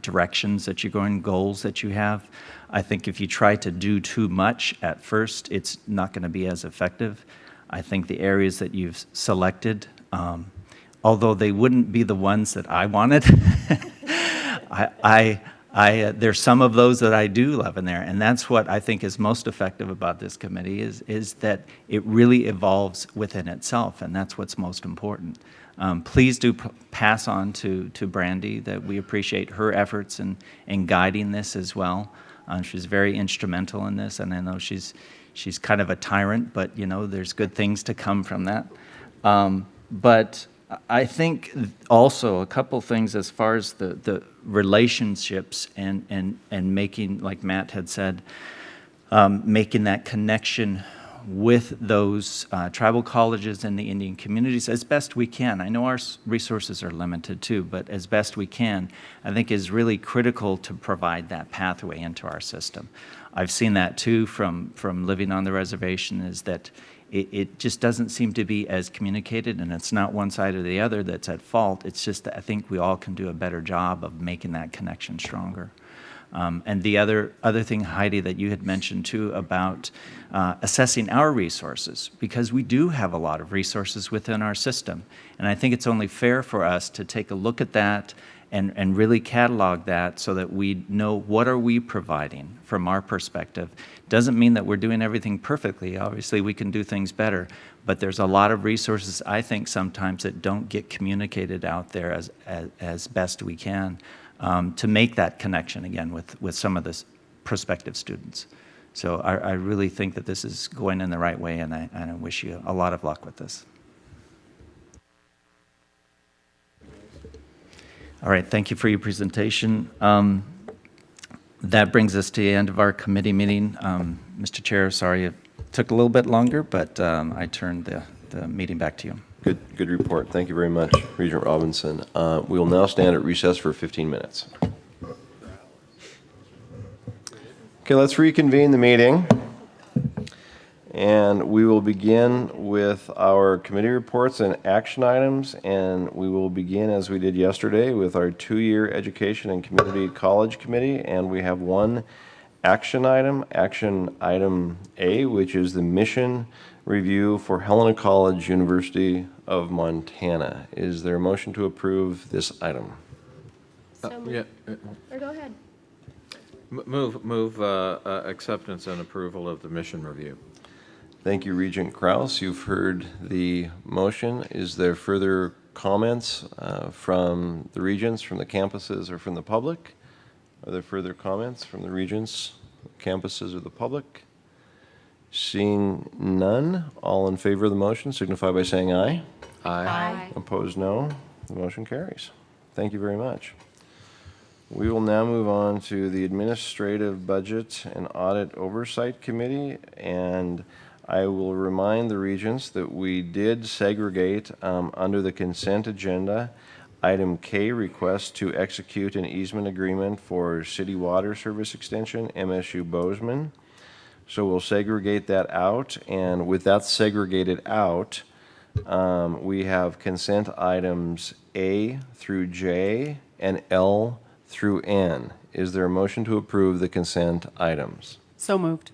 directions that you're going, goals that you have. I think if you try to do too much at first, it's not going to be as effective. I think the areas that you've selected, although they wouldn't be the ones that I wanted, there's some of those that I do love in there, and that's what I think is most effective about this committee is that it really evolves within itself, and that's what's most important. Please do pass on to Brandy that we appreciate her efforts in guiding this as well. She's very instrumental in this, and I know she's kind of a tyrant, but there's good things to come from that. But I think also a couple things as far as the relationships and making, like Matt had said, making that connection with those tribal colleges and the Indian communities as best we can. I know our resources are limited too, but as best we can, I think is really critical to provide that pathway into our system. I've seen that too from living on the reservation, is that it just doesn't seem to be as communicated, and it's not one side or the other that's at fault. It's just that I think we all can do a better job of making that connection stronger. And the other thing, Heidi, that you had mentioned too about assessing our resources, because we do have a lot of resources within our system. And I think it's only fair for us to take a look at that and really catalog that so that we know what are we providing from our perspective. Doesn't mean that we're doing everything perfectly. Obviously, we can do things better, but there's a lot of resources, I think, sometimes that don't get communicated out there as best we can to make that connection again with some of the prospective students. So I really think that this is going in the right way, and I wish you a lot of luck with this. All right, thank you for your presentation. That brings us to the end of our committee meeting. Mr. Chair, sorry it took a little bit longer, but I turned the meeting back to you. Good report. Thank you very much, Regent Robinson. We will now stand at recess for 15 minutes. Okay, let's reconvene the meeting. And we will begin with our committee reports and action items. And we will begin, as we did yesterday, with our 2-year Education and Community College Committee. And we have one action item A, which is the mission review for Helena College, University of Montana. Is there a motion to approve this item? Or go ahead. Move acceptance and approval of the mission review. Thank you, Regent Kraus. You've heard the motion. Is there further comments from the regents, from the campuses, or from the public? Are there further comments from the regents, campuses, or the public? Seeing none, all in favor of the motion signify by saying aye. Aye. Opposed, no. The motion carries. Thank you very much. We will now move on to the Administrative Budget and Audit Oversight Committee, and I will remind the regents that we did segregate under the consent agenda item K, request to execute an easement agreement for City Water Service Extension, MSU Bozeman. So we'll segregate that out, and with that segregated out, we have consent items A through J and L through N. Is there a motion to approve the consent items? So moved.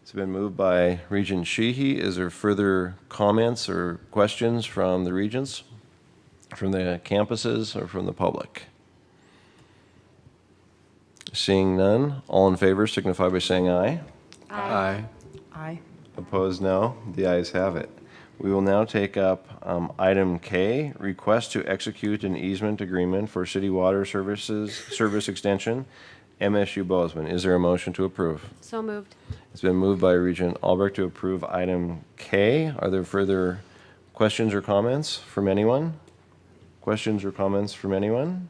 It's been moved by Regent Sheehy. Is there further comments or questions from the regents, from the campuses, or from the public? Seeing none, all in favor signify by saying aye. Aye. Aye. Opposed, no. The ayes have it. We will now take up item K, request to execute an easement agreement for City Water Service Extension, MSU Bozeman. Is there a motion to approve? So moved. It's been moved by Regent Albrecht to approve item K. Are there further questions or comments from anyone? Questions or comments from anyone?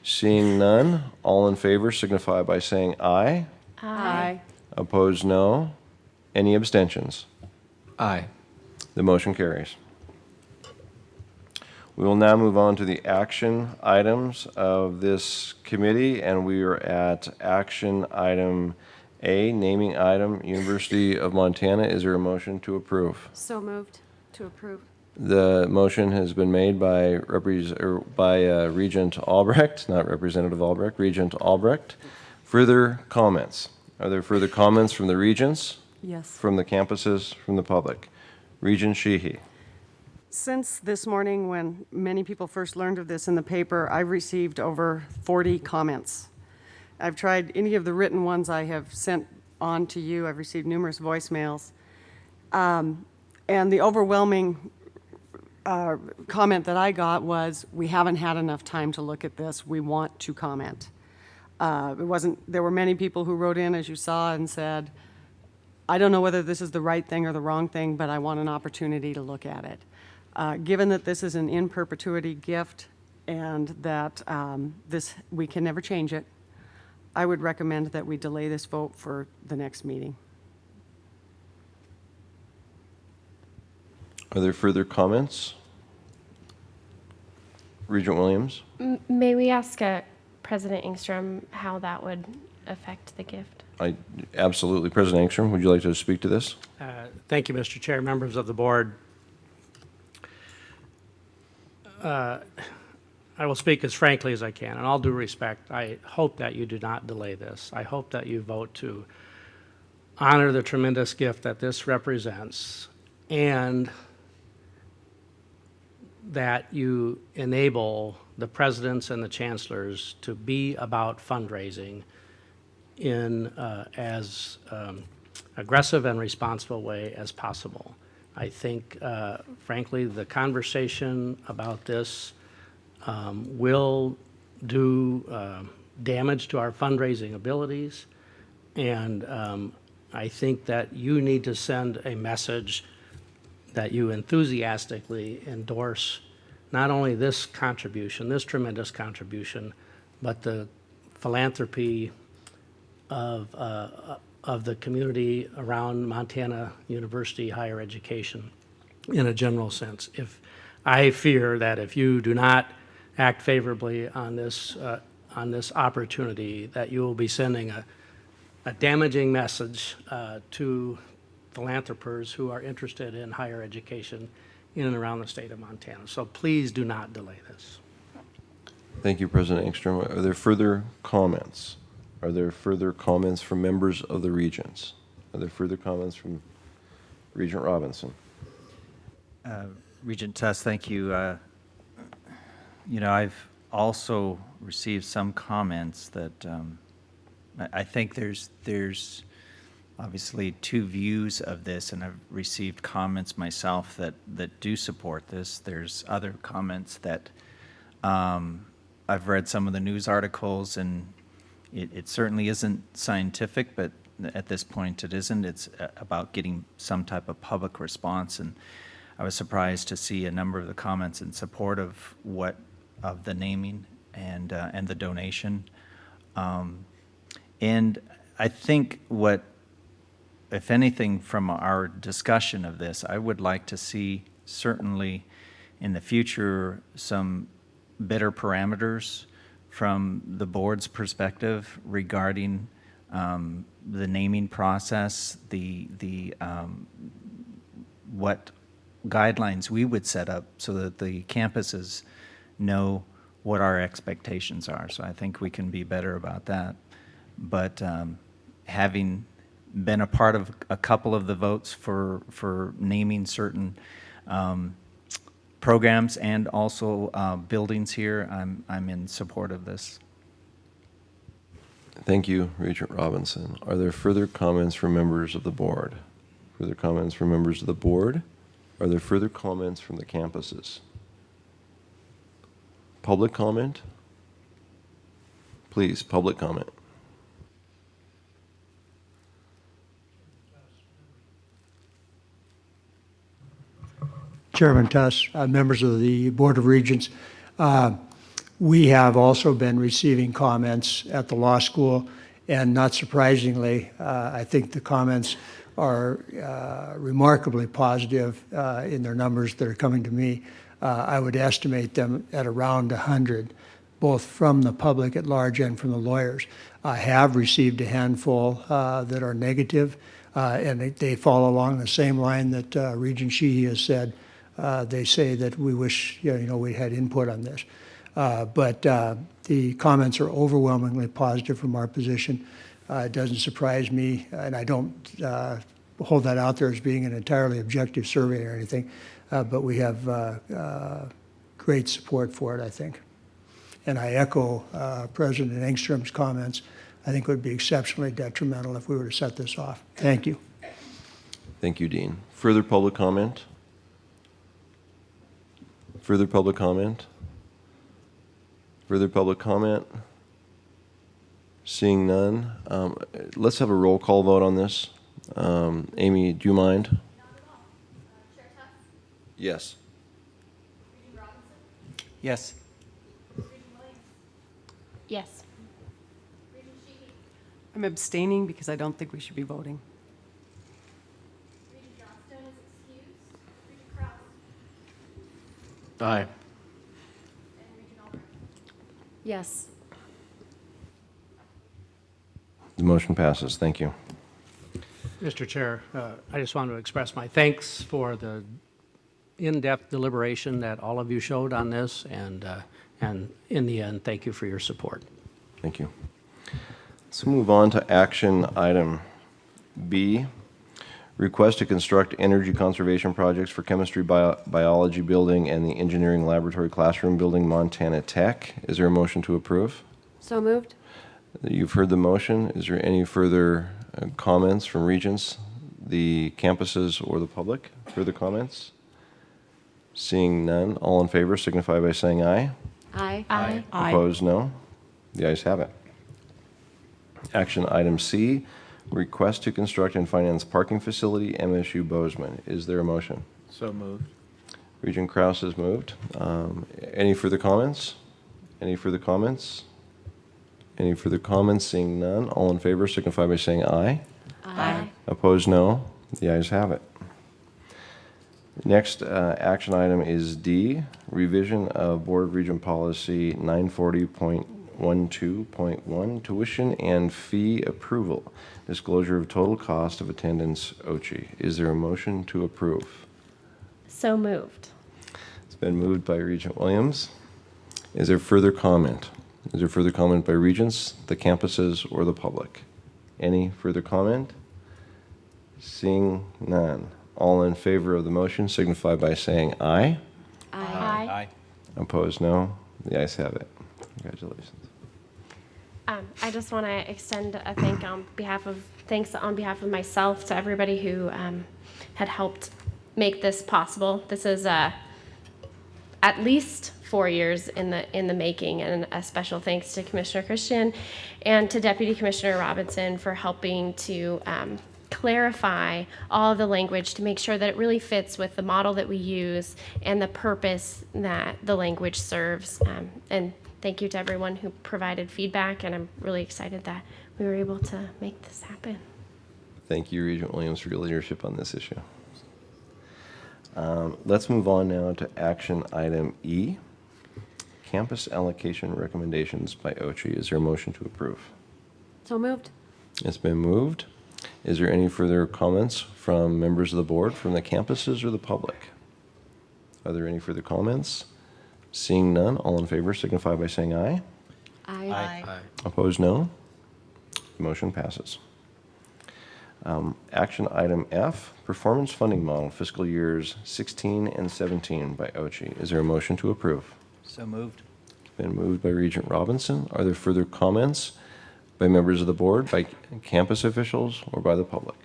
Seeing none, all in favor signify by saying aye. Aye. Opposed, no. Any abstentions? Aye. The motion carries. We will now move on to the action items of this committee, and we are at action item A, naming item, University of Montana. Is there a motion to approve? So moved to approve. The motion has been made by Regent Albrecht, not Representative Albrecht, Regent Albrecht. Further comments? Are there further comments from the regents? Yes. From the campuses, from the public? Regent Sheehy. Since this morning, when many people first learned of this in the paper, I've received over 40 comments. I've tried any of the written ones I have sent on to you. I've received numerous voicemails. And the overwhelming comment that I got was, we haven't had enough time to look at this. We want to comment. There were many people who wrote in, as you saw, and said, I don't know whether this is the right thing or the wrong thing, but I want an opportunity to look at it. Given that this is an in perpetuity gift and that we can never change it, I would recommend that we delay this vote for the next meeting. Are there further comments? Regent Williams? May we ask President Engstrom how that would affect the gift? Absolutely. President Engstrom, would you like to speak to this? Thank you, Mr. Chair, members of the board. I will speak as frankly as I can. In all due respect, I hope that you do not delay this. I hope that you vote to honor the tremendous gift that this represents, and that you enable the presidents and the chancellors to be about fundraising in as aggressive and responsible way as possible. I think, frankly, the conversation about this will do damage to our fundraising abilities, and I think that you need to send a message that you enthusiastically endorse not only this contribution, this tremendous contribution, but the philanthropy of the community around Montana University higher education in a general sense. I fear that if you do not act favorably on this opportunity, that you will be sending a damaging message to philanthropers who are interested in higher education in and around the state of Montana. So please do not delay this. Thank you, President Engstrom. Are there further comments? Are there further comments from members of the regents? Are there further comments from Regent Robinson? Regent Tuss, thank you. I've also received some comments that I think there's obviously two views of this, and I've received comments myself that do support this. There's other comments that I've read some of the news articles, and it certainly isn't scientific, but at this point it isn't. It's about getting some type of public response, and I was surprised to see a number of the comments in support of the naming and the donation. And I think if anything, from our discussion of this, I would like to see certainly in the future some better parameters from the board's perspective regarding the naming process, what guidelines we would set up so that the campuses know what our expectations are. So I think we can be better about that. But having been a part of a couple of the votes for naming certain programs and also buildings here, I'm in support of this. Thank you, Regent Robinson. Are there further comments from members of the board? Further comments from members of the board? Are there further comments from the campuses? Public comment? Please, public comment. Chairman Tuss, members of the Board of Regents, we have also been receiving comments at the law school, and not surprisingly, I think the comments are remarkably positive in their numbers that are coming to me. I would estimate them at around 100, both from the public at large and from the lawyers. I have received a handful that are negative, and they fall along the same line that Regent Sheehy has said. They say that we wish we had input on this. But the comments are overwhelmingly positive from our position. It doesn't surprise me, and I don't hold that out there as being an entirely objective survey or anything, but we have great support for it, I think. And I echo President Engstrom's comments. I think it would be exceptionally detrimental if we were to set this off. Thank you. Thank you, Dean. Further public comment? Further public comment? Further public comment? Seeing none, let's have a roll call vote on this. Amy, do you mind? Yes. Yes. Yes. I'm abstaining because I don't think we should be voting. Regent Johnstone is excused. Regent Krause. Aye. Yes. The motion passes. Thank you. Mr. Chair, I just want to express my thanks for the in-depth deliberation that all of you showed on this, and in the end, thank you for your support. Thank you. Let's move on to action item B, request to construct energy conservation projects for chemistry, biology building, and the engineering laboratory classroom building, Montana Tech. Is there a motion to approve? So moved. You've heard the motion. Is there any further comments from Regents, the campuses, or the public? Further comments? Seeing none, all in favor signify by saying aye. Aye. Aye. Opposed, no. The ayes have it. Action item C, request to construct and finance parking facility, MSU Bozeman. Is there a motion? So moved. Regent Kraus has moved. Any further comments? Any further comments? Any further comments? Seeing none, all in favor signify by saying aye. Aye. Opposed, no. The ayes have it. Next action item is D, revision of Board of Regent Policy 940.12.1, tuition and fee approval, disclosure of total cost of attendance, OCHI. Is there a motion to approve? So moved. It's been moved by Regent Williams. Is there further comment? Is there further comment by Regents, the campuses, or the public? Any further comment? Seeing none. All in favor of the motion signify by saying aye. Aye. Opposed, no. The ayes have it. Congratulations. I just want to extend a thanks on behalf of myself to everybody who had helped make this possible. This is at least 4 years in the making, and a special thanks to Commissioner Christian and to Deputy Commissioner Robinson for helping to clarify all of the language to make sure that it really fits with the model that we use and the purpose that the language serves. And thank you to everyone who provided feedback, and I'm really excited that we were able to make this happen. Thank you, Regent Williams, for your leadership on this issue. Let's move on now to action item E, campus allocation recommendations by OCHI. Is there a motion to approve? So moved. It's been moved. Is there any further comments from members of the board, from the campuses or the public? Are there any further comments? Seeing none, all in favor signify by saying aye. Aye. Opposed, no. Motion passes. Action item F, performance funding model, fiscal years 16 and 17 by OCHI. Is there a motion to approve? So moved. It's been moved by Regent Robinson. Are there further comments by members of the board, by campus officials, or by the public?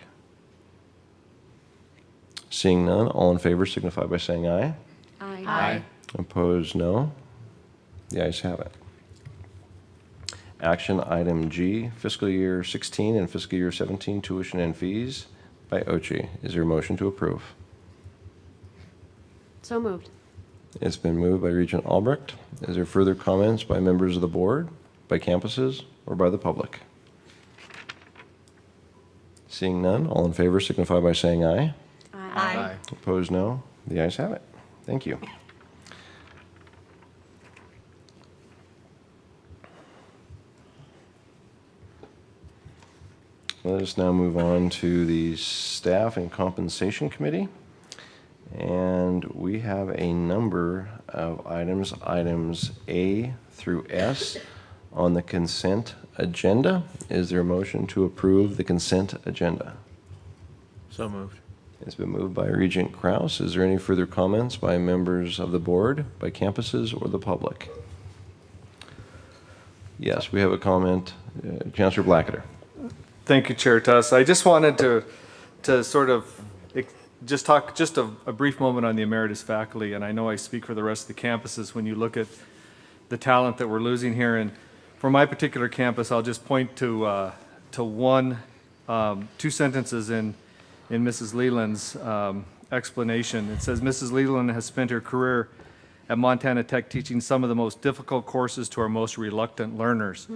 Seeing none, all in favor signify by saying aye. Aye. Opposed, no. The ayes have it. Action item G, fiscal year 16 and fiscal year 17 tuition and fees by OCHI. Is there a motion to approve? So moved. It's been moved by Regent Albrecht. Is there further comments by members of the board, by campuses, or by the public? Seeing none, all in favor signify by saying aye. Aye. Opposed, no. The ayes have it. Thank you. Let us now move on to the Staff and Compensation Committee. And we have a number of items A through S, on the consent agenda. Is there a motion to approve the consent agenda? So moved. It's been moved by Regent Kraus. Is there any further comments by members of the board, by campuses, or the public? Yes, we have a comment. Chancellor Blackader. Thank you, Chair Tuss. I just wanted to sort of just talk just a brief moment on the emeritus faculty, and I know I speak for the rest of the campuses when you look at the talent that we're losing here. And for my particular campus, I'll just point to two sentences in Mrs. Leland's explanation. It says, Mrs. Leland has spent her career at Montana Tech teaching some of the most difficult courses to our most reluctant learners.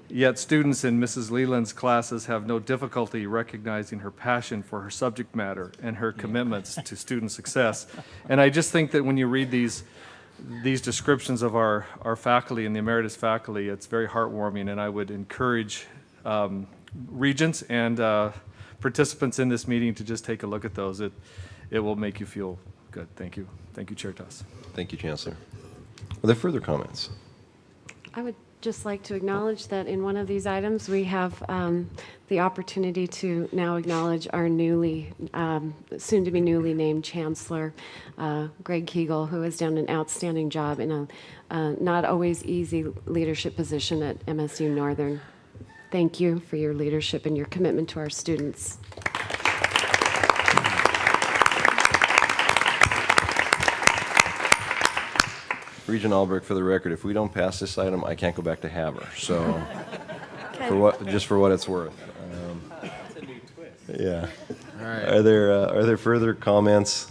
Yet students in Mrs. Leland's classes have no difficulty recognizing her passion for her subject matter and her commitments to student success. And I just think that when you read these these descriptions of our faculty and the emeritus faculty, it's very heartwarming, and I would encourage regents and participants in this meeting to just take a look at those. It will make you feel good. Thank you. Thank you, Chair Tuss. Thank you, Chancellor. Are there further comments? I would just like to acknowledge that in one of these items, we have the opportunity to now acknowledge our soon-to-be newly named Chancellor, Greg Kegel, who has done an outstanding job in a not always easy leadership position at MSU Northern. Thank you for your leadership and your commitment to our students. Regent Albrecht, for the record, if we don't pass this item, I can't go back to Haber. So, just for what it's worth. That's a new twist. Yeah. All right. Are there further comments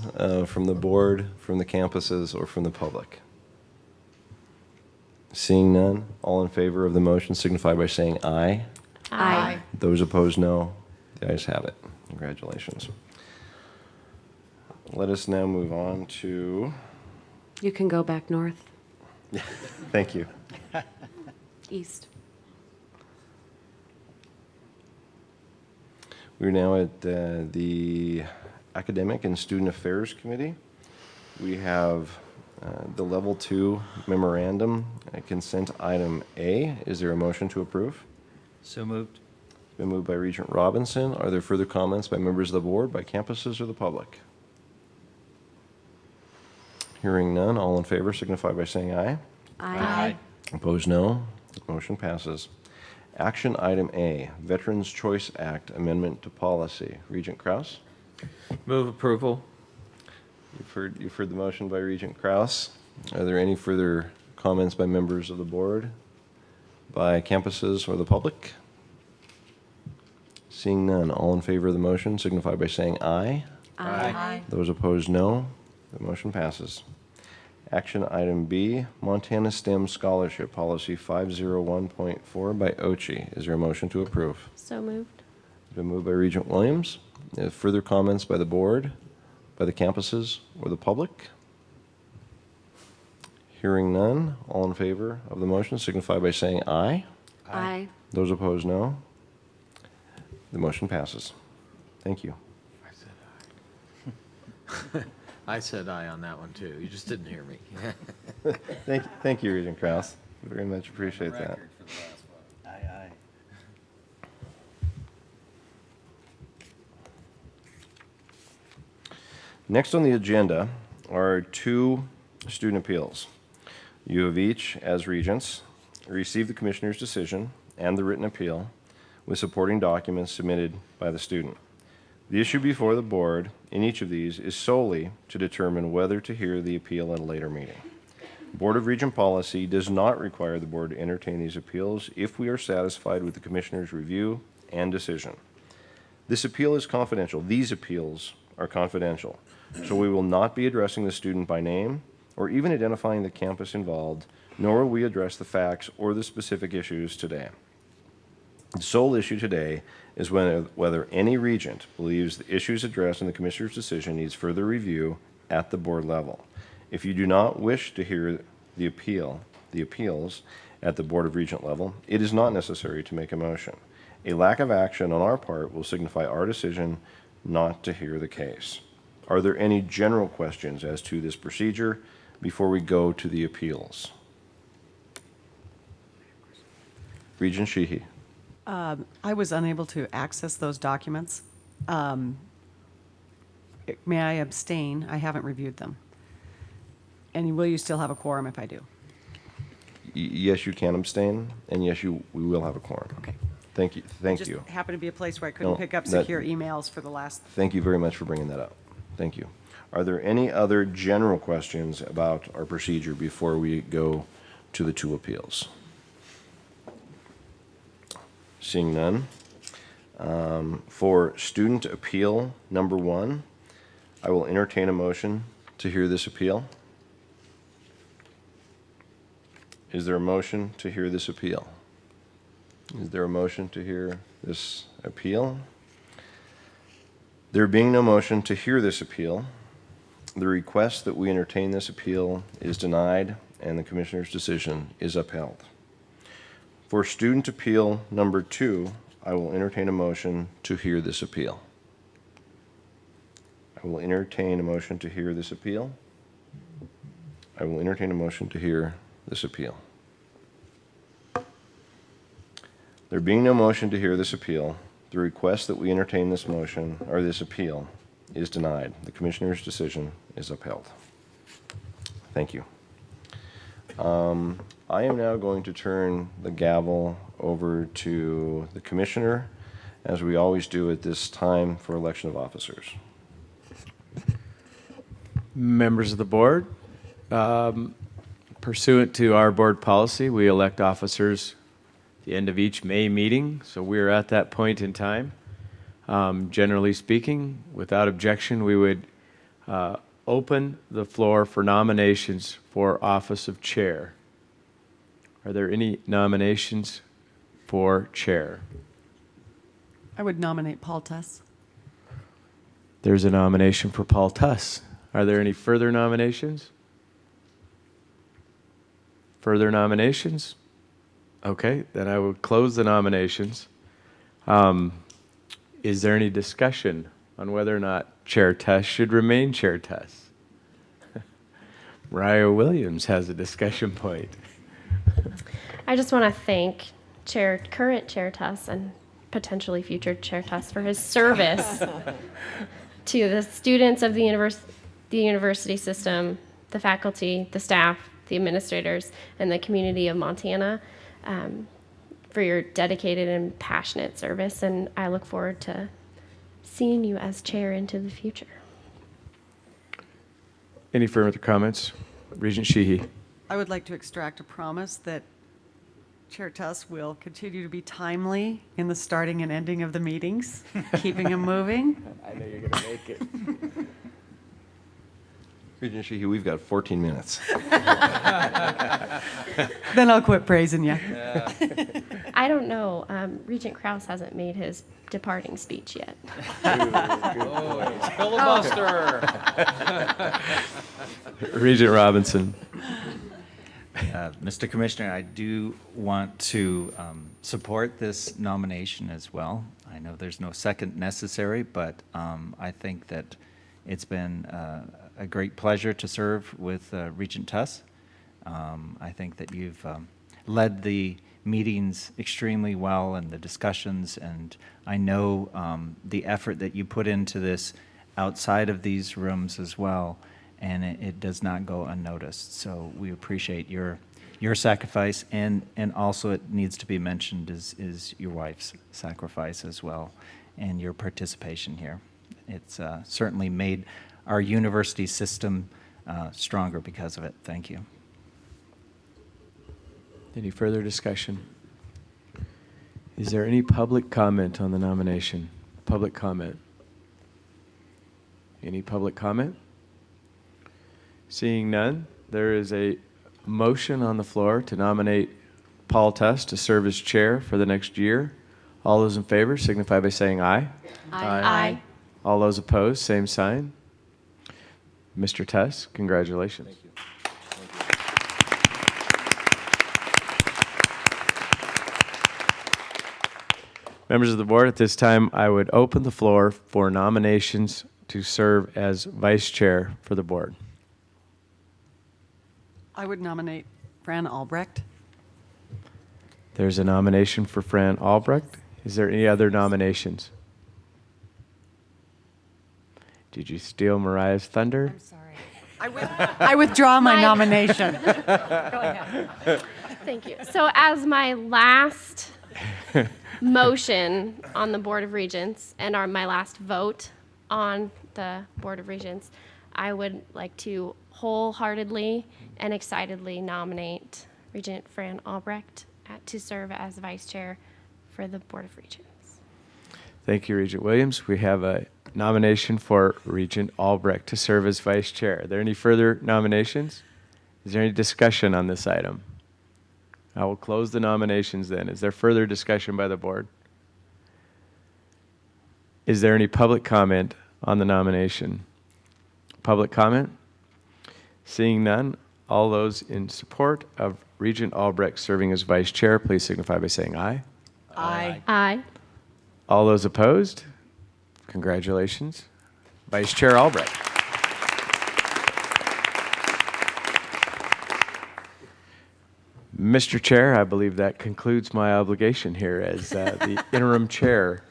from the board, from the campuses, or from the public? Seeing none, all in favor of the motion signify by saying aye. Aye. Those opposed, no. The ayes have it. Congratulations. Let us now move on to. You can go back north, Thank you. east. We're now at the Academic and Student Affairs Committee. We have the Level 2 Memorandum, Consent Item A. Is there a motion to approve? So moved. It's been moved by Regent Robinson. Are there further comments by members of the board, by campuses, or the public? Hearing none, all in favor signify by saying aye. Aye. Opposed, no. The motion passes. Action Item A, Veterans Choice Act Amendment to Policy. Regent Kraus? Move approval. You've heard the motion by Regent Kraus. Are there any further comments by members of the board, by campuses, or the public? Seeing none, all in favor of the motion signify by saying aye. Aye. Those opposed, no. The motion passes. Action Item B, Montana STEM Scholarship Policy 501.4 by OCHI. Is there a motion to approve? So moved. It's been moved by Regent Williams. Further comments by the board, by the campuses, or the public? Hearing none, all in favor of the motion signify by saying aye. Aye. Those opposed, no. The motion passes. Thank you. I said aye on that one, too. You just didn't hear me. Thank you, Regent Kraus. Very much appreciate that. Aye, aye. Next on the agenda are two student appeals. You have each, as regents, received the commissioner's decision and the written appeal with supporting documents submitted by the student. The issue before the board in each of these is solely to determine whether to hear the appeal at a later meeting. Board of Regent policy does not require the board to entertain these appeals if we are satisfied with the commissioner's review and decision. This appeal is confidential. These appeals are confidential, so we will not be addressing the student by name or even identifying the campus involved, nor will we address the facts or the specific issues today. The sole issue today is whether any regent believes the issues addressed in the commissioner's decision needs further review at the board level. If you do not wish to hear the appeals at the Board of Regent level, it is not necessary to make a motion. A lack of action on our part will signify our decision not to hear the case. Are there any general questions as to this procedure before we go to the appeals? Regent Sheehy. I was unable to access those documents. May I abstain? I haven't reviewed them. And will you still have a quorum if I do? Yes, you can abstain, and yes, we will have a quorum. Okay. Thank you. Thank Just you. happened to be a place where I couldn't No, pick up that- secure emails for the last. Thank you very much for bringing that up. Thank you. Are there any other general questions about our procedure before we go to the two appeals? Seeing none. For student appeal number 1, I will entertain a motion to hear this appeal. Is there a motion to hear this appeal? Is there a motion to hear this appeal? There being no motion to hear this appeal, The request that we entertain this appeal is denied, and the Commissioner's decision is upheld. For student appeal number 2, I will entertain a motion to hear this appeal. I will entertain a motion to hear this appeal. I will entertain a motion to hear this appeal. There being no motion to hear this appeal, the request that we entertain this motion, or this appeal, is denied. The Commissioner's decision is upheld. Thank you. I am now going to turn the gavel over to the Commissioner, as we always do at this time for election of officers. Members of the board, pursuant to our board policy, we elect officers at the end of each May meeting, so we're at that point in time. Generally speaking, without objection, we would open the floor for nominations for office of chair. Are there any nominations for chair? I would nominate Paul Tuss. There's a nomination for Paul Tuss. Are there any further nominations? Further nominations? Okay, then I will close the nominations. Is there any discussion on whether or not Chair Tuss should remain Chair Tuss? Mariah Williams has a discussion point. I just want to thank current Chair Tuss and potentially future Chair Tuss for his service to the students of the university system, the faculty, the staff, the administrators, and the community of Montana for your dedicated and passionate service. And I look forward to seeing you as chair into the future. Any further comments? Regent Sheehy. I would like to extract a promise that Chair Tuss will continue to be timely in the starting and ending of the meetings, keeping them moving. I know you're going to make it. Regent Sheehy, we've got 14 minutes. Then I'll quit praising you. I don't know. Regent Krause hasn't made his departing speech yet. Filibuster. Regent Robinson. Mr. Commissioner, I do want to support this nomination as well. I know there's no second necessary, but I think that it's been a great pleasure to serve with Regent Tuss. I think that you've led the meetings extremely well and the discussions, and I know the effort that you put into this outside of these rooms as well, and it does not go unnoticed. So we appreciate your sacrifice, and also it needs to be mentioned is your wife's sacrifice as well, and your participation here. It's certainly made our university system stronger because of it. Thank you. Any further discussion? Is there any public comment on the nomination? Public comment? Any public comment? Seeing none, there is a motion on the floor to nominate Paul Tuss to serve as chair for the next year. All those in favor signify by saying aye. Aye. Aye. All those opposed, same sign. Mr. Tuss, congratulations. Thank you. Members of the board, at this time, I would open the floor for nominations to serve as vice chair for the board. I would nominate Fran Albrecht. There's a nomination for Fran Albrecht. Is there any other nominations? Did you steal Mariah's thunder? I'm sorry. I withdraw my nomination. Go ahead. Thank you. So as my last motion on the Board of Regents and my last vote on the Board of Regents, I would like to wholeheartedly and excitedly nominate Regent Fran Albrecht to serve as vice chair for the Board of Regents. Thank you, Regent Williams. We have a nomination for Regent Albrecht to serve as vice chair. Are there any further nominations? Is there any discussion on this item? I will close the nominations then. Is there further discussion by the board? Is there any public comment on the nomination? public comment? Seeing none, all those in support of Regent Albrecht serving as vice chair, please signify by saying aye. Aye. Aye. All those opposed? Congratulations, Vice Chair Albrecht. Mr. Chair, I believe that concludes my obligation here as the interim chair.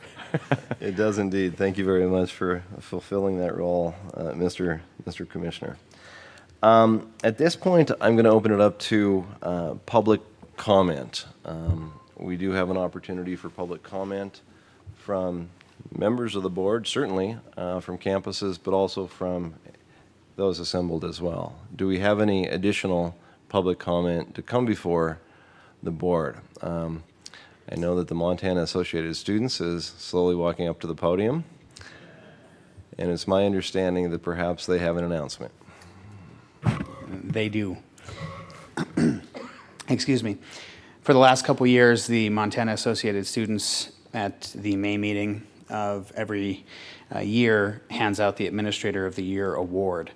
It does indeed. Thank you very much for fulfilling that role, Mr. Commissioner. At this point, I'm going to open it up to public comment. We do have an opportunity for public comment from members of the board, certainly from campuses, but also from those assembled as well. Do we have any additional public comment to come before the board? I know that the Montana Associated Students is slowly walking up to the podium, and it's my understanding that perhaps they have an announcement. They do. Excuse me. For the last couple years, the Montana Associated Students at the May meeting of every year hands out the Administrator of the Year award.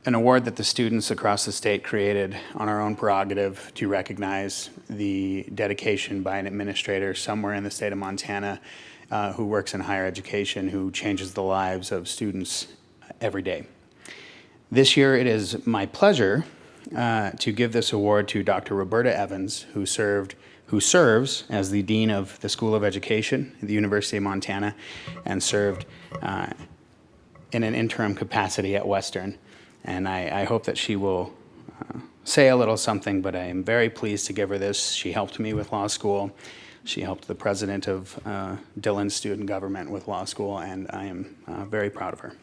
An award that the students across the state created on our own prerogative to recognize the dedication by an administrator somewhere in the state of Montana who works in higher education, who changes the lives of students every day. This year, it is my pleasure to give this award to Dr. Roberta Evans, who serves as the Dean of the School of Education at the University of Montana and served in an interim capacity at Western. And I hope that she will say a little something, but I am very pleased to give her this. She helped me with law school. She helped the president of Dillon Student Government with law school, and I am very proud of her.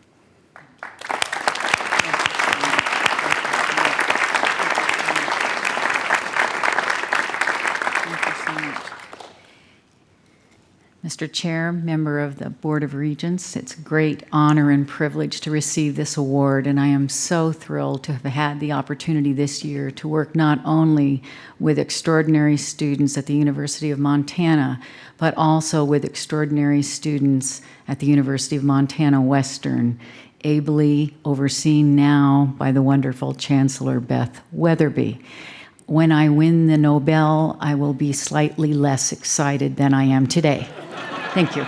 Mr. Chair, member of the Board of Regents, it's a great honor and privilege to receive this award, and I am so thrilled to have had the opportunity this year to work not only with extraordinary students at the University of Montana, but also with extraordinary students at the University of Montana Western, ably overseen now by the wonderful Chancellor Beth Weatherby. When I win the Nobel, I will be slightly less excited than I am today. Thank you.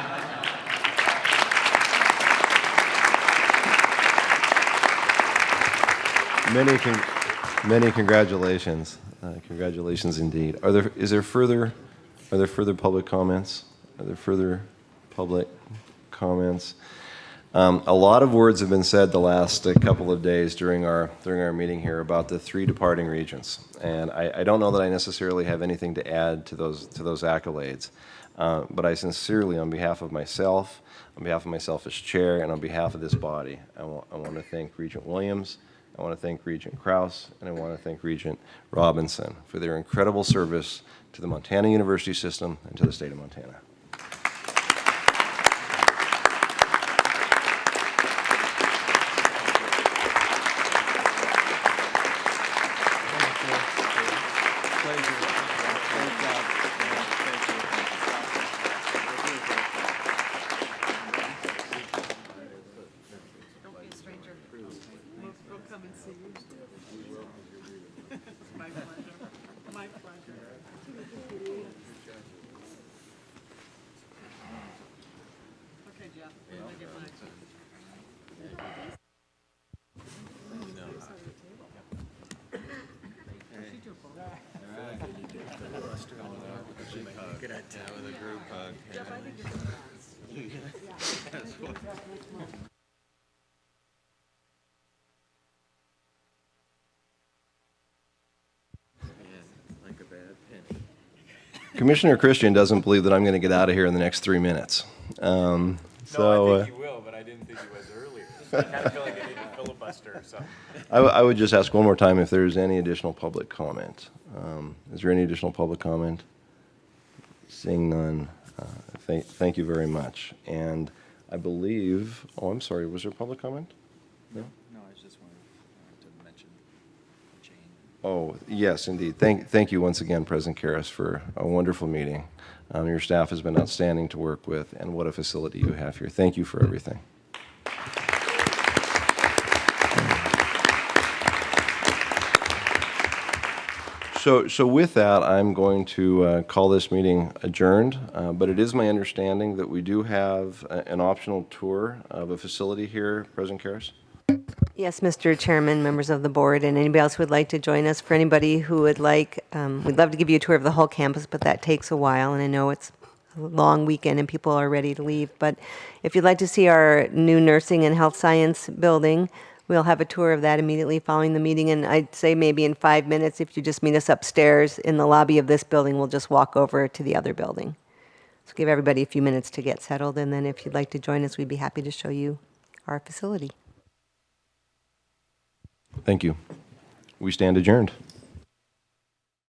Many congratulations. Congratulations indeed. Are there further public comments? Are there further public comments? A lot of words have been said the last couple of days during our meeting here about the 3 departing regents, and I don't know that I necessarily have anything to add to those accolades, but I sincerely, on behalf of myself as chair, and on behalf of this body, I want to thank Regent Williams, I want to thank Regent Krause, and I want to thank Regent Robinson for their incredible service to the Montana University system and to the state of Montana. Commissioner Christian doesn't believe that I'm going to get out of here in the next 3 minutes. No, I think you will, but I didn't think you was earlier. I kind of feel like I need a filibuster. So. I would just ask one more time if there's any additional public comment. Is there any additional public comment? Seeing none, thank you very much. And I believe, oh, I'm sorry, was there public comment? No? No, I just wanted to mention Jane. Oh, yes, indeed. Thank you once again, President Karras, for a wonderful meeting. Your staff has been outstanding to work with, and what a facility you have here. Thank you for everything. So with that, I'm going to call this meeting adjourned, but it is my understanding that we do have an optional tour of a facility here. President Karras? Yes, Mr. Chairman, members of the board, and anybody else who would like to join us. For anybody who would like, we'd love to give you a tour of the whole campus, but that takes a while, and I know it's a long weekend and people are ready to leave. But if you'd like to see our new nursing and health science building, we'll have a tour of that immediately following the meeting, and I'd say maybe in 5 minutes, if you just meet us upstairs in the lobby of this building, we'll just walk over to the other building. So give everybody a few minutes to get settled, and then if you'd like to join us, we'd be happy to show you our facility. Thank you. We stand adjourned.